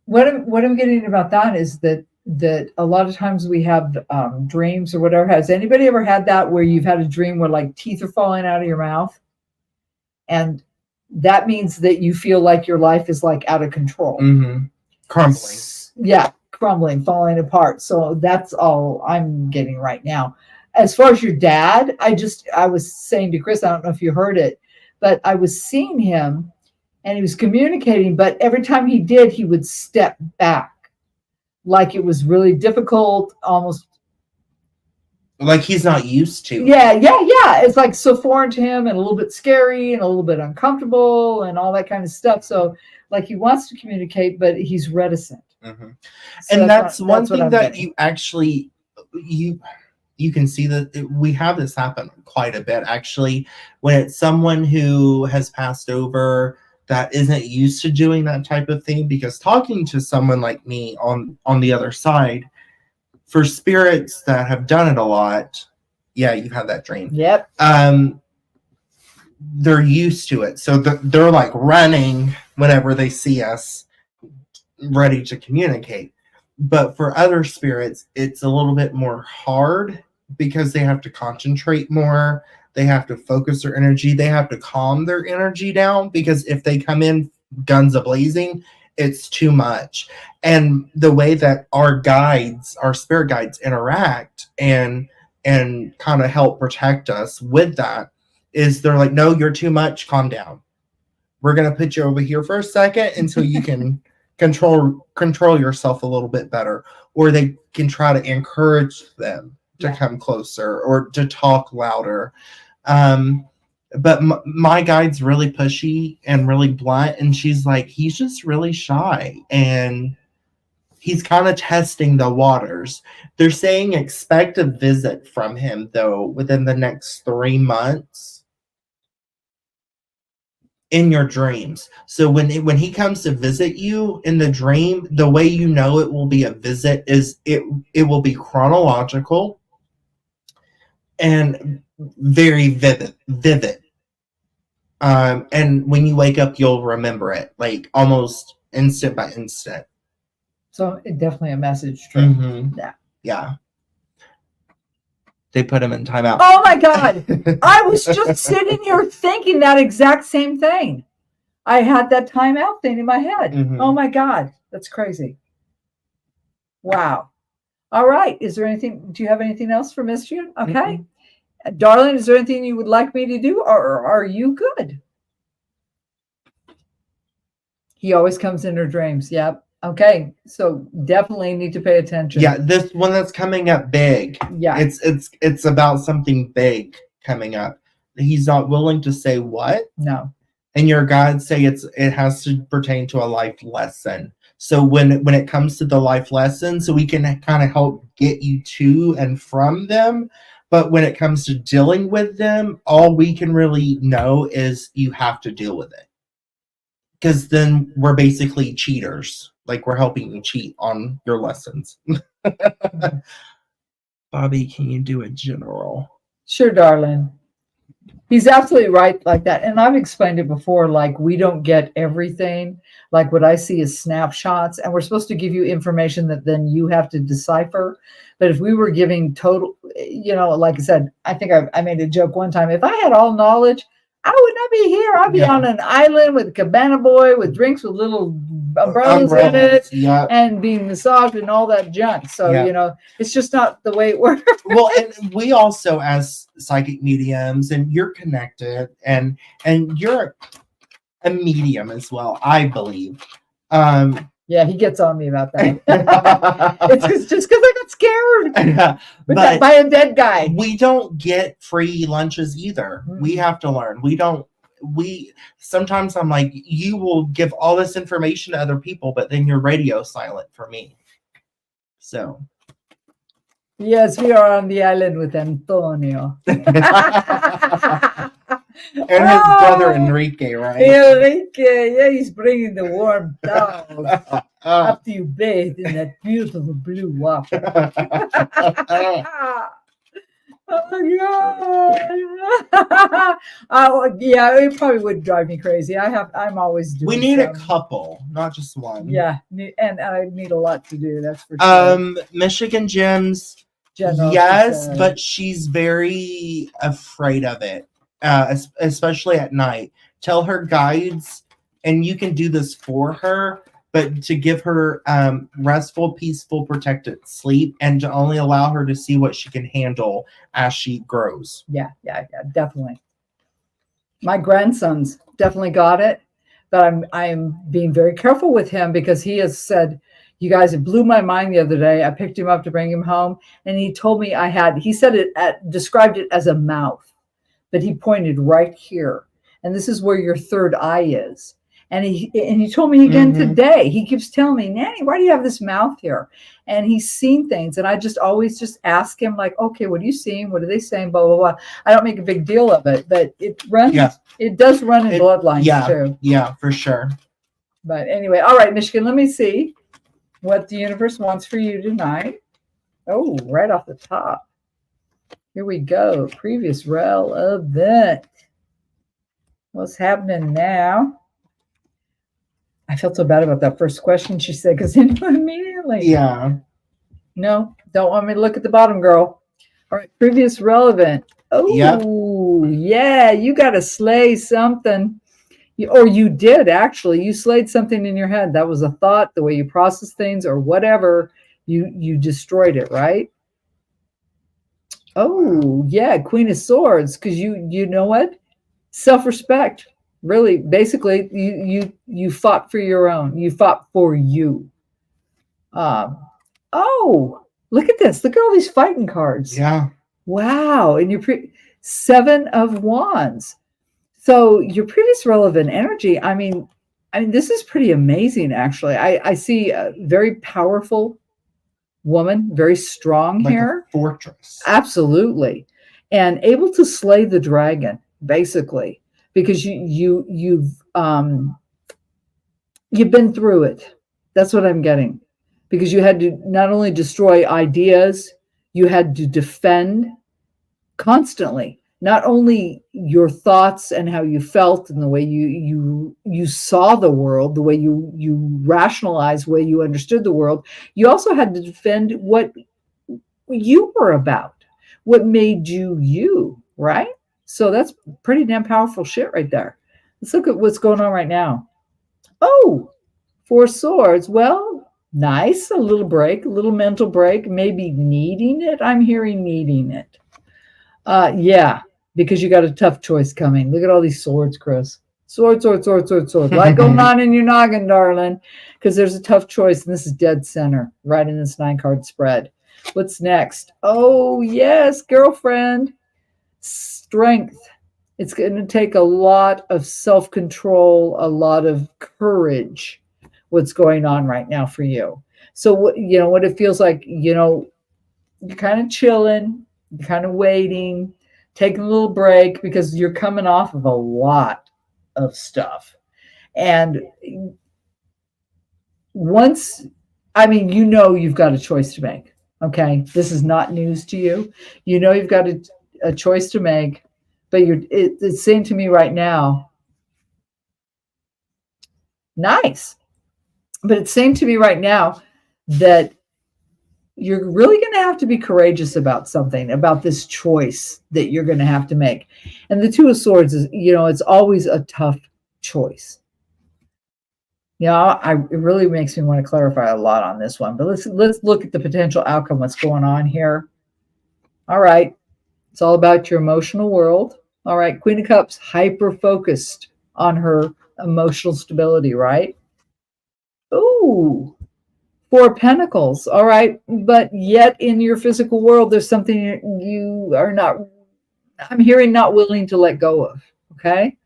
what I'm getting about that is that a lot of times we have dreams or whatever. Has anybody ever had that where you've had a dream where like teeth are falling out of your mouth? And that means that you feel like your life is like out of control. Mm-hmm. Crumbling. Yeah, crumbling, falling apart. So that's all I'm getting right now. As far as your dad, I was saying to Chris, I don't know if you heard it, but I was seeing him and he was communicating, but every time he did, he would step back. Like it was really difficult, almost like he's not used to. Yeah. It's like so foreign to him and a little bit scary and a little bit uncomfortable and all that kind of stuff. So like he wants to communicate, but he's reticent. Mm-hmm. So and that's one thing that getting. You actually, you can see that we have this happen quite a bit, actually, when it's someone who has passed over that isn't used to doing that type of thing, because talking to someone like me on the other side, for spirits that have done it a lot, yeah, you've had that dream. Yep. They're used to it. So they're like running whenever they see us, ready to communicate. But for other spirits, it's a little bit more hard because they have to concentrate more. They have to focus their energy. They have to calm their energy down, because if they come in guns a-blazing, it's too much. And the way that our spirit guides interact and kind of help protect us with that is they're like, no, you're too much. Calm down. We're going to put you over here for a second until you can control yourself a little bit better. Or they can try to encourage them to come closer or to talk louder. But my guide's really pushy and really blunt, and she's like, he's just really shy and he's kind of testing the waters. They're saying expect a visit from him though within the next 3 months in your dreams. So when he comes to visit you in the dream, the way you know it will be a visit is it will be chronological and very vivid. And when you wake up, you'll remember it, like almost instant by instant. So definitely a message dream. Mm-hmm. Yeah. They put him in timeout. Oh my God. I was just sitting here thinking that exact same thing. I had that timeout thing in my head. Mm-hmm. Oh my God. That's crazy. Wow. All right. Do you have anything else for Miss June? Okay. Mm-hmm. Darling, is there anything you would like me to do, or are you good? He always comes in her dreams. Yep. Okay. So definitely need to pay attention. Yeah, this one that's coming up big. Yeah. It's about something big coming up. He's not willing to say what. No. And your guides say it has to pertain to a life lesson. So when it comes to the life lesson, so we can kind of help get you to and from them. But when it comes to dealing with them, all we can really know is you have to deal with it. Because then we're basically cheaters. Like we're helping you cheat on your lessons. Bobby, can you do a general? Sure, darling. He's absolutely right like that. And I've explained it before, like we don't get everything. Like what I see is snapshots, and we're supposed to give you information that then you have to decipher. But if we were giving total, like I said, I think I made a joke one time. If I had all knowledge, I would not be here. I'd be on an island with a cabana boy with drinks with little umbrellas in it, and being massaged and all that junk. So, it's just not the way it works. Well, and we also, as psychic mediums, and you're connected, and you're a medium as well, I believe. Yeah, he gets on me about that. It's just because I got scared but by a dead guy. We don't get free lunches either. We have to learn. Sometimes I'm like, you will give all this information to other people, but then your radio silent for me. So. Yes, we are on the island with Antonio. And his brother Enrique, right? Enrique, yeah, he's bringing the warm towels after you bathe in that beautiful blue water. Oh God! Yeah, it probably would drive me crazy. I'm always doing. We need a couple, not just one. Yeah, and I need a lot to do. That's for sure. Michigan Gyms. Yes, but she's very afraid of it. Especially at night. Tell her guides, and you can do this for her, but to give her restful, peaceful, protected sleep, and to only allow her to see what she can handle as she grows. Yeah, definitely. My grandson's definitely got it, but I'm being very careful with him because he has said, you guys, it blew my mind the other day. I picked him up to bring him home, and he told me described it as a mouth. But he pointed right here, and this is where your third eye is. And he told me again today. He keeps telling me, Nanny, why do you have this mouth here? And he's seen things, and I always ask him, like, okay, what are you seeing? What are they saying? Blah blah blah. I don't make a big deal of it, but it runs. Yeah. It does run in bloodlines too. Yeah, for sure. But anyway, all right, Michigan. Let me see what the universe wants for you tonight. Oh, right off the top. Here we go. Previous relevant. What's happening now? I felt so bad about that first question she said because I knew immediately. Yeah. No, don't want me to look at the bottom, girl. All right. Previous relevant. Oh, yeah. You got to slay something. Or you did, actually. You slayed something in your head. That was a thought, the way you process things or whatever. You destroyed it, right? Oh, yeah, Queen of Swords, because you know what? Self-respect. Really, basically, you fought for your own. You fought for you. Oh, look at this. Look at all these fighting cards. Yeah. Wow. And your 7 of Wands. So your previous relevant energy, I mean, this is pretty amazing, actually. I see a very powerful woman, very strong like here. A fortress. Absolutely. And able to slay the dragon, basically, because you've been through it. That's what I'm getting. Because you had to not only destroy ideas, you had to defend constantly. Not only your thoughts and how you felt and the way you saw the world, the way you rationalized, the way you understood the world, you also had to defend what you were about, what made you, right? So that's pretty damn powerful shit right there. Let's look at what's going on right now. Oh, 4 swords. Well, nice. A little break, a little mental break, maybe needing it. I'm hearing needing it. Yeah. Because you got a tough choice coming. Look at all these swords, Chris. Sword. Like going on in your noggin, darling. Because there's a tough choice, and this is dead center, right in this 9-card spread. What's next? Oh, yes, girlfriend. Strength. It's going to take a lot of self-control, a lot of courage, what's going on right now for you. So, what it feels like, you're kind of chilling, you're kind of waiting, taking a little break because you're coming off of a lot of stuff. And once, you've got a choice to make. Okay. This is not news to you. You've got a choice to make, but it's saying to me right now, nice. But it's saying to me right now that you're really going to have to be courageous about something, about this choice that you're going to have to make. And the Two of Swords is, it's always a tough choice. It really makes me want to clarify a lot on this one, but let's look at the potential outcome, what's going on here. All right. It's all about your emotional world. All right. Queen of Cups, hyper focused on her emotional stability, right? Ooh, Four of Pentacles. All right. But yet in your physical world, there's something you are not, I'm hearing, not willing to let go of. Okay.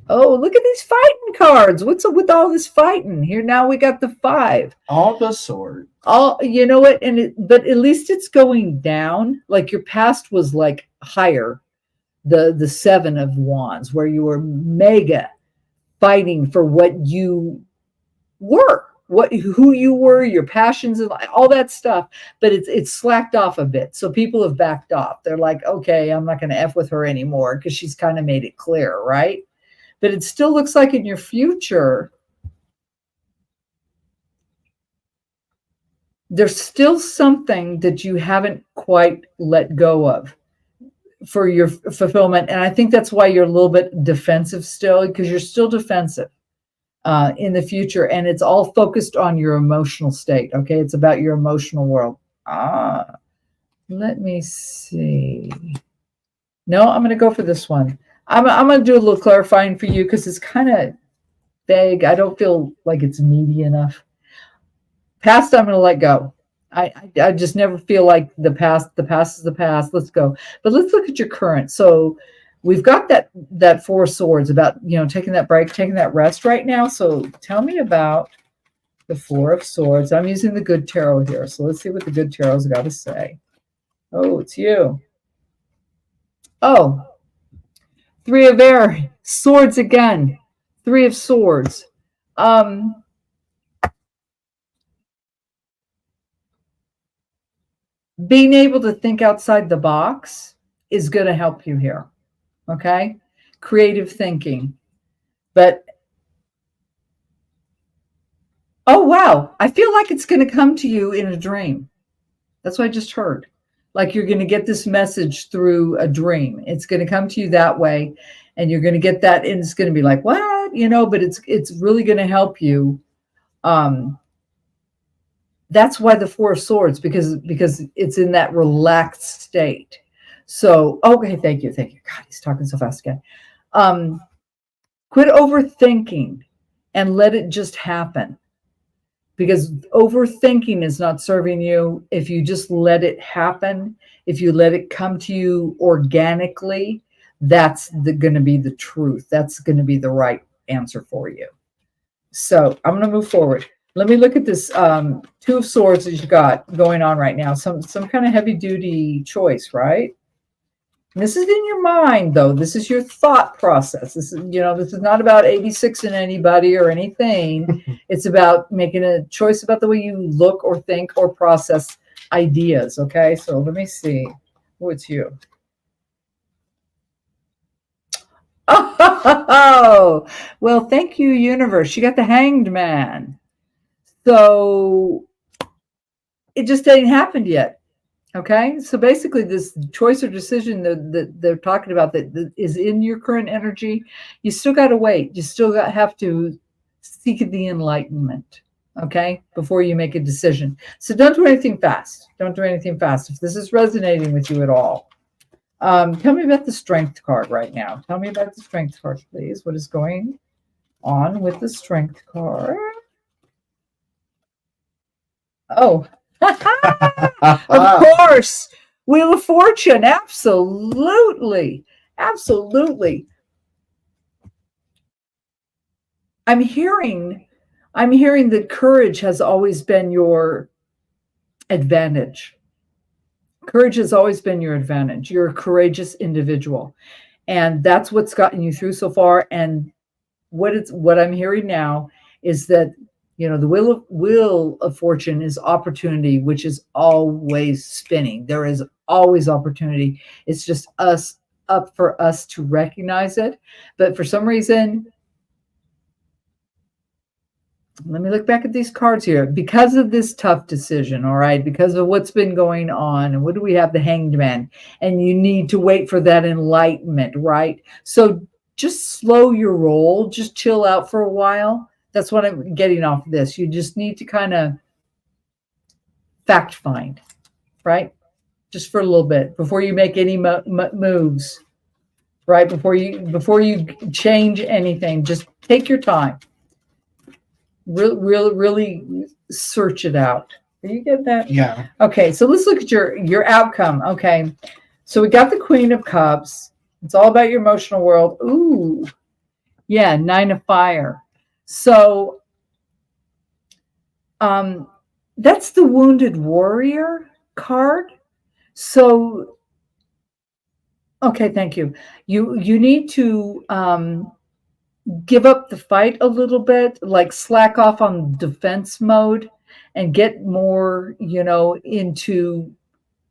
Oh, look at these fighting cards. What's up with all this fighting? Here now we got the Five. All the swords. You know what? But at least it's going down. Like your past was like higher. The Seven of Wands, where you were mega fighting for what you were, who you were, your passions, and all that stuff. But it's slacked off a bit. So people have backed off. They're like, okay, I'm not going to F with her anymore because she's kind of made it clear, right? But it still looks like in your future, there's still something that you haven't quite let go of for your fulfillment. And I think that's why you're a little bit defensive still, because you're still defensive in the future. And it's all focused on your emotional state. Okay. It's about your emotional world. Let me see. No, I'm going to go for this one. I'm going to do a little clarifying for you because it's kind of vague. I don't feel like it's meaty enough. Past, I'm going to let go. I just never feel like the past is the past. Let's go. But let's look at your current. So we've got that Four of Swords about, taking that break, taking that rest right now. So tell me about the Four of Swords. I'm using the Good Tarot here. So let's see what the Good Tarot's got to say. Oh, it's you. Oh, Three of Air, Swords again. Three of Swords. Being able to think outside the box is going to help you here. Okay? Creative thinking. But, oh, wow. I feel like it's going to come to you in a dream. That's what I just heard. Like you're going to get this message through a dream. It's going to come to you that way. And you're going to get that. And it's going to be like, what? But it's really going to help you. That's why the Four of Swords, because it's in that relaxed state. So, okay, thank you. God, he's talking so fast again. Quit overthinking and let it just happen. Because overthinking is not serving you. If you just let it happen, if you let it come to you organically, that's going to be the truth. That's going to be the right answer for you. So I'm going to move forward. Let me look at this Two of Swords that you've got going on right now. Some kind of heavy duty choice, right? And this is in your mind, though. This is your thought process. This is, this is not about 86 in anybody or anything. It's about making a choice about the way you look or think or process ideas. Okay, so let me see. Oh, it's you. Oh, well, thank you, universe. You got the Hanged Man. So it just ain't happened yet. Okay. So basically this choice or decision that they're talking about that is in your current energy, you still got to wait. You still have to seek the enlightenment. Okay. Before you make a decision. So don't do anything fast. Don't do anything fast. If this is resonating with you at all, tell me about the Strength card right now. Tell me about the Strength card, please. What is going on with the Strength card? Oh, of course. Wheel of Fortune. Absolutely. Absolutely. I'm hearing that courage has always been your advantage. Courage has always been your advantage. You're a courageous individual. And that's what's gotten you through so far. And what I'm hearing now is that the wheel of fortune is opportunity, which is always spinning. There is always opportunity. It's just up for us to recognize it. But for some reason, Let me look back at these cards here. Because of this tough decision, all right, because of what's been going on, and what do we have? The Hanged Man, and you need to wait for that enlightenment, right? So just slow your roll, just chill out for a while. That's what I'm getting off this. You just need to kind of fact find, right? Just for a little bit before you make any moves, right? Before you change anything, just take your time. Really search it out. Do you get that? Yeah. Okay, so let's look at your outcome. Okay, so we got the Queen of Cups. It's all about your emotional world. Ooh, yeah, Nine of Fire. So, that's the Wounded Warrior card. So, okay, thank you. You need to give up the fight a little bit, like slack off on defense mode and get more, into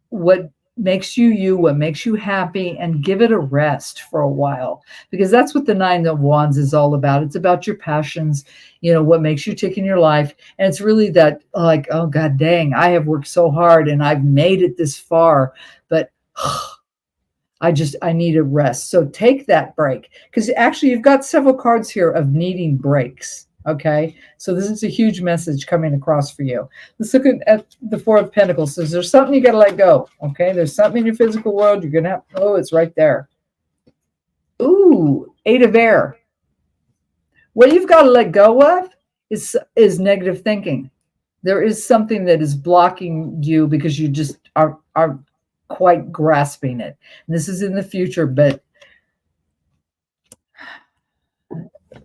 what makes you, what makes you happy, and give it a rest for a while, because that's what the Nine of Wands is all about. It's about your passions, what makes you tick in your life. And it's really that, like, oh, God dang, I have worked so hard and I've made it this far, but I need a rest. So take that break, because actually you've got several cards here of needing breaks. Okay, so this is a huge message coming across for you. Let's look at the Four of Pentacles. So there's something you got to let go. Okay, there's something in your physical world you're gonna have. Oh, it's right there. Ooh, Eight of Air. What you've got to let go of is negative thinking. There is something that is blocking you because you just are quite grasping it. And this is in the future, but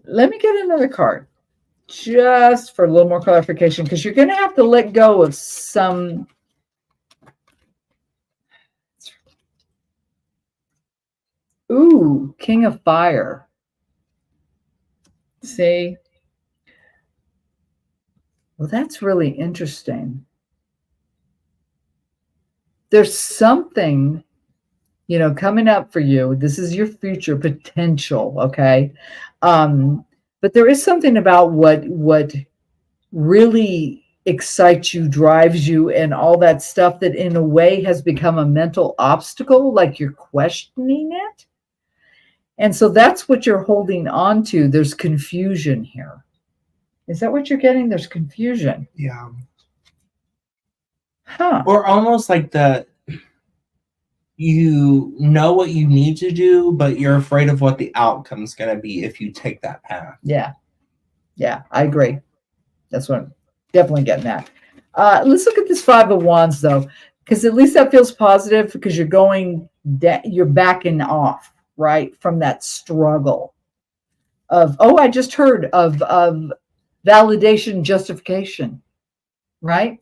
let me get another card just for a little more clarification, because you're going to have to let go of some. Ooh, King of Fire. See? Well, that's really interesting. There's something, coming up for you. This is your future potential, okay? But there is something about what really excites you, drives you, and all that stuff that in a way has become a mental obstacle, like you're questioning it. And so that's what you're holding on to. There's confusion here. Is that what you're getting? There's confusion. Yeah. Huh. Or almost like you know what you need to do, but you're afraid of what the outcome's going to be if you take that path. Yeah. Yeah, I agree. That's what I'm definitely getting at. Let's look at this Five of Wands, though, because at least that feels positive, because you're backing off, right, from that struggle of, I just heard of validation, justification, right?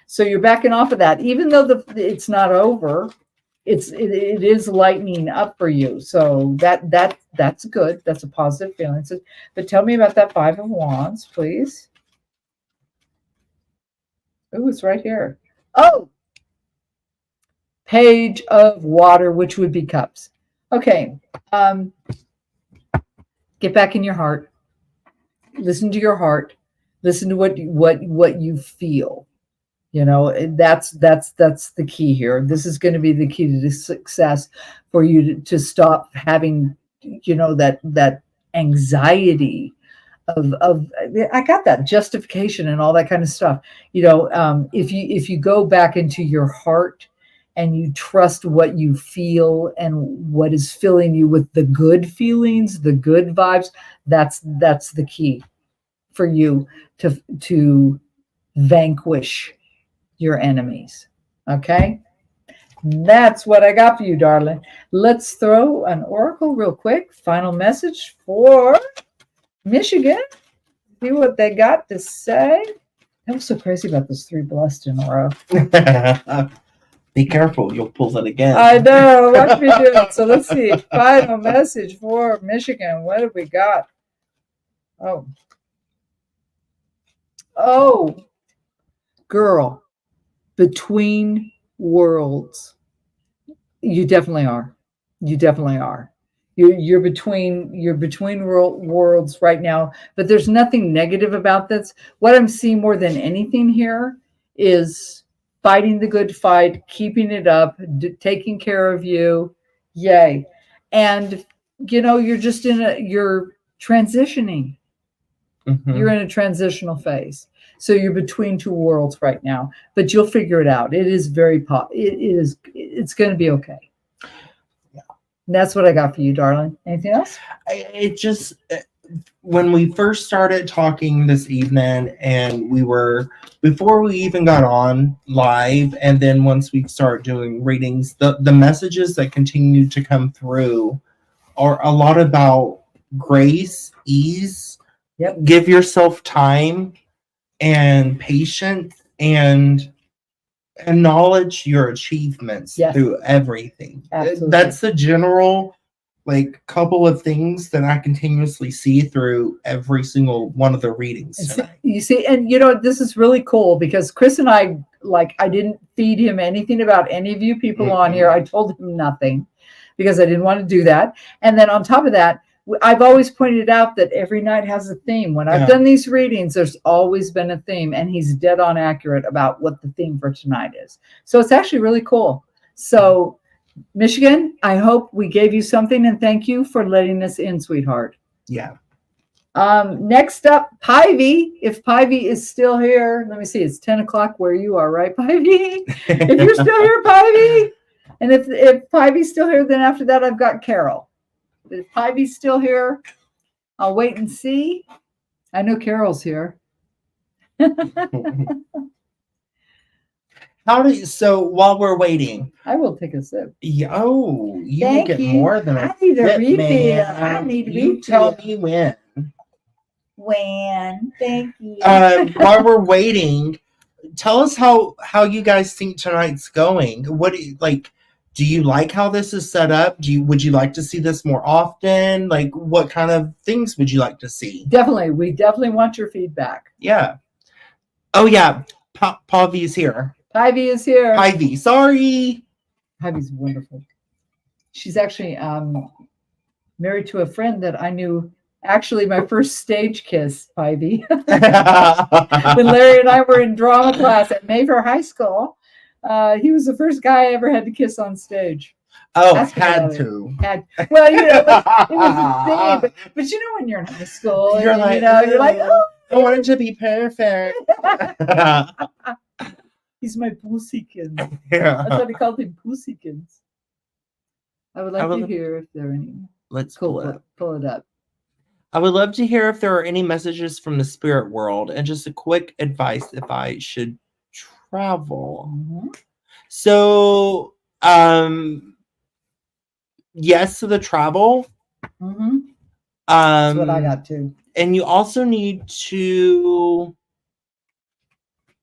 So you're backing off of that, even though it's not over. It is lightening up for you, so that's good. That's a positive feeling. So, but tell me about that Five of Wands, please. Oh, it's right here. Oh, Page of Water, which would be Cups. Okay, get back in your heart. Listen to your heart. Listen to what you feel. That's the key here. This is going to be the key to success for you to stop having, that anxiety of I got that justification and all that kind of stuff. If you go back into your heart and you trust what you feel and what is filling you with the good feelings, the good vibes, that's the key for you to vanquish your enemies. Okay, that's what I got for you, darling. Let's throw an oracle real quick. Final message for Michigan. See what they got to say. I'm so crazy about this 3 blessed in a row. Be careful, you'll pull it again. I know. Watch me do it. So let's see. Final message for Michigan. What have we got? Oh, girl. Between worlds. You definitely are. You definitely are. You're between worlds right now, but there's nothing negative about this. What I'm seeing more than anything here is fighting the good fight, keeping it up, taking care of you. Yay. And you're just you're transitioning. You're in a transitional phase. So you're between two worlds right now, but you'll figure it out. It is it's going to be okay. Yeah. And that's what I got for you, darling. Anything else? It just, when we first started talking this evening, and before we even got on live, and then once we start doing readings, the messages that continue to come through are a lot about grace, ease. Yep. Give yourself time and patience, and acknowledge your achievements through everything. Absolutely. That's the general couple of things that I continuously see through every single one of the readings tonight. You see, and this is really cool because Chris and I didn't feed him anything about any of you people on here. I told him nothing because I didn't want to do that. And then on top of that, I've always pointed out that every night has a theme. When I've done these readings, there's always been a theme, and he's dead on accurate about what the theme for tonight is. So it's actually really cool. So Michigan, I hope we gave you something, and thank you for letting us in, sweetheart. Yeah. Next up, Pivy. If Pivy is still here, let me see. It's 10 o'clock where you are, right, Pivy? If you're still here, Pivy. And if Pivy's still here, then after that, I've got Carol. But if Pivy's still here, I'll wait and see. I know Carol's here. So while we're waiting, I will take a sip. You will get more than a need a sip, refill. man. I need a You refill. tell me when. Thank you. While we're waiting, tell us how you guys think tonight's going. What do you like? Do you like how this is set up? Would you like to see this more often? What kind of things would you like to see? Definitely. We definitely want your feedback. Yeah. Oh, yeah. Pivy is here. Pivy is here. Pivy, sorry. Pivy's wonderful. She's actually married to a friend that I knew. Actually, my first stage kiss, Pivy. When Larry and I were in drama class at Mayfair High School, he was the first guy I ever had to kiss on stage. Oh, had to. Well, it was a thing. But when you're in high school, you're like, oh, I want it to be perfect. He's my pussykins. Yeah. That's why they called him pussykins. I would like to hear if there are any. Let's pull it up. I would love to hear if there are any messages from the spirit world, and just a quick advice if I should travel. Mm-hmm. So, yes to the travel. Mm-hmm. That's what I got too. And you also need to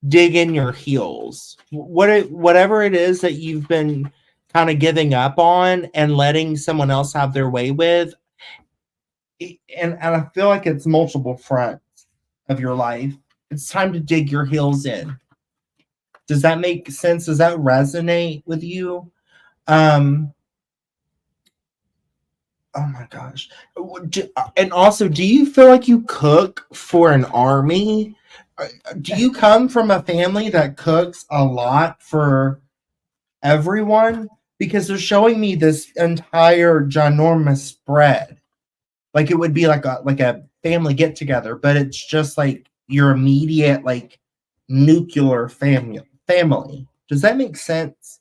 dig in your heels. Whatever it is that you've been kind of giving up on and letting someone else have their way with. And I feel like it's multiple fronts of your life. It's time to dig your heels in. Does that make sense? Does that resonate with you? Oh my gosh. And also, do you feel like you cook for an army? Do you come from a family that cooks a lot for everyone? Because they're showing me this entire ginormous spread. It would be like a family get together, but it's just your immediate nuclear family. Does that make sense?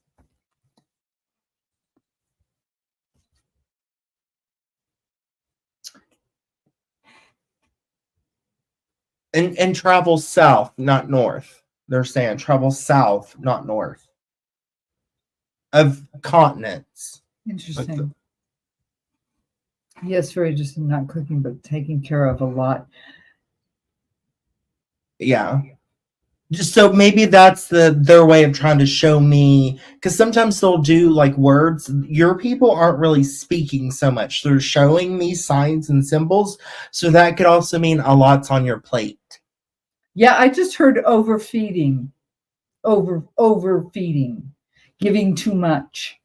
And travel south, not north. They're saying travel south, not north. Of continents. Interesting. Yes, very interesting. Not cooking, but taking care of a lot. Yeah. Just so maybe that's their way of trying to show me, because sometimes they'll do words. Your people aren't really speaking so much. They're showing me signs and symbols. So that could also mean a lot's on your plate. Yeah, I just heard overfeeding, giving too much.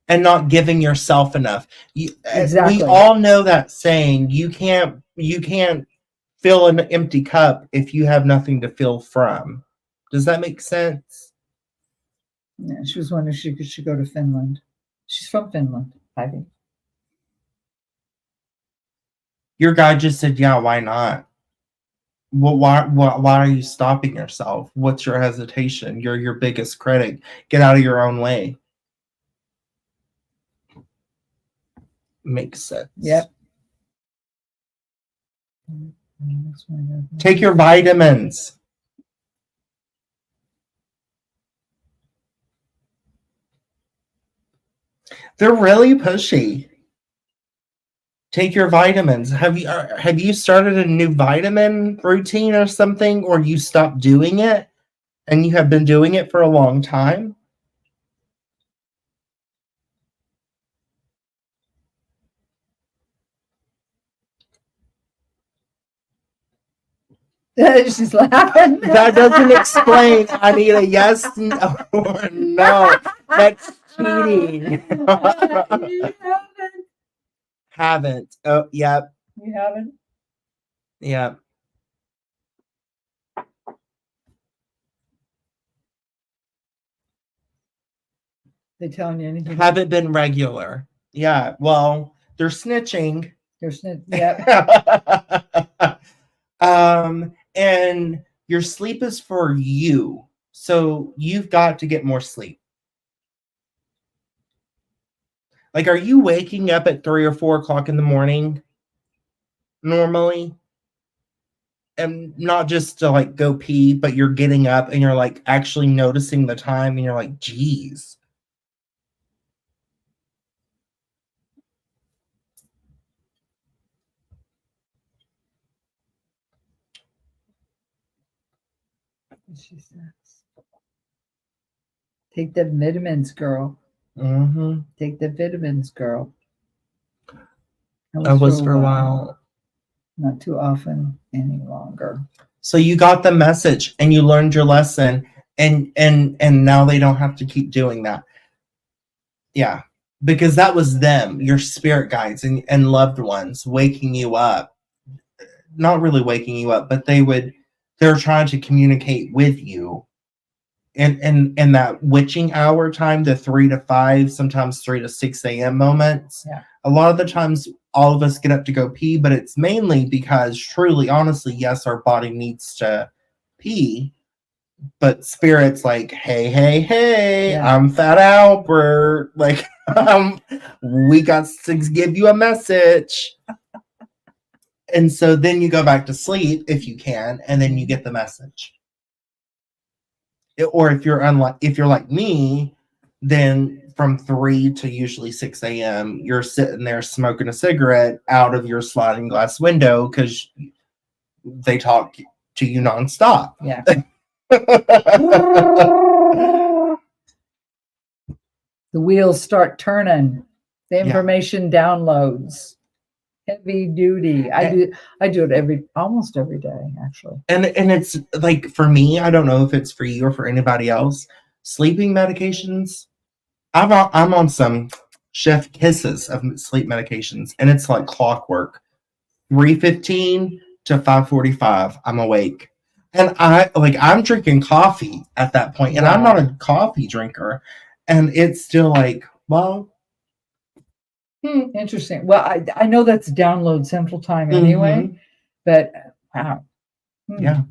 and not giving yourself enough. Exactly. We all know that saying, you can't fill an empty cup if you have nothing to fill from. Does that make sense? Yeah, she was wondering if she should go to Finland. She's from Finland, Ivy. Your guy just said, yeah, why not? Well, why are you stopping yourself? What's your hesitation? You're your biggest critic. Get out of your own way. Makes sense. Yep. Take your vitamins. They're really pushy. Take your vitamins. Have you started a new vitamin routine or something, or you stopped doing it and you have been doing it for a long time? She's laughing. That doesn't explain. I need a yes, no, or no. That's cheating. You Haven't. Oh, yep. You haven't? Yep. They telling you anything? Haven't been regular. Yeah. Well, they're snitching. They're Yep. And your sleep is for you. So you've got to get more sleep. Like, are you waking up at 3 or 4 o'clock in the morning normally? And not just to like go pee, but you're getting up and you're like actually noticing the time and you're like, geez. She says, take the vitamins, girl. Mm-hmm. Take the vitamins, girl. I was for a while. Not too often any longer. So you got the message and you learned your lesson, and now they don't have to keep doing that. Yeah, because that was them, your spirit guides and loved ones waking you up. Not really waking you up, but they're trying to communicate with you. And that witching hour time, the 3 to 5, sometimes 3 to 6 a.m. moments. Yeah. A lot of the times all of us get up to go pee, but it's mainly because truly, honestly, yes, our body needs to pee, but spirit's like, hey, Yeah. I'm Fat Albert. Like, we got to give you a message. And so then you go back to sleep if you can, and then you get the message. Or if you're like me, then from 3 to usually 6 a.m., you're sitting there smoking a cigarette out of your sliding glass window because they talk to you nonstop. Yeah. The wheels start turning. The information downloads. Heavy duty. I do it almost every day, actually. And it's like, for me, I don't know if it's for you or for anybody else. Sleeping medications, I'm on some chef kisses of sleep medications, and it's like clockwork. 3:15 to 5:45, I'm awake. And I'm drinking coffee at that point, and I'm not a coffee drinker. And it's still like, well, interesting. Well, I know that's download central time anyway, but wow. Yeah.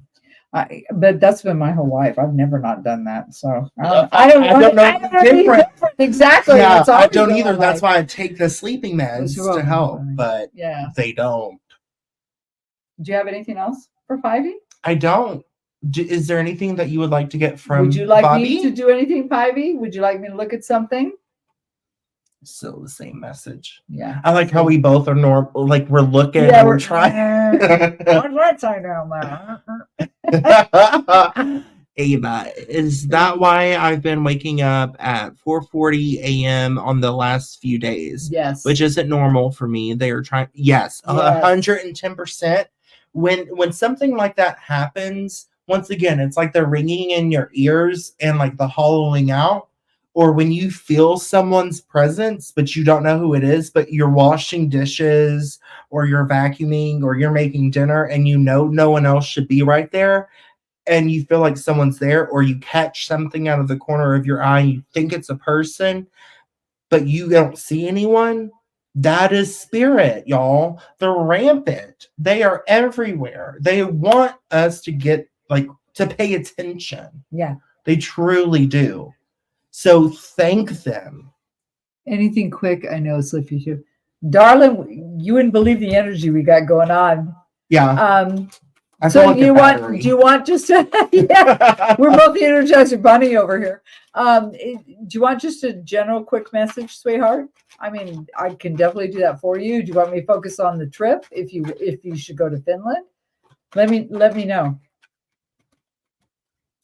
But that's been my whole life. I've never not done that. So I don't know. Different. Exactly. Yeah, I don't either. That's why I take the sleeping meds to help, but yeah, they don't. Do you have anything else for Pivy? I don't. Is there anything that you would like to get from Would you like Bobby? me to do anything, Pivy? Would you like me to look at something? Still the same message. Yeah. I like how we both are normal. Like, we're looking. Yeah, we're trying. What's that say down there? Ava, is that why I've been waking up at 4:40 a.m. on the last few days? Yes. Which isn't normal for me. They are trying. Yes, 110%. When something like that happens, once again, it's like they're ringing in your ears and like the hollowing out. or when you feel someone's presence, but you don't know who it is, but you're washing dishes or you're vacuuming or you're making dinner and you know no one else should be right there, and you feel like someone's there, or you catch something out of the corner of your eye and you think it's a person, but you don't see anyone. That is spirit, y'all. They're rampant. They are everywhere. They want us to get to pay attention. Yeah. They truly do. So thank them. Anything quick, I know, Slippy too. Darling, you wouldn't believe the energy we got going on. Yeah. So do you want just to, yeah, we're both the Energizer Bunny over here. Do you want just a general quick message, sweetheart? I mean, I can definitely do that for you. Do you want me to focus on the trip if you should go to Finland? Let me know.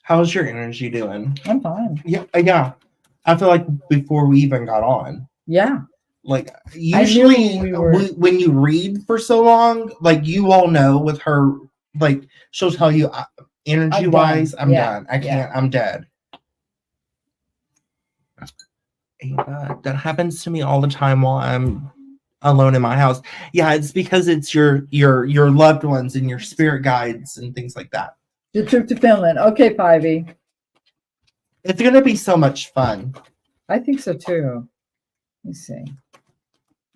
How's your energy doing? I'm fine. Yeah. I feel like before we even got on. Yeah. Like usually when you read for so long, like you all know with her, like she'll tell you energy wise, I'm done. I can't, I'm dead. Ava, that happens to me all the time while I'm alone in my house. Yeah, it's because it's your loved ones and your spirit guides and things like that. The trip to Finland. Okay, Pivy. It's gonna be so much fun. I think so too. Let me see.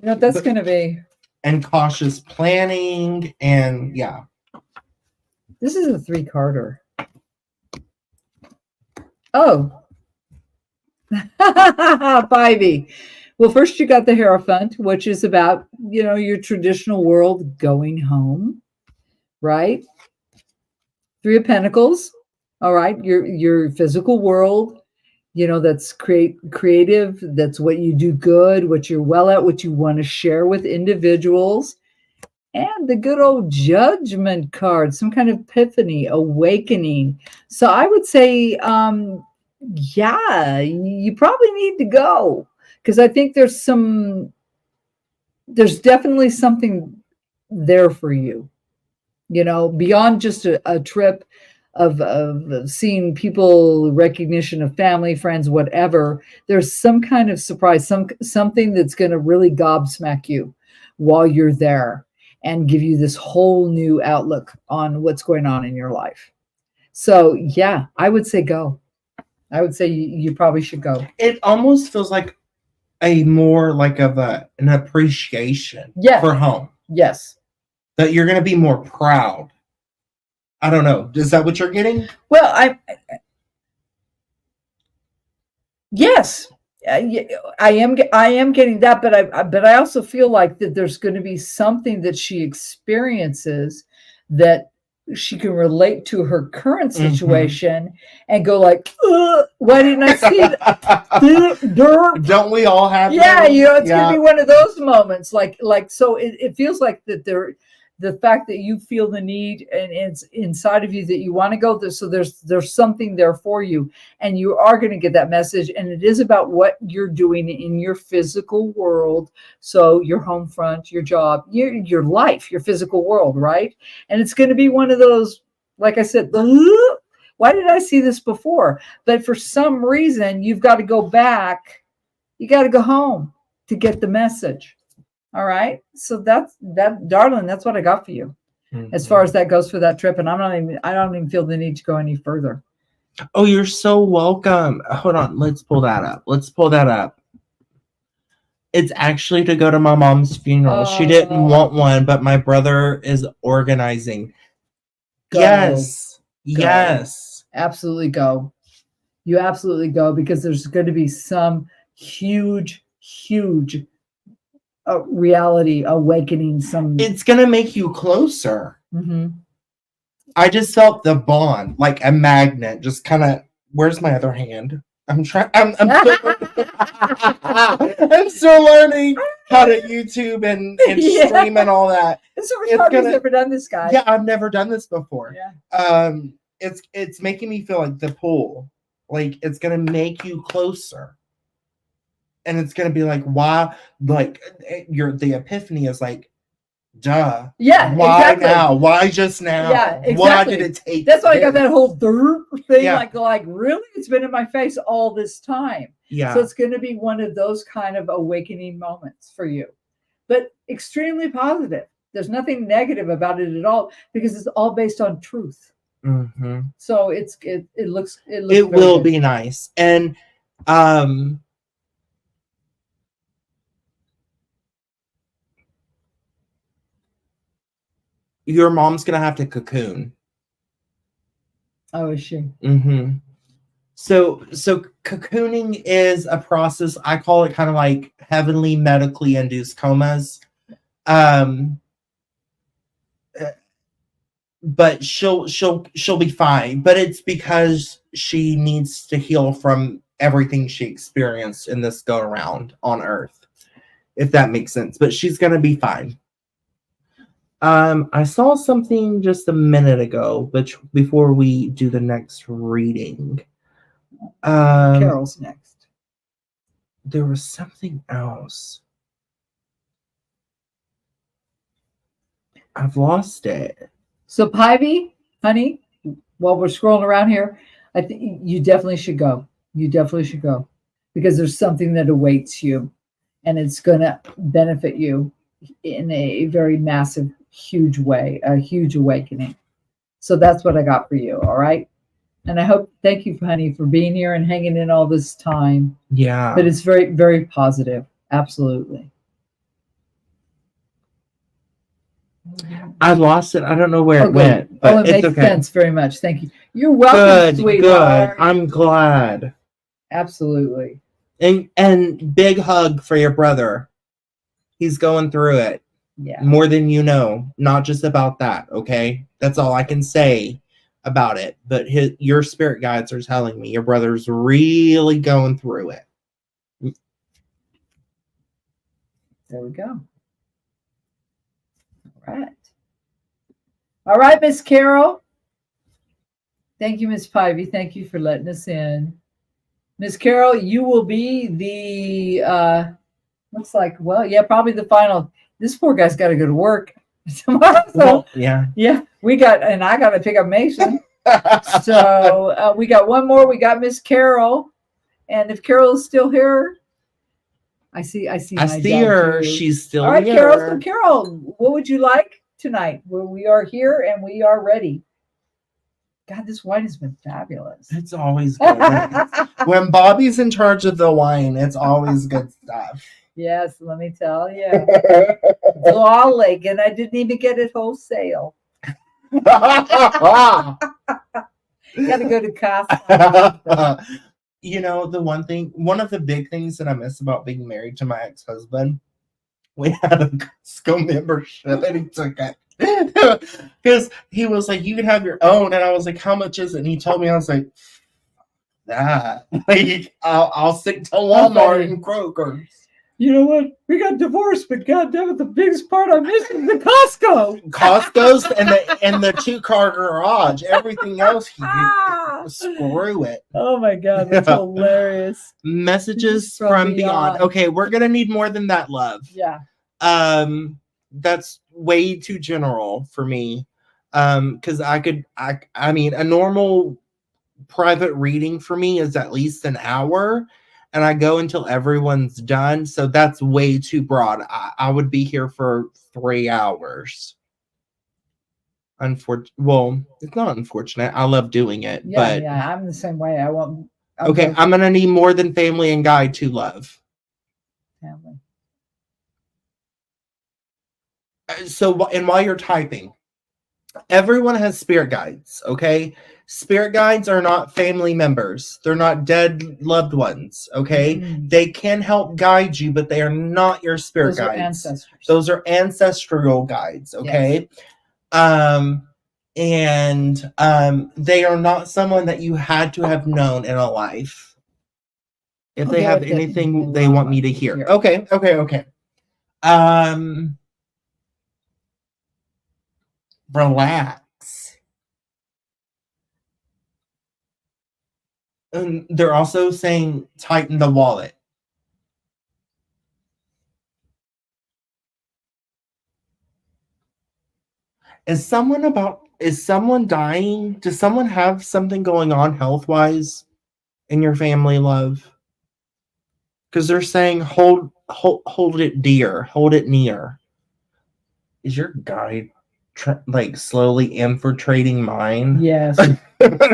You know, that's gonna be and cautious planning and yeah. This is a 3-carder. Oh. 5e. Well, first you got the Hierophant, which is about, your traditional world going home, right? 3 of Pentacles. All right. Your physical world, that's creative. That's what you do good, what you're well at, what you want to share with individuals. And the good old Judgment card, some kind of epiphany, awakening. So I would say, yeah, you probably need to go, because I think there's definitely something there for you, beyond just a trip of seeing people, recognition of family, friends, whatever. There's some kind of surprise, something that's going to really gobsmack you while you're there and give you this whole new outlook on what's going on in your life. So yeah, I would say go. I would say you probably should go. It almost feels like a more like of an appreciation for home. Yes. That you're going to be more proud. I don't know. Is that what you're getting? Well, yes. I am getting that, but I also feel like that there's going to be something that she experiences that she can relate to her current situation and go like, why didn't I see that? Don't we all have that? It's going to be one of those moments. Like so it feels like that the fact that you feel the need and it's inside of you that you want to go there. So there's something there for you, and you are going to get that message. And it is about what you're doing in your physical world. So your home front, your job, your life, your physical world, right? And it's going to be one of those, like I said, why did I see this before? But for some reason, you've got to go back. You got to go home to get the message. All right. So that's darling, that's what I got for you as far as that goes for that trip. And I don't even feel the need to go any further. Oh, you're so welcome. Hold on. Let's pull that up. It's actually to go to my mom's funeral. She didn't want one, but my brother is organizing. Go. Yes. Go. Yes. Absolutely go. You absolutely go, because there's going to be some huge reality awakening. It's gonna make you closer. Mm-hmm. I just felt the bond, like a magnet, just kind of. Where's my other hand? I'm still learning how to YouTube and stream and all that. So Ricardo's never done this, guy. Yeah, I've never done this before. Yeah. It's making me feel like the pull, like it's gonna make you closer. And it's gonna be like, why? Like the epiphany is like, duh. Yeah. Why exactly. now? Why just now? Yeah. Exactly. Why did it take? That's why I got that whole thing. Yeah. Like really, it's been in my face all this time. Yeah. So it's going to be one of those kind of awakening moments for you, but extremely positive. There's nothing negative about it at all because it's all based on truth. Mm-hmm. So it looks It will be nice. And your mom's gonna have to cocoon. Oh, is she? Mm-hmm. So cocooning is a process. I call it kind of like heavenly medically induced comas. But she'll be fine. But it's because she needs to heal from everything she experienced in this go around on Earth, if that makes sense. But she's gonna be fine. I saw something just a minute ago, but before we do the next reading, Carol's next. There was something else. I've lost it. So, Pivy, honey, while we're scrolling around here, I think you definitely should go. You definitely should go because there's something that awaits you and it's going to benefit you in a very massive, huge way, a huge awakening. So that's what I got for you. All right. And I hope, thank you, honey, for being here and hanging in all this time. Yeah. But it's very, very positive. Absolutely. I lost it. I don't know where it went. But it makes sense very much. Thank you. You're welcome, sweetheart. Good. I'm glad. Absolutely. And big hug for your brother. He's going through it. Yeah. More than you know. Not just about that, okay? That's all I can say about it. But your spirit guides are telling me your brother's really going through it. There we go. All right. All right, Miss Carol. Thank you, Miss Pivy. Thank you for letting us in. Miss Carol, you will be the looks like, well, yeah, probably the final. This poor guy's got to go to work tomorrow. So, well, yeah. I got to pick up Mason. So we got one more. We got Miss Carol. And if Carol is still here, I see her. Too. She's still here. All right, Carol. So Carol, what would you like tonight? Well, we are here and we are ready. God, this wine has been fabulous. It's always good. When Bobby's in charge of the wine, it's always good stuff. Yes, let me tell you. Darling, and I didn't even get it wholesale. You got to go to Costco. You know, one of the big things that I miss about being married to my ex-husband, we had a Costco membership and he took it. Because he was like, you can have your own. And I was like, how much is it? And he told me, I was like, that. Like, I'll stick to Walmart and Kroger's. You know what? We got divorced, but goddamn it, the biggest part I missed is the Costco. Costco's and the 2-car garage. Everything else, screw it. Oh my God, that's hilarious. Messages from beyond. Okay, we're gonna need more than that, love. Yeah. That's way too general for me. Because I mean, a normal private reading for me is at least an hour. And I go until everyone's done. So that's way too broad. I would be here for 3 hours. Well, it's not unfortunate. I love doing it. Yeah, yeah, I'm the same way. I'm going to need more than family and guide to love. Family. So, and while you're typing, everyone has spirit guides, okay? Spirit guides are not family members. They're not dead loved ones, okay? Mm. They can help guide you, but they are not your spirit guides. Ancestors. Those are ancestral guides, okay? Yes. They are not someone that you had to have known in a life. If they have anything they want me to hear. Okay. Relax. And they're also saying tighten the wallet. Is someone dying? Does someone have something going on health-wise in your family, love? Because they're saying hold it dear, hold it near. Is your guide like slowly infiltrating mine? Yes. I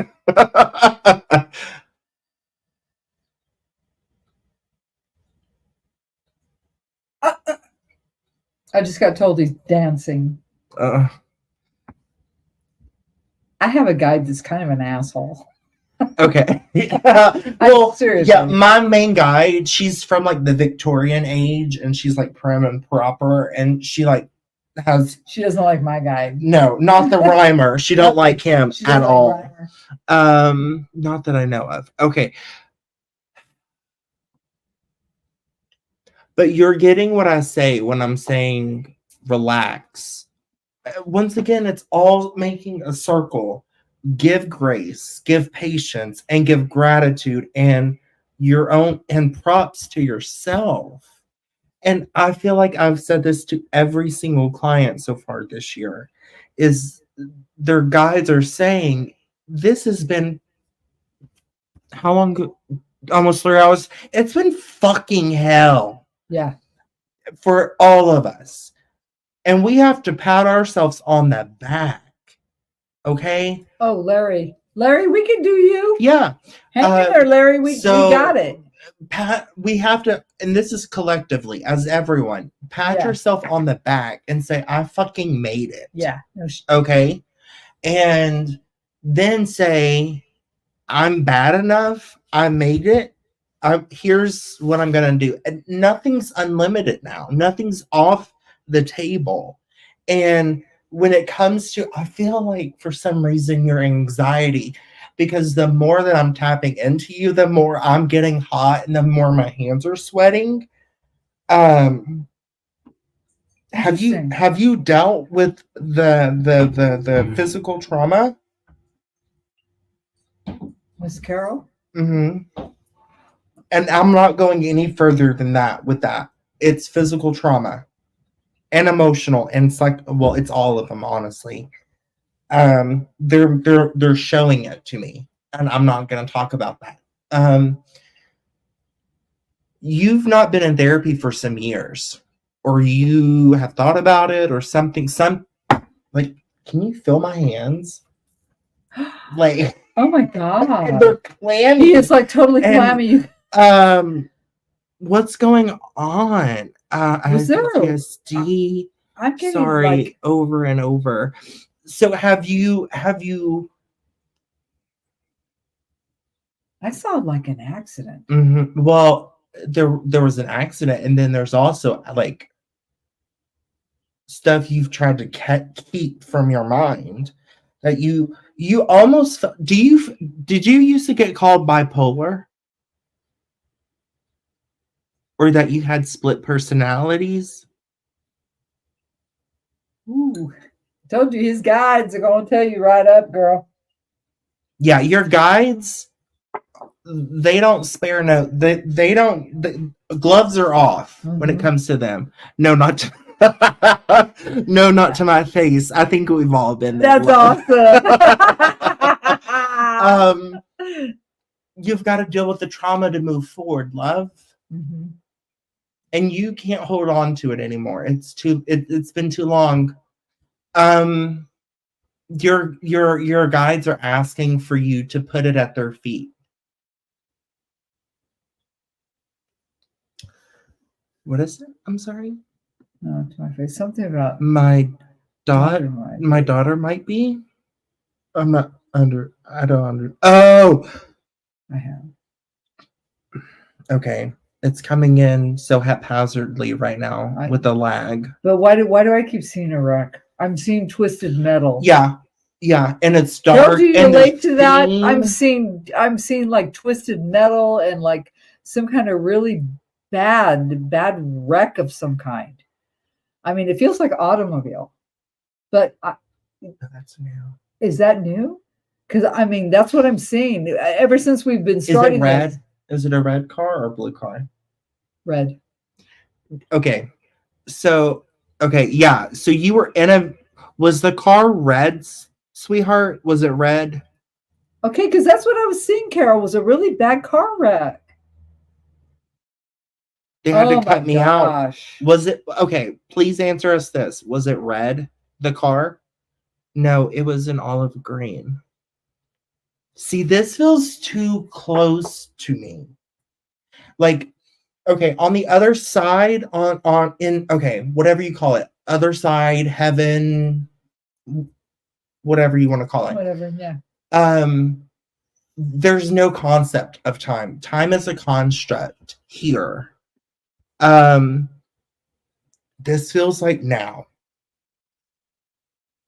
just got told he's dancing. uh, I have a guide that's kind of an asshole. okay. Well, seriously. yeah, my main guide, she's from like the Victorian age, and she's like prim and proper, and she like she doesn't like my guide. No, not the rhymer. She don't like him at all. Rhymer. Not that I know of. Okay. But you're getting what I say when I'm saying relax. Once again, it's all making a circle. Give grace, give patience, and give gratitude and your own and props to yourself. And I feel like I've said this to every single client so far this year, is their guides are saying this has been how long? Almost 3 hours. It's been fucking hell. Yeah. For all of us. And we have to pat ourselves on the back. Okay? Oh, Larry. Larry, we can do you. Yeah. Hang in there, Larry. We got it. We have to, and this is collectively, as everyone, pat yourself on the back and say, I fucking made it. Yeah. Okay? And then say, I'm bad enough. I made it. Here's what I'm going to do. And nothing's unlimited now. Nothing's off the table. And when it comes to, I feel like for some reason your anxiety, because the more that I'm tapping into you, the more I'm getting hot and the more my hands are sweating. Have you dealt with the physical trauma? Miss Carol? Mm-hmm. And I'm not going any further than that with that. It's physical trauma and emotional and well, it's all of them, honestly. They're showing it to me, and I'm not going to talk about that. You've not been in therapy for some years, or you have thought about it, or something. Like, can you feel my hands? Like, oh my god, they're clammy. He is like totally clammy. What's going on? Was there PTSD? I'm getting sorry, over and over. So have you? I saw like an accident. Mm-hmm. Well, there was an accident, and then there's also like stuff you've tried to keep from your mind that you almost did you used to get called bipolar, or that you had split personalities? Ooh, told you his guides are gonna tell you right up, girl. Yeah, your guides, they don't spare no. They don't. The gloves are off when it comes to them. No, not to, no, not to my face. I think we've all been there. That's awesome. You've got to deal with the trauma to move forward, love. Mm-hmm. And you can't hold on to it anymore. It's been too long. Your guides are asking for you to put it at their feet. What is it? I'm sorry. No, to my face. Something about my daughter. My daughter might be. I'm not under. I don't under. Oh, I have. Okay, it's coming in so haphazardly right now with the lag. But why do I keep seeing a wreck? I'm seeing twisted metal. Yeah, and it's dark. Don't you relate to that? I'm seeing like twisted metal and like some kind of really bad wreck of some kind. I mean, it feels like automobile, but that's new. Is that new? Because I mean, that's what I'm seeing ever since we've been starting. Is it red? Is it a red car or a blue car? Red. Okay, so yeah. So you were in a. Was the car red, sweetheart? Was it red? Okay, because that's what I was seeing. Carol, was a really bad car wreck. They had Oh to my cut me out. gosh. Was it okay? Please answer us this. Was it red, the car? No, it was an olive green. See, this feels too close to me. Like, okay, on the other side, on in okay, whatever you call it, other side, heaven, whatever you want to call it. Whatever, yeah. There's no concept of time. Time is a construct here. This feels like now.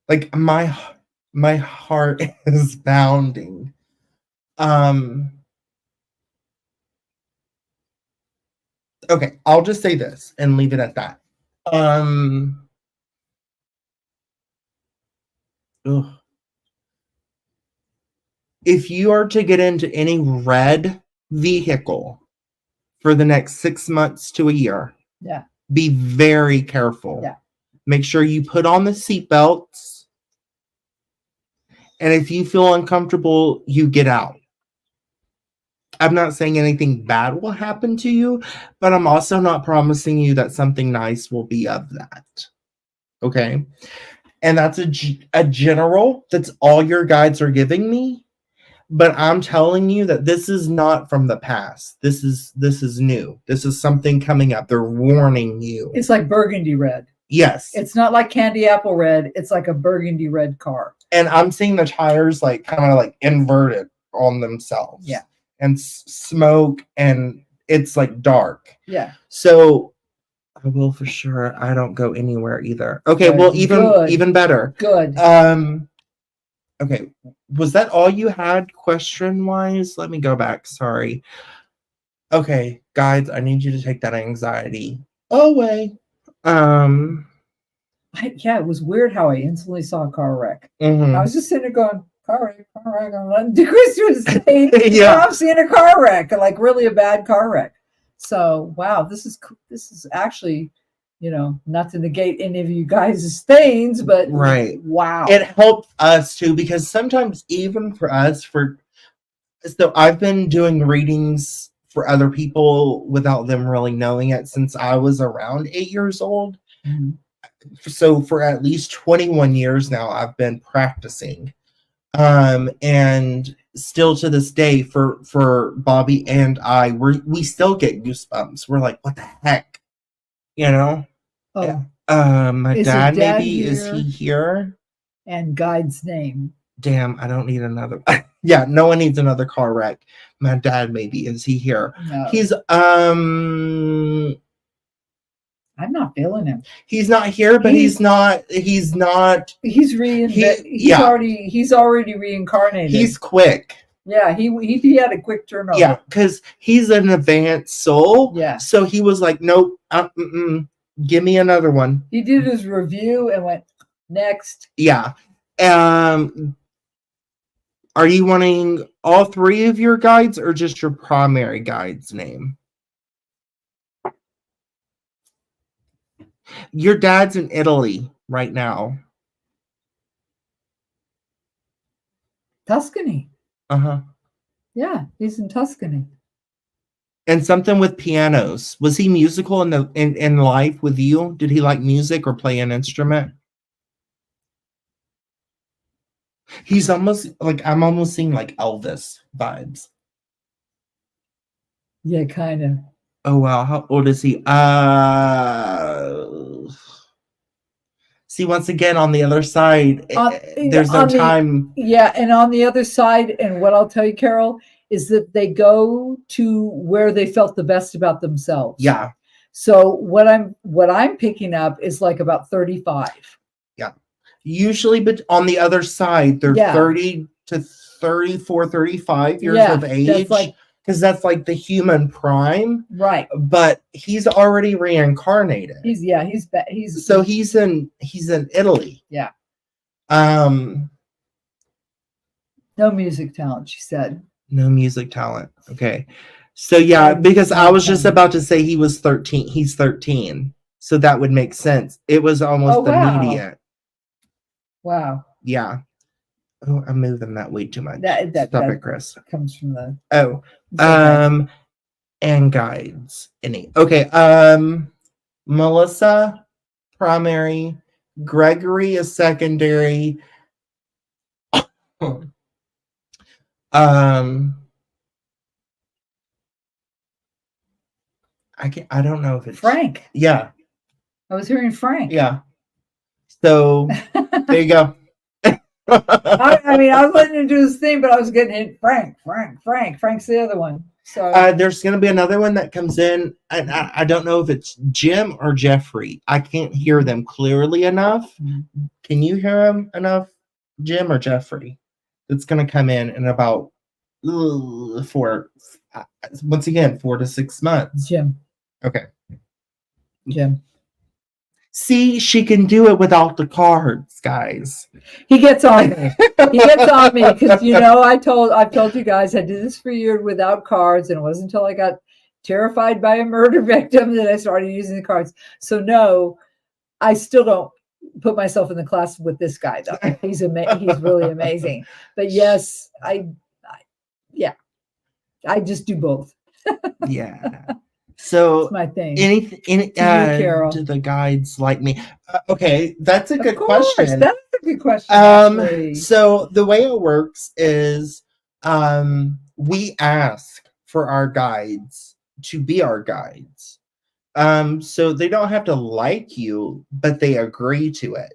Like my heart is pounding. Okay, I'll just say this and leave it at that. Ugh. If you are to get into any red vehicle for the next 6 months to a year, yeah, be very careful. Yeah. Make sure you put on the seatbelts. And if you feel uncomfortable, you get out. I'm not saying anything bad will happen to you, but I'm also not promising you that something nice will be of that. Okay? And that's a general, that's all your guides are giving me. But I'm telling you that this is not from the past. This is new. This is something coming up. They're warning you. It's like burgundy red. Yes. It's not like candy apple red. It's like a burgundy red car. And I'm seeing the tires like kind of like inverted on themselves. Yeah. And smoke, and it's like dark. Yeah. So I will for sure. I don't go anywhere either. Okay, Good. well, Good. even better. Good. Okay, was that all you had question-wise? Let me go back. Sorry. Okay, guys, I need you to take that anxiety away. Yeah, it was weird how I instantly saw a car wreck. Mhm. I was just sitting there going, car wreck. I'm letting Chris was saying, Yeah. I'm seeing a car wreck, like really a bad car wreck. So, wow, this is actually, not to negate any of you guys' things, but Right. wow. It helped us too, because sometimes even for us, so I've been doing readings for other people without them really knowing it since I was around 8 years old. Mm-hmm. So for at least 21 years now, I've been practicing. And still to this day, for Bobby and I, we still get goosebumps. We're like, what the heck? Oh. My Is dad your dad maybe here? Is he here? And guide's name. Damn, I don't need another. Yeah, no one needs another car wreck. My dad maybe Is he here? No. He's I'm not feeling him. He's not here, but he's not. He's already reincarnated. He's quick. Yeah, he had a quick turnover. Yeah, because he's an advanced soul. Yeah. So he was like, nope, give me another one. He did his review and went next. Yeah. Are you wanting all three of your guides or just your primary guide's name? Your dad's in Italy right now. Tuscany. Uh-huh. Yeah, he's in Tuscany. And something with pianos. Was he musical in life with you? Did he like music or play an instrument? He's almost like, I'm almost seeing like Elvis vibes. Yeah, kind of. Oh wow, how old is he? See, once again, on the other side, there's no time. Yeah, and on the other side, and what I'll tell you, Carol, is that they go to where they felt the best about themselves. Yeah. So what I'm picking up is like about 35. Yeah. Usually, but on the other side, they're 30 to 34, 35 years of age. Because that's like the human prime, right? But he's already reincarnated. He's in Italy. Yeah. No music talent, she said. No music talent. Okay. So yeah, because I was just about to say he was 13. He's 13. So that would make sense. It was almost immediate. Wow. Yeah. Oh, I'm moving that way too much. Stop it, Chris. Comes from the. Oh. and guides. Any. Okay. Melissa, primary. Gregory is secondary. I don't know if it's Frank. Yeah. I was hearing Frank. Yeah. So there you go. I mean, I was letting him do his thing, but I was getting hit. Frank. Frank's the other one. So there's going to be another one that comes in, and I don't know if it's Jim or Jeffrey. I can't hear them clearly enough. Can you hear them enough, Jim or Jeffrey? It's going to come in about 4 to 6 months. Jim. Okay. Jim. See, she can do it without the cards, guys. He gets on me. He gets on me because I've told you guys I did this for years without cards, and it wasn't until I got terrified by a murder victim that I started using the cards. So no, I still don't put myself in the class with this guy though. He's really amazing. But yes, I just do both. Yeah. So that's my thing. Do the guides like me? Okay, that's a good question. That's a good question. So the way it works is, we ask for our guides to be our guides. So they don't have to like you, but they agree to it.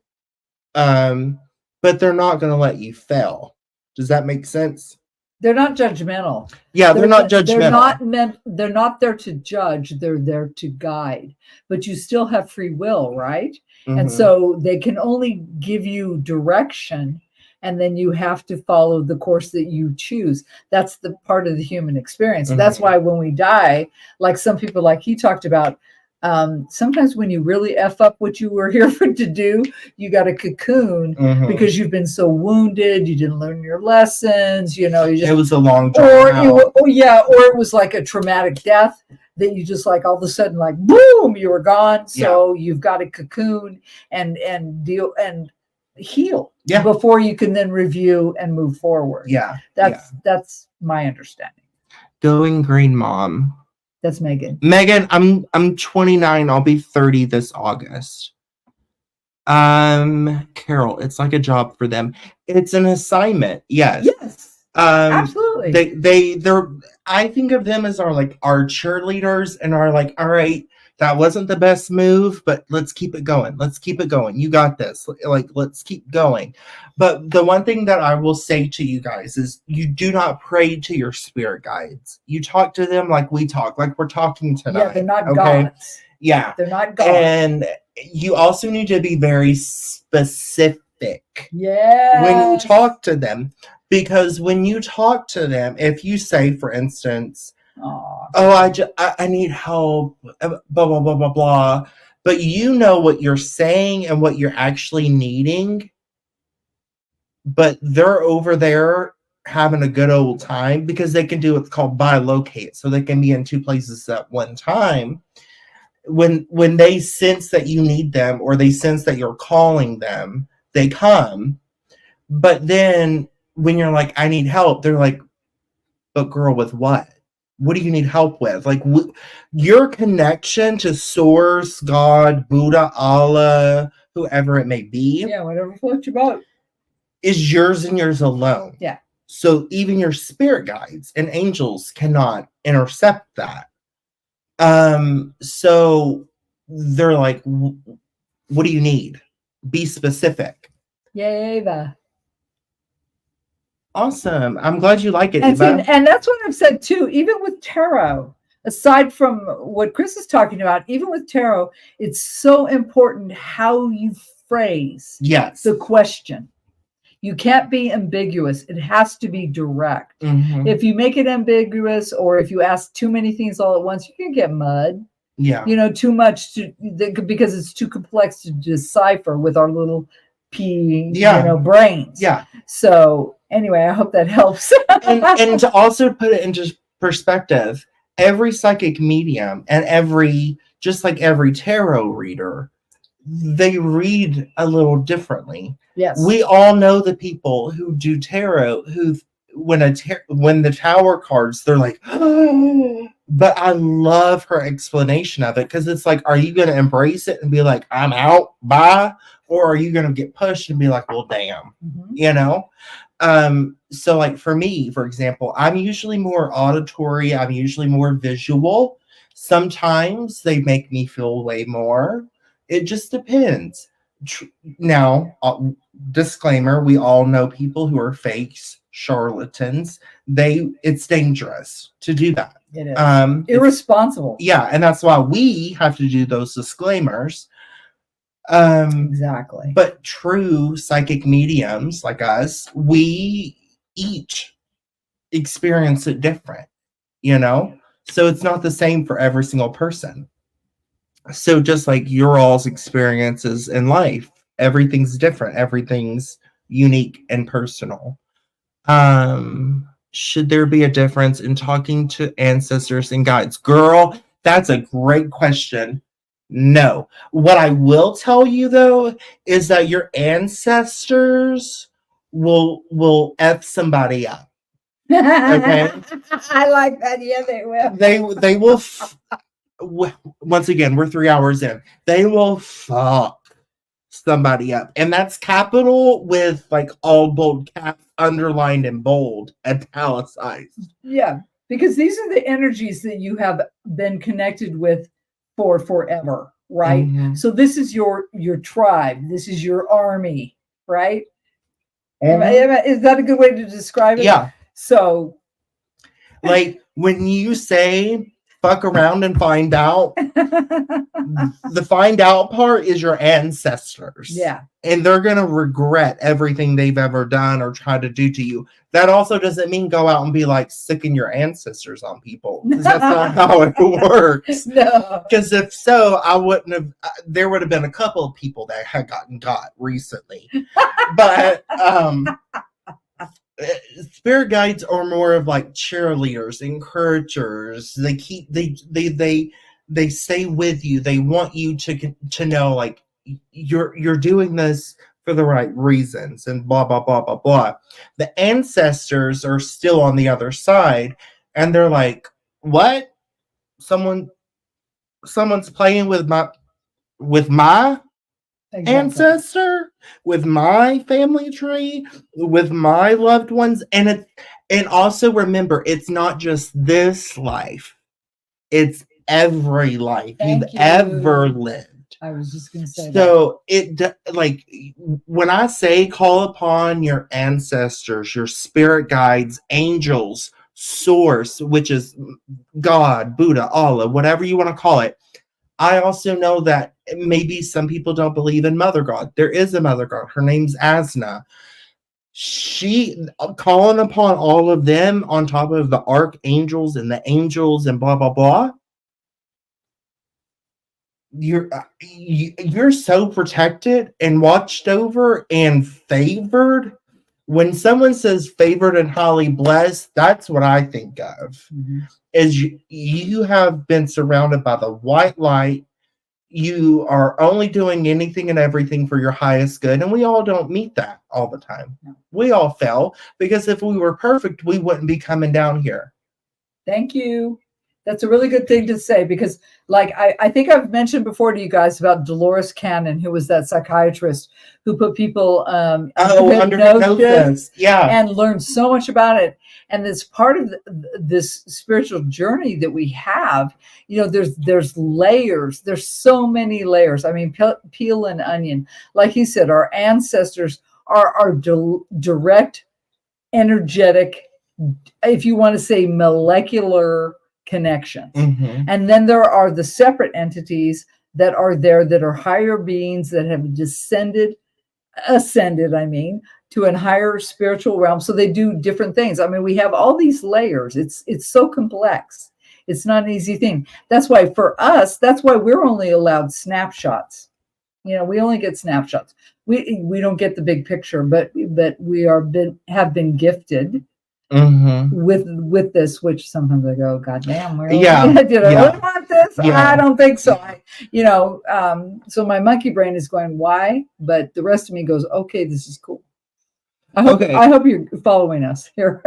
But they're not going to let you fail. Does that make sense? They're not judgmental. Yeah, they're not judgmental. They're not there to judge. They're there to guide. But you still have free will, right? Mm-hmm. And so they can only give you direction, and then you have to follow the course that you choose. That's the part of the human experience. Mm-hmm. That's why when we die, like some people, like he talked about, sometimes when you really F up what you were here to do, you got a cocoon because you've been so wounded, you didn't learn your lessons, it was a long time. Or it was like a traumatic death that you just like all of a sudden like boom, you were gone. So you've got a cocoon and deal and heal before you can then review and move forward. That's my understanding. Going green, Mom. That's Megan. I'm 29. I'll be 30 this August. Carol, it's like a job for them. It's an assignment. Yes. Absolutely. They're. I think of them as our cheerleaders, and are like, all right, that wasn't the best move, but let's keep it going. You got this. Let's keep going. But the one thing that I will say to you guys is you do not pray to your spirit guides. You talk to them like we talk, like we're talking tonight. Yeah, they're not gods. Yeah. They're not gods. And you also need to be very specific when you talk to them. Because when you talk to them, if you say, for instance, I need help, blah, blah, blah, blah, blah. But you know what you're saying and what you're actually needing. But they're over there having a good old time because they can do what's called bilocate. So they can be in two places at one time. When they sense that you need them or they sense that you're calling them, they come. But then when you're like, I need help, they're like, but girl, with what? What do you need help with? Like your connection to Source, God, Buddha, Allah, whoever it may be. Yeah, whatever floats your boat. Is yours and yours alone. Yeah. So even your spirit guides and angels cannot intercept that. So they're like, what do you need? Be specific. Yay, Eva. Awesome. I'm glad you like it, Eva. And that's what I've said too, even with tarot, aside from what Chris is talking about, even with tarot, it's so important how you phrase the question. You can't be ambiguous. It has to be direct. Mm-hmm. If you make it ambiguous or if you ask too many things all at once, you can get mud. Yeah. Too much because it's too complex to decipher with our little brains. Yeah. So anyway, I hope that helps. and to also put it into perspective, every psychic medium and just like every tarot reader, they read a little differently. Yes. We all know the people who do tarot who when the tower cards, they're like, oh, But I love her explanation of it because it's like, are you going to embrace it and be like, I'm out, bye? Or are you going to get pushed and be like, well, damn, you know? So like for me, for example, I'm usually more auditory. I'm usually more visual. Sometimes they make me feel way more. It just depends. Now, disclaimer, we all know people who are fakes, charlatans. It's dangerous to do that. It is irresponsible. Yeah, and that's why we have to do those disclaimers. Exactly. But true psychic mediums like us, we each experience it different, you know? So it's not the same for every single person. So just like your all's experiences in life, everything's different, everything's unique and personal. Should there be a difference in talking to ancestors and guides? Girl, that's a great question. No. What I will tell you though is that your ancestors will F somebody up. Okay. I like that. Yeah, they will. They will once again, we're 3 hours in. They will fuck somebody up. And that's capital with like all bold caps, underlined and bold, italicized. Yeah, because these are the energies that you have been connected with for forever, right? Mm-hmm. So this is your tribe. This is your army, right? Mm-hmm. Is that a good way to describe it? Yeah. So like when you say fuck around and find out, the find out part is your ancestors. Yeah. And they're going to regret everything they've ever done or tried to do to you. That also doesn't mean go out and be like sicking your ancestors on people. Because that's not how it works. No. Because if so, I wouldn't have, there would have been a couple of people that had gotten got recently. But, spirit guides are more of like cheerleaders, encouragers. They stay with you. They want you to know like you're doing this for the right reasons and blah blah blah blah blah. The ancestors are still on the other side and they're like, what? Someone's playing with my Exactly. ancestor, with my family tree, with my loved ones. And also remember, it's not just this life, it's every life you've ever lived. I was just gonna say so that. Like when I say call upon your ancestors, your spirit guides, angels, source, which is God, Buddha, Allah, whatever you want to call it, I also know that maybe some people don't believe in Mother God. There is a Mother God. Her name's Asna. She calling upon all of them on top of the archangels and the angels and blah blah blah. You're so protected and watched over and favored. When someone says favored and highly blessed, that's what I think of. Mm-hmm. Is you have been surrounded by the white light. You are only doing anything and everything for your highest good. And we all don't meet that all the time. No. We all fail because if we were perfect, we wouldn't be coming down here. Thank you. That's a really good thing to say because like I think I've mentioned before to you guys about Dolores Cannon, who was that psychiatrist who put people under hypnosis, and learned so much about it. And it's part of this spiritual journey that we have. You know, there's layers. There's so many layers. I mean, peel an onion. Like he said, our ancestors are direct, energetic, if you want to say molecular connections. Mm-hmm. And then there are the separate entities that are there that are higher beings that have ascended, to a higher spiritual realm. So they do different things. I mean, we have all these layers. It's so complex. It's not an easy thing. That's why for us, that's why we're only allowed snapshots. You know, we only get snapshots. We don't get the big picture, but we have been gifted with this, which sometimes I go, God damn, did I really want this? Yeah. I don't think so. So my monkey brain is going, why? But the rest of me goes, okay, this is cool. I hope you're following us here.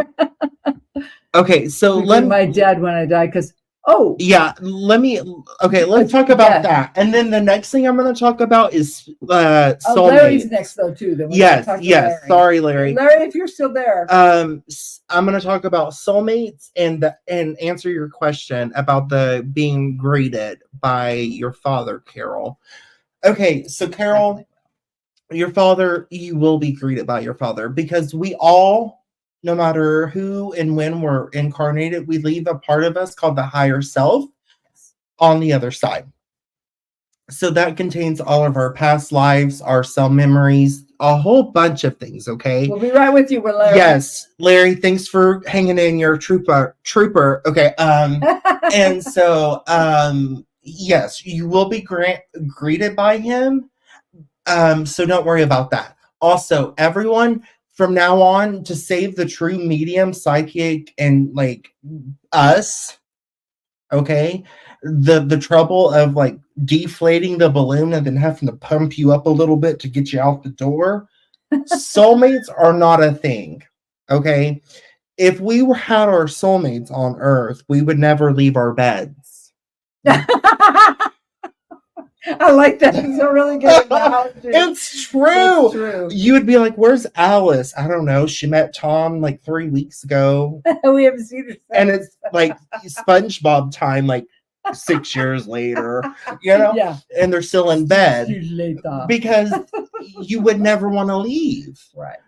Okay, so my dad when I died, because Oh, Yeah, let's talk about that. And then the next thing I'm going to talk about is oh, Larry's soulmates. next though too. Then we Yes, talk to yes. Larry. Sorry, Larry. Larry, if you're still there. I'm going to talk about soulmates and answer your question about the being greeted by your father, Carol. Okay, so Carol, your father, you will be greeted by your father because we all, no matter who and when we're incarnated, we leave a part of us called the higher self on the other side. So that contains all of our past lives, our cell memories, a whole bunch of things, okay? We'll be right with you, Larry. Yes, Larry, thanks for hanging in your trooper. Okay, and so yes, you will be greeted by him. So don't worry about that. Also, everyone from now on, to save the true medium, psychic, and like us, okay, the trouble of like deflating the balloon and then having to pump you up a little bit to get you out the door. Soulmates are not a thing, okay? If we had our soulmates on Earth, we would never leave our beds. I like that. It's a really good analogy. It's true. It's true. You would be like, "Where's Alice?" I don't know. She met Tom like 3 weeks ago. We haven't seen her since. And it's like SpongeBob time, like 6 years later, you know? Yeah. And they're still in bed because you would never want to leave. Right.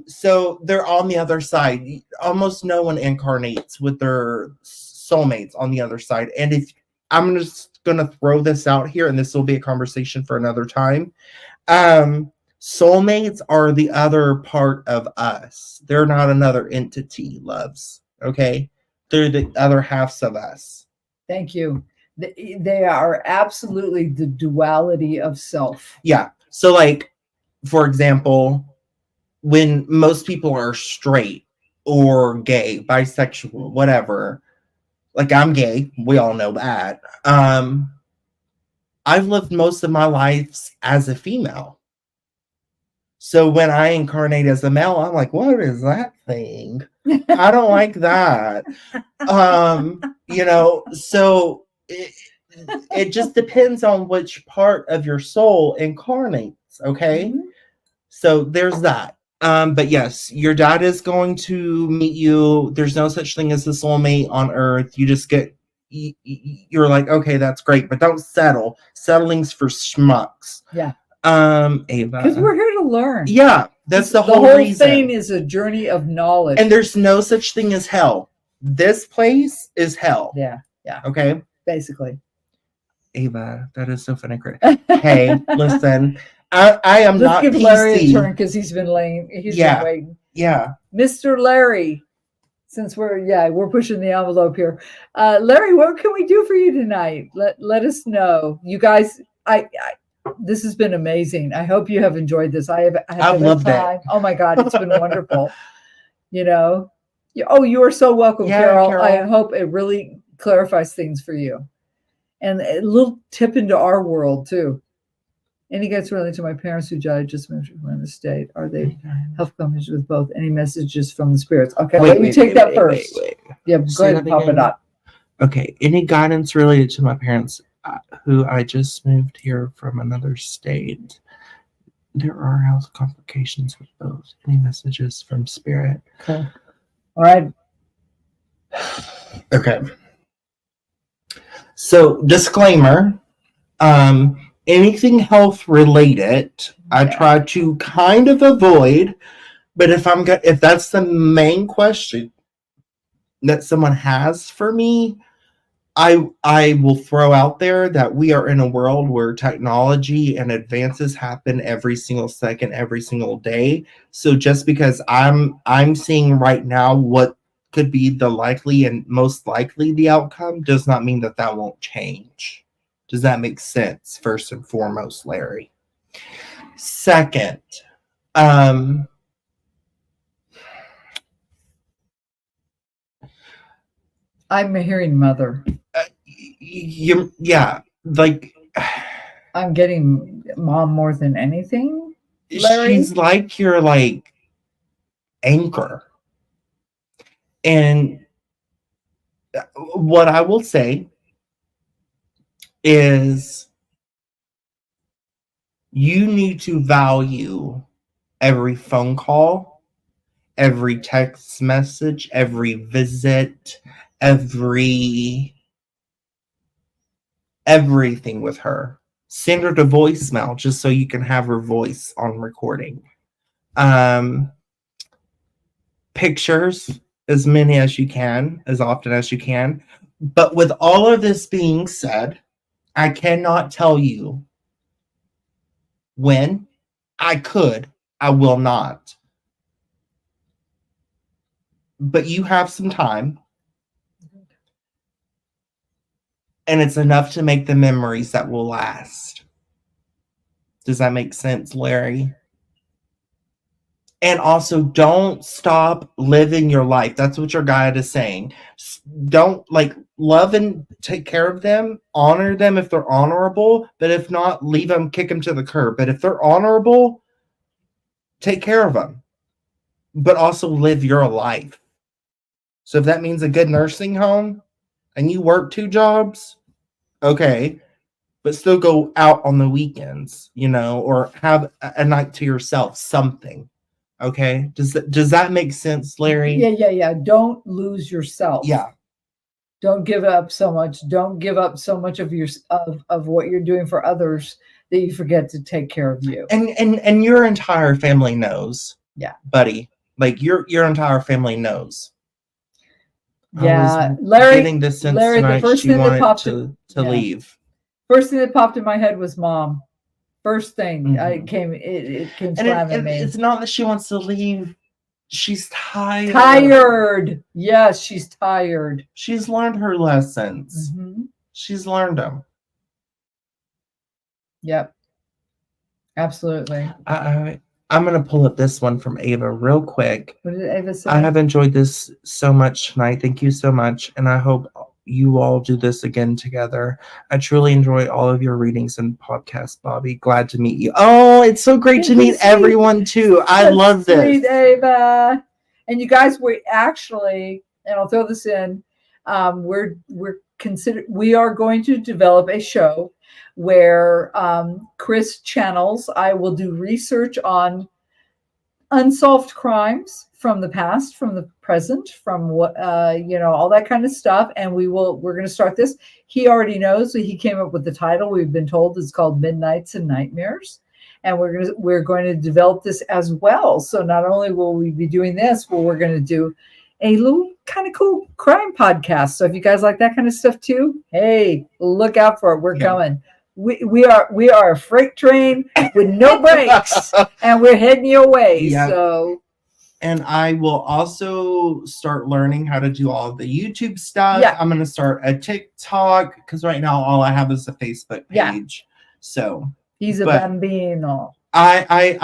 So they're on the other side. Almost no one incarnates with their soulmates on the other side. And if I'm just going to throw this out here, and this will be a conversation for another time. Soulmates are the other part of us. They're not another entity, loves. Okay? They're the other halves of us. Thank you. They are absolutely the duality of self. Yeah. So like, for example, when most people are straight or gay, bisexual, whatever, like I'm gay, we all know that. I've lived most of my life as a female. So when I incarnate as a male, I'm like, what is that thing? I don't like that. You know, so it just depends on which part of your soul incarnates, okay? Mm-hmm. So there's that. But yes, your dad is going to meet you. There's no such thing as a soulmate on Earth. You just get, you're like, okay, that's great, but don't settle. Settling's for schmucks. Yeah. Ava. Because we're here to learn. Yeah, that's the whole reason. The whole thing is a journey of knowledge. And there's no such thing as hell. This place is hell. Yeah, yeah. Okay? Basically. Ava, that is so funny. Hey, listen. I am not Let's give PC. Larry a turn because he's been been waiting. Yeah. Mr. Larry, since we're pushing the envelope here. Larry, what can we do for you tonight? Let us know. You guys, this has been amazing. I hope you have enjoyed this. I've loved it. Oh my God, it's been wonderful. You know. You are so welcome, Carol. I hope it really clarifies things for you. And a little tip into our world too. Any guides related to my parents who died just moved from the state? Are they health coverage with both? Any messages from the spirits? Okay, let me take that first. Wait. Yeah, go ahead and pop it up. Okay, any guidance related to my parents who I just moved here from another state? There are health complications with both. Any messages from spirit? Okay. All right. Okay. So, disclaimer. Anything health related, I try to kind of avoid, but if that's the main question that someone has for me, I will throw out there that we are in a world where technology and advances happen every single second, every single day. So just because I'm seeing right now what could be the likely and most likely the outcome does not mean that won't change. Does that make sense? First and foremost, Larry. Second, I'm hearing mother. Like I'm getting mom more than anything. Larry? She's like your like anchor, and what I will say is you need to value every phone call, every text message, every visit, everything with her. Send her to voicemail just so you can have her voice on recording. Pictures, as many as you can, as often as you can. But with all of this being said, I cannot tell you when. I will not. But you have some time. And it's enough to make the memories that will last. Does that make sense, Larry? And also, don't stop living your life. That's what your guide is saying. Don't love and take care of them. Honor them if they're honorable. But if not, leave them, kick them to the curb. But if they're honorable, take care of them. But also live your life. So if that means a good nursing home and you work 2 jobs, okay. But still go out on the weekends, or have a night to yourself, something. Okay. Does that make sense, Larry? Yeah. Don't lose yourself. Yeah. Don't give up so much. Don't give up so much of what you're doing for others that you forget to take care of you. And your entire family knows. Yeah. Buddy. Your entire family knows. Yeah. Larry, getting this sense Larry, tonight, the first she thing that wanted popped to leave. First thing that popped in my head was mom. First thing Mm-hmm. it came And slamming me. It's not that she wants to leave. She's tired. Tired. Yes, she's tired. She's learned her lessons. Mm-hmm. She's learned them. Yep. Absolutely. I'm going to pull up this one from Ava real quick. What did Ava say? I have enjoyed this so much tonight. Thank you so much. And I hope you all do this again together. I truly enjoy all of your readings and podcasts, Bobby. Glad to meet you. Oh, it's so great to meet everyone too. I love this. Sweet Ava. And you guys, we actually, and I'll throw this in, we are going to develop a show where Chris channels. I will do research on unsolved crimes from the past, from the present, from what all that kind of stuff. And we're going to start this. He already knows. He came up with the title. We've been told it's called Midnights and Nightmares, and we're going to develop this as well. So not only will we be doing this, but we're going to do a little kind of cool crime podcast. So if you guys like that kind of stuff too, hey, look out for it. We're coming. We are a freight train with no brakes, and we're heading your way. Yeah. So, and I will also start learning how to do all of the YouTube stuff. Yeah. I'm going to start a TikTok because right now all I have is a Facebook page. Yeah. So he's a bambino. I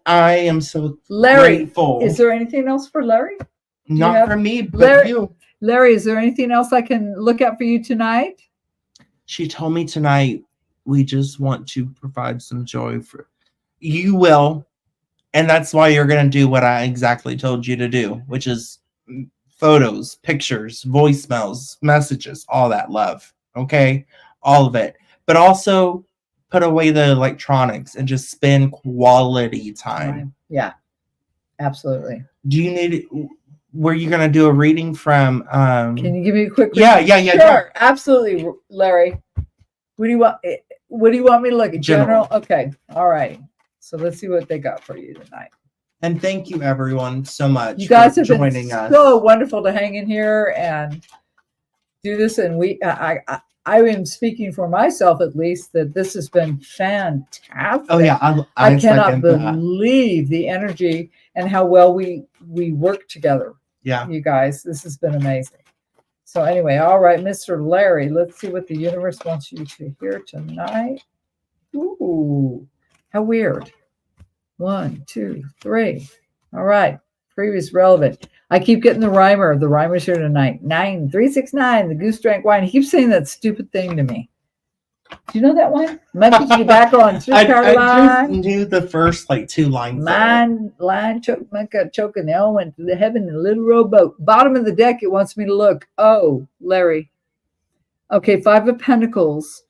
am so Larry, grateful. Is there anything else for Larry? Not for me, but you. Larry, is there anything else I can look at for you tonight? She told me tonight, we just want to provide some joy for you. Will. And that's why you're going to do what I exactly told you to do, which is photos, pictures, voicemails, messages, all that love. Okay. All of it. But also put away the electronics and just spend quality time. Yeah, absolutely. Do you need, were you going to do a reading from, can you give me a quick? Yeah. Sure. Absolutely. Larry, what do you want me to look at? General? Okay. All right. So let's see what they got for you tonight. And thank you everyone so much. You guys have been so wonderful to hang in here and do this. And I am speaking for myself at least that this has been fantastic. Oh yeah. I cannot believe the energy and how well we work together. Yeah. You guys, this has been amazing. So anyway, all right, Mr. Larry, let's see what the universe wants you to hear tonight. Ooh, how weird. 1, 2, 3. All right, previous relevant. I keep getting the rhymer. The rhymer's here tonight. 9369, the goose drank wine. He keeps saying that stupid thing to me. Do you know that one? Monkey tobacco on streetcar I line. just knew the first like 2 lines. Mine, line, choke, monkey, choke, and they all went to the heaven in a little rowboat. Bottom of the deck, it wants me to look. Oh, Larry. Okay, 5 of Pentacles.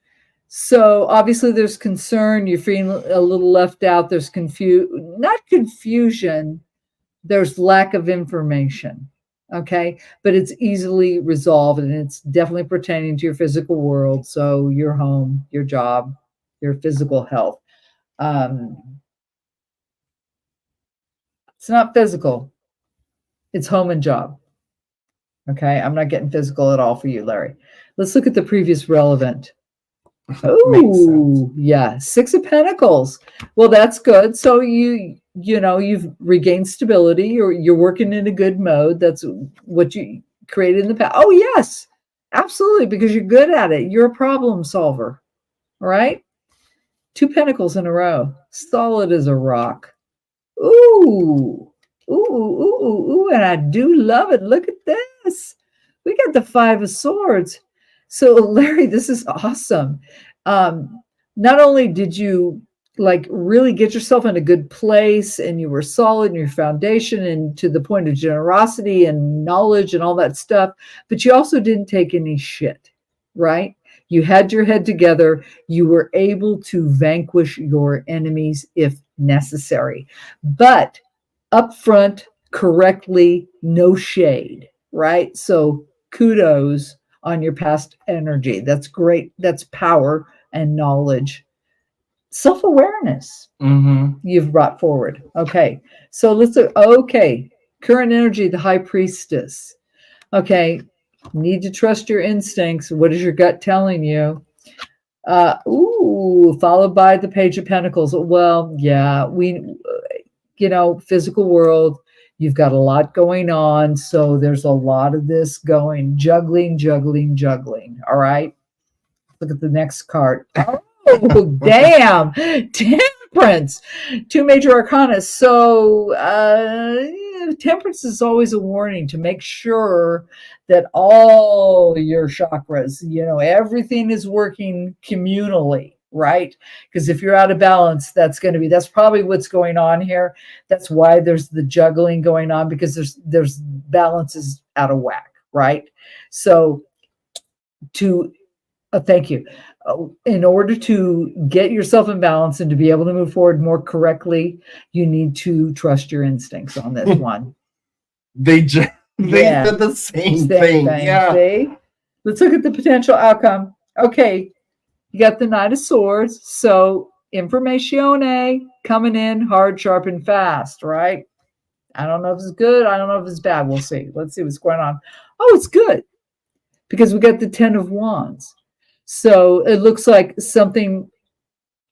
So obviously there's concern. You're feeling a little left out. There's not confusion. There's lack of information. Okay, but it's easily resolved, and it's definitely pertaining to your physical world. So your home, your job, your physical health. It's not physical. It's home and job. Okay, I'm not getting physical at all for you, Larry. Let's look at the previous relevant. Oh, yeah, 6 of Pentacles. Well, that's good. So you've regained stability. You're working in a good mode. That's what you created in the past. Oh, yes, absolutely, because you're good at it. You're a problem solver. All right. 2 Pentacles in a row. Solid as a rock. Ooh, ooh, ooh, ooh, ooh, and I do love it. Look at this. We got the 5 of Swords. So, Larry, this is awesome. Not only did you like really get yourself in a good place and you were solid in your foundation and to the point of generosity and knowledge and all that stuff, but you also didn't take any shit, right? You had your head together. You were able to vanquish your enemies if necessary, but upfront, correctly, no shade, right? So kudos on your past energy. That's great. That's power and knowledge. Self-awareness you've brought forward. Okay. So let's look. Okay. Current energy, the High Priestess. Okay. Need to trust your instincts. What is your gut telling you? Followed by the Page of Pentacles. Well, yeah, physical world, you've got a lot going on. So there's a lot of this going, juggling. All right. Look at the next card. Oh, damn. Temperance. 2 major arcana. So temperance is always a warning to make sure that all your chakras, everything is working communally, right? Because if you're out of balance, that's probably what's going on here. That's why there's the juggling going on, because there's balance is out of whack, right? So thank you. In order to get yourself in balance and to be able to move forward more correctly, you need to trust your instincts on this one. They did the same thing. Yeah. See? Let's look at the potential outcome. Okay. You got the Knight of Swords. So information coming in hard, sharp, and fast, right? I don't know if it's good. I don't know if it's bad. We'll see. Let's see what's going on. Oh, it's good, because we got the 10 of Wands. So it looks like something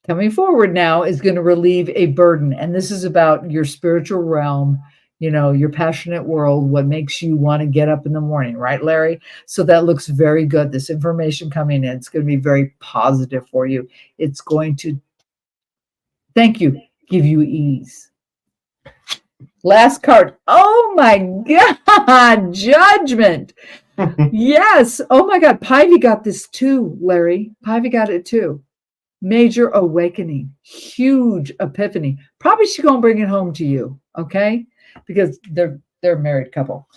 coming forward now is going to relieve a burden. And this is about your spiritual realm, your passionate world, what makes you want to get up in the morning, right, Larry? So that looks very good. This information coming in, it's going to be very positive for you. It's going to, thank you, give you ease. Last card. Oh my God, Judgment. Yes. Oh my God. Pivy got this too, Larry. Pivy got it too. Major awakening. Huge epiphany. Probably she's going to bring it home to you. Okay. Because they're a married couple.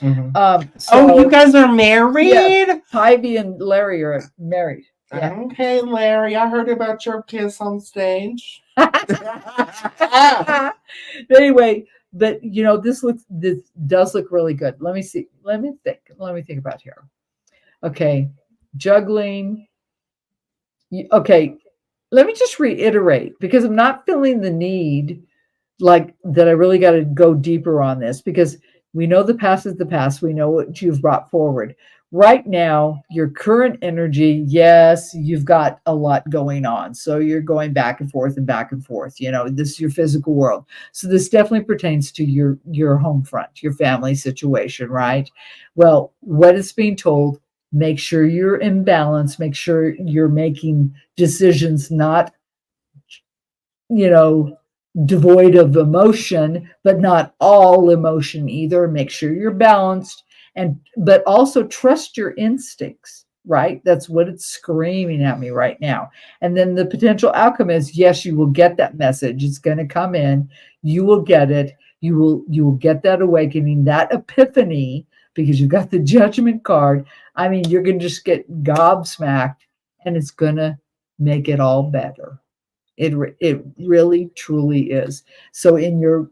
So, you guys are married? Yeah, Pivy and Larry are married. Yeah. Okay, Larry. I heard about your kiss on stage. Anyway, but this does look really good. Let me see. Let me think about here. Okay. Juggling. Okay. Let me just reiterate, because I'm not feeling the need like that. I really got to go deeper on this, because we know the past is the past. We know what you've brought forward. Right now, your current energy, yes, you've got a lot going on. So you're going back and forth. This is your physical world. So this definitely pertains to your home front, your family situation, right? Well, what is being told, make sure you're in balance. Make sure you're making decisions not, devoid of emotion, but not all emotion either. Make sure you're balanced. But also trust your instincts, right? That's what it's screaming at me right now. And then the potential outcome is, yes, you will get that message. It's going to come in. You will get it. You will get that awakening, that epiphany, because you got the judgment card. I mean, you're going to just get gobsmacked, and it's going to make it all better. It really truly is. So in your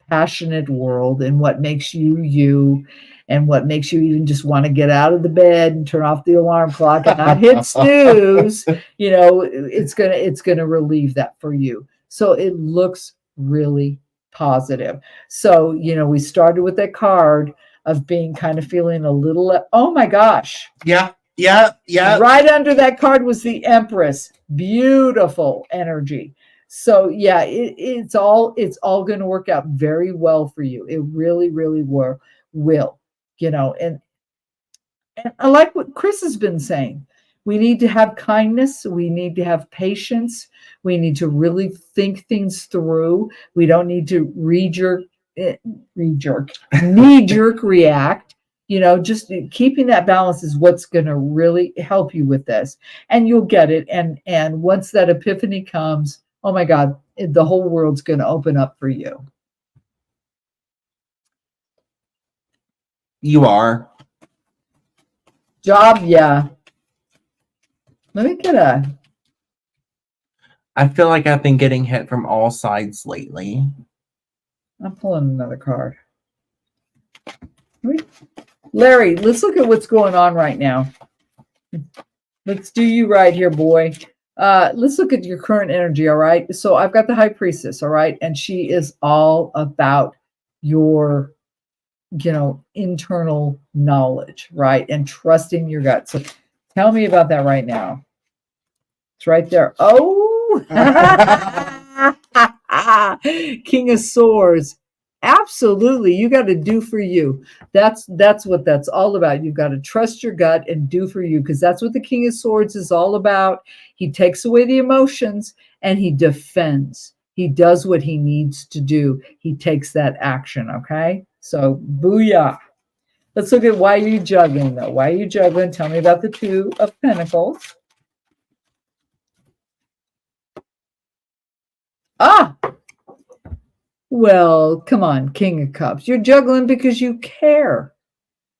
passionate world, and what makes you you, and what makes you even just want to get out of the bed and turn off the alarm clock and not hit snooze, it's gonna relieve that for you. So it looks really positive. So we started with that card of being kind of feeling a little, oh my gosh. Yeah. Right under that card was the Empress. Beautiful energy. So yeah, it's all going to work out very well for you. It really, really will. And I like what Chris has been saying. We need to have kindness. We need to have patience. We need to really think things through. We don't need to knee-jerk react. Just keeping that balance is what's going to really help you with this. And you'll get it. And once that epiphany comes, oh my God, the whole world's going to open up for you. You are. Job, yeah. Let me get I feel like I've been getting hit from all sides lately. I'm pulling another card. Larry, let's look at what's going on right now. Let's do you right here, boy. Let's look at your current energy, all right? So I've got the High Priestess, all right? And she is all about your, internal knowledge, right? And trusting your gut. So tell me about that right now. It's right there. Oh! King of Swords. Absolutely. You got to do for you. That's what that's all about. You've got to trust your gut and do for you, because that's what the King of Swords is all about. He takes away the emotions and he defends. He does what he needs to do. He takes that action. Okay. So booyah. Let's look at why you're juggling though. Why are you juggling? Tell me about the Two of Pentacles. Well, come on, King of Cups. You're juggling because you care.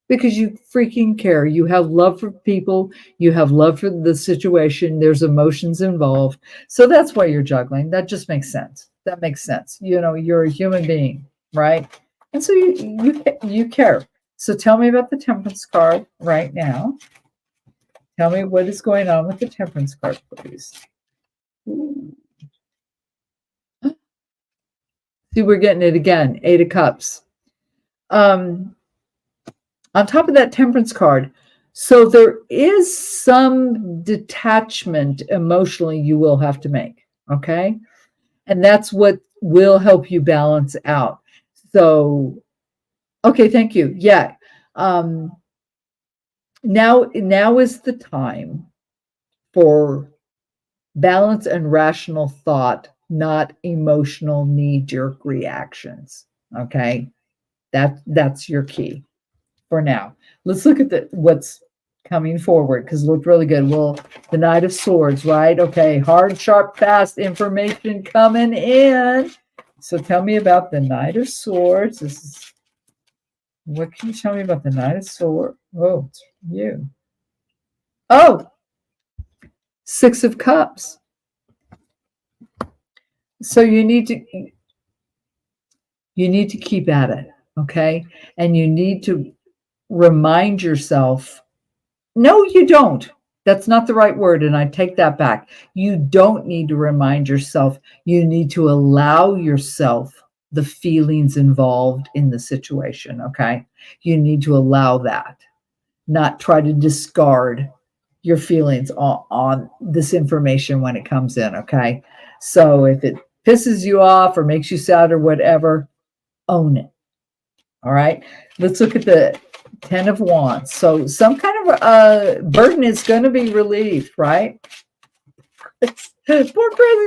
Because you freaking care. You have love for people. You have love for the situation. There's emotions involved. So that's why you're juggling. That just makes sense. That makes sense. You're a human being, right? And so you care. So tell me about the Temperance card right now. Tell me what is going on with the Temperance card, please. Ooh. See, we're getting it again. 8 of Cups. On top of that Temperance card, so there is some detachment emotionally you will have to make, okay? And that's what will help you balance out. So, okay, thank you. Yeah. Now is the time for balance and rational thought, not emotional knee-jerk reactions. Okay, that's your key for now. Let's look at what's coming forward, because it looked really good. Well, the Knight of Swords, right? Okay, hard, sharp, fast information coming in. So tell me about the Knight of Swords. What can you tell me about the Knight of Swords? Oh, it's you. Oh, 6 of Cups. So you need to keep at it, okay? And you need to remind yourself, no, you don't. That's not the right word, and I take that back. You don't need to remind yourself. You need to allow yourself the feelings involved in the situation, okay? You need to allow that, not try to discard your feelings on this information when it comes in, okay? So if it pisses you off or makes you sad or whatever, own it. All right. Let's look at the 10 of Wands. So some kind of burden is going to be relieved, right? Poor Chris, he's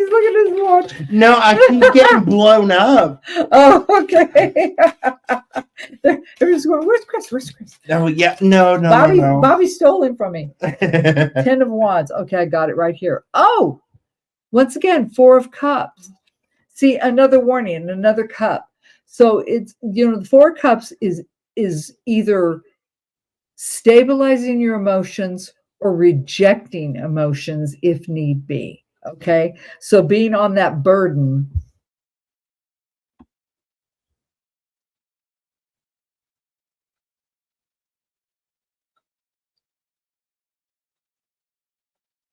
looking at his watch. No, I keep getting blown up. Oh, okay. They're just going, where's Chris? Where's Chris? Oh, yeah. No. Bobby stole him from me. 10 of Wands. Okay, I got it right here. Oh, once again, 4 of Cups. See, another warning, another cup. So it's, the 4 cups is either stabilizing your emotions or rejecting emotions if need be. Okay. So being on that burden.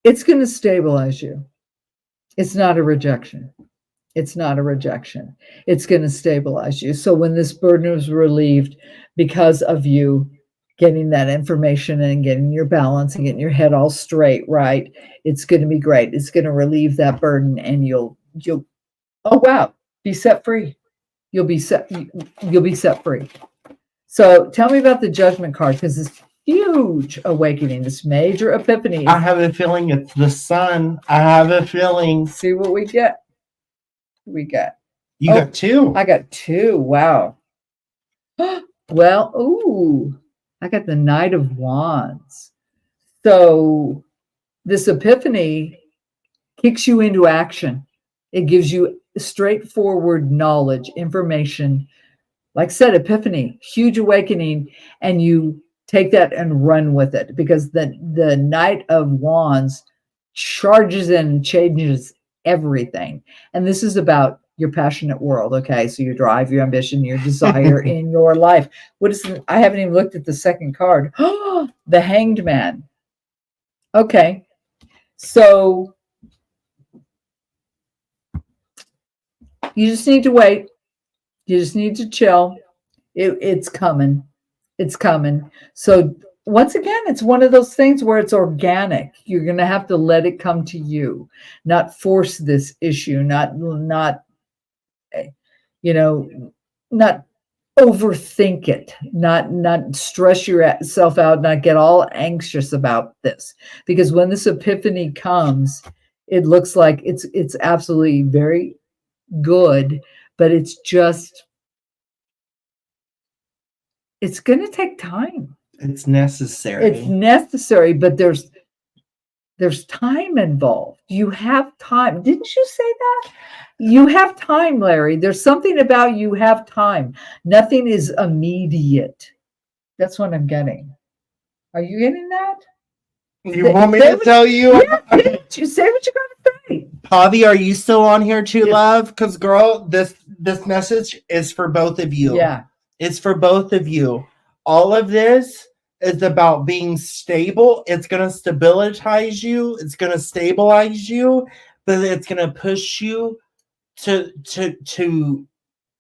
It's going to stabilize you. It's not a rejection. It's not a rejection. It's going to stabilize you. So when this burden is relieved because of you getting that information and getting your balance and getting your head all straight, right? It's going to be great. It's going to relieve that burden, and you'll oh wow, be set free. You'll be set free. So tell me about the Judgment card, because it's huge awakening, this major epiphany. I have a feeling it's the sun. I have a feeling. See what we get. You got 2. I got 2. Wow. Well, ooh, I got the Knight of Wands. So this epiphany kicks you into action. It gives you straightforward knowledge, information. Like I said, epiphany, huge awakening, and you take that and run with it, because the Knight of Wands charges in and changes everything. And this is about your passionate world. Okay. So your drive, your ambition, your desire in your life. What is it? I haven't even looked at the second card. The Hanged Man. Okay. So you just need to wait. You just need to chill. It's coming. It's coming. So once again, it's one of those things where it's organic. You're going to have to let it come to you, not force this issue, not overthink it, not stress yourself out, not get all anxious about this. Because when this epiphany comes, it looks like it's absolutely very good, but it's going to take time. It's necessary. It's necessary, but there's time involved. You have time. Didn't you say that? You have time, Larry. There's something about you have time. Nothing is immediate. That's what I'm getting. Are you getting that? You want me to tell you? Yeah, you say what you got to say. Pavi, are you still on here too, love? Because, girl, this message is for both of you. Yeah. It's for both of you. All of this is about being stable. It's going to stabilize you. It's going to stabilize you, but it's going to push you to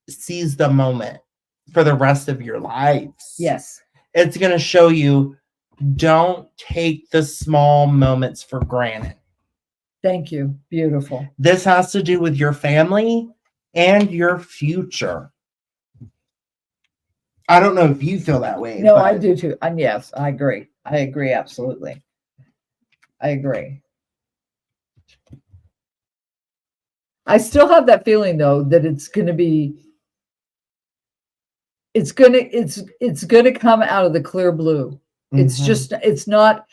seize the moment for the rest of your lives. Yes. It's going to show you, don't take the small moments for granted. Thank you. Beautiful. This has to do with your family and your future. I don't know if you feel that way. No, I do too. And yes, I agree. I agree. Absolutely. I agree. I still have that feeling though, that it's going to come out of the clear blue. It's just, it's not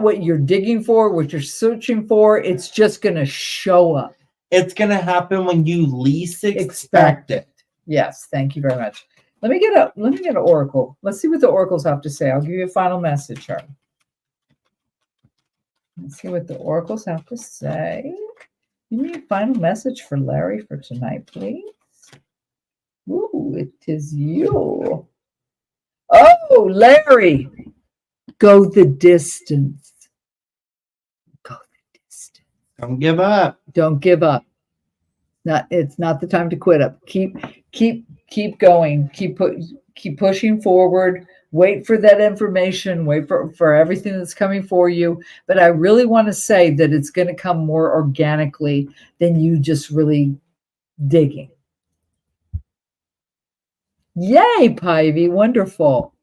what you're digging for, what you're searching for. It's just going to show up. It's going to happen when you least expect it. Yes. Thank you very much. Let me get an oracle. Let's see what the oracles have to say. I'll give you a final message, Charlie. Let's see what the oracles have to say. Give me a final message for Larry for tonight, please. Ooh, it is you. Oh, Larry. Go the distance. Go the distance. Don't give up. Don't give up. It's not the time to quit up. Keep going. Keep pushing forward. Wait for that information. Wait for everything that's coming for you. But I really want to say that it's going to come more organically than you just really digging. Yay, Pivy. Wonderful.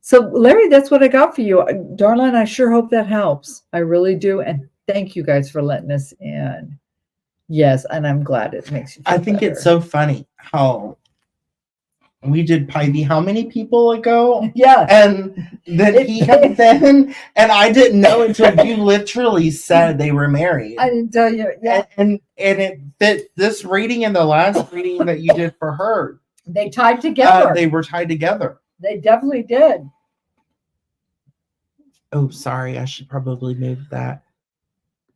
So, Larry, that's what I got for you. Darling, I sure hope that helps. I really do. And thank you guys for letting us in. Yes, and I'm glad it makes you feel I think better. it's so funny how we did Pivy how many people ago? Yeah. And then he comes in, and I didn't know until you literally said they were married. I didn't tell you. Yeah. And it fit this reading and the last reading that you did for her. They tied together. They were tied together. They definitely did. Oh, sorry. I should probably move that.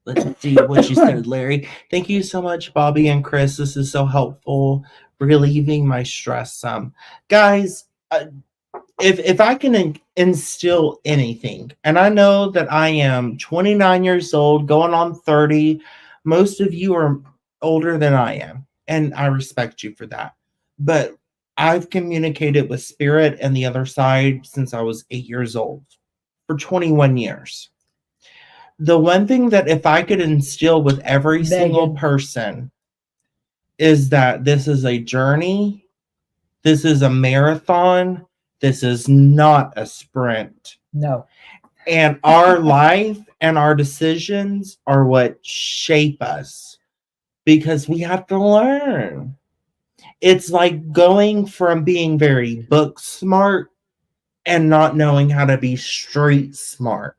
Let's see what you said, Larry. Thank you so much, Bobby and Chris. This is so helpful, relieving my stress some. Guys, if I can instill anything, and I know that I am 29 years old, going on 30. Most of you are older than I am, and I respect you for that. But I've communicated with Spirit and the other side since I was 8 years old, for 21 years. The one thing that if I could instill with every single person is that this is a journey, this is a marathon, this is not a sprint. No. And our life and our decisions are what shape us, because we have to learn. It's like going from being very book smart and not knowing how to be street smart.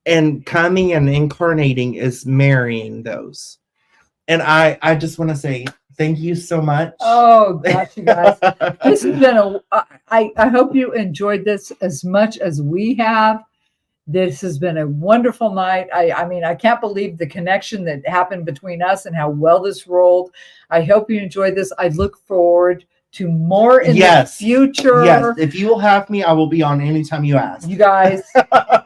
And coming and incarnating is marrying those. And I just want to say thank you so much. Oh gosh, you guys. This has been I hope you enjoyed this as much as we have. This has been a wonderful night. I mean, I can't believe the connection that happened between us and how well this rolled. I hope you enjoyed this. I look forward to more in the future. Yes, if you will have me, I will be on anytime you ask. You guys,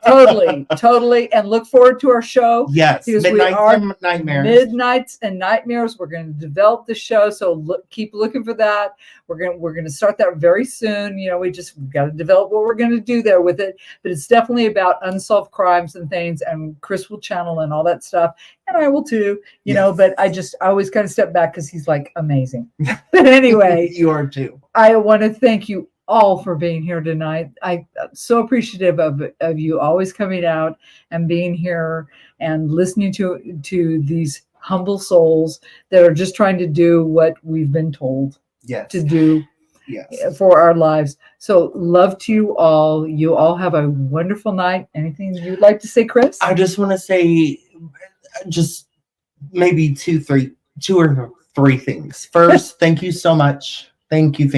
totally, and look forward to our show. Yes, Midnights and Nightmares. We're going to develop the show, so keep looking for that. We're going to start that very soon. You know, we've got to develop what we're going to do there with it, but it's definitely about unsolved crimes and things. And Chris will channel and all that stuff, and I will too. You know, but I always kind of step back because he's like amazing. But anyway, you are too. I want to thank you all for being here tonight. I'm so appreciative of you always coming out and being here and listening to these humble souls that are just trying to do what we've been told to do for our lives. So love to you all. You all have a wonderful night. Anything you'd like to say, Chris? I just want to say just maybe two or three things. First, thank you so much. Thank you.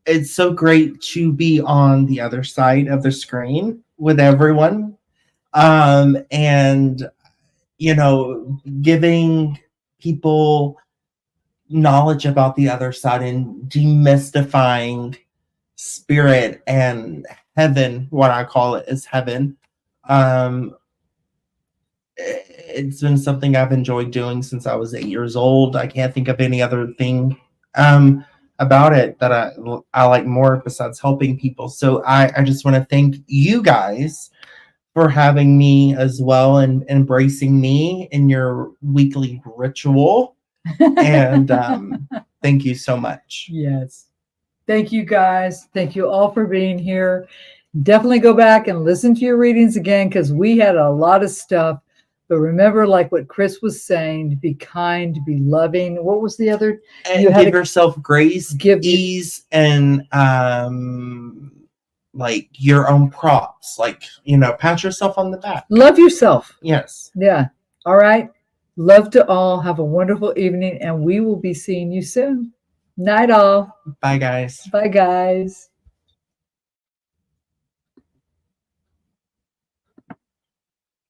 It's so great to be on the other side of the screen with everyone. And, you know, giving people knowledge about the other side and demystifying spirit and heaven, what I call it is heaven. It's been something I've enjoyed doing since I was 8 years old. I can't think of any other thing about it that I like more besides helping people. So I just want to thank you guys for having me as well and embracing me in your weekly ritual. And thank you so much. Yes. Thank you guys. Thank you all for being here. Definitely go back and listen to your readings again, because we had a lot of stuff. But remember, like what Chris was saying, to be kind, to be loving. What was the other? And give yourself grace, ease, and like your own props. Like, you know, pat yourself on the back. Love yourself. Yes. Yeah. All right. Love to all. Have a wonderful evening, and we will be seeing you soon. Night all. Bye, guys. Bye, guys.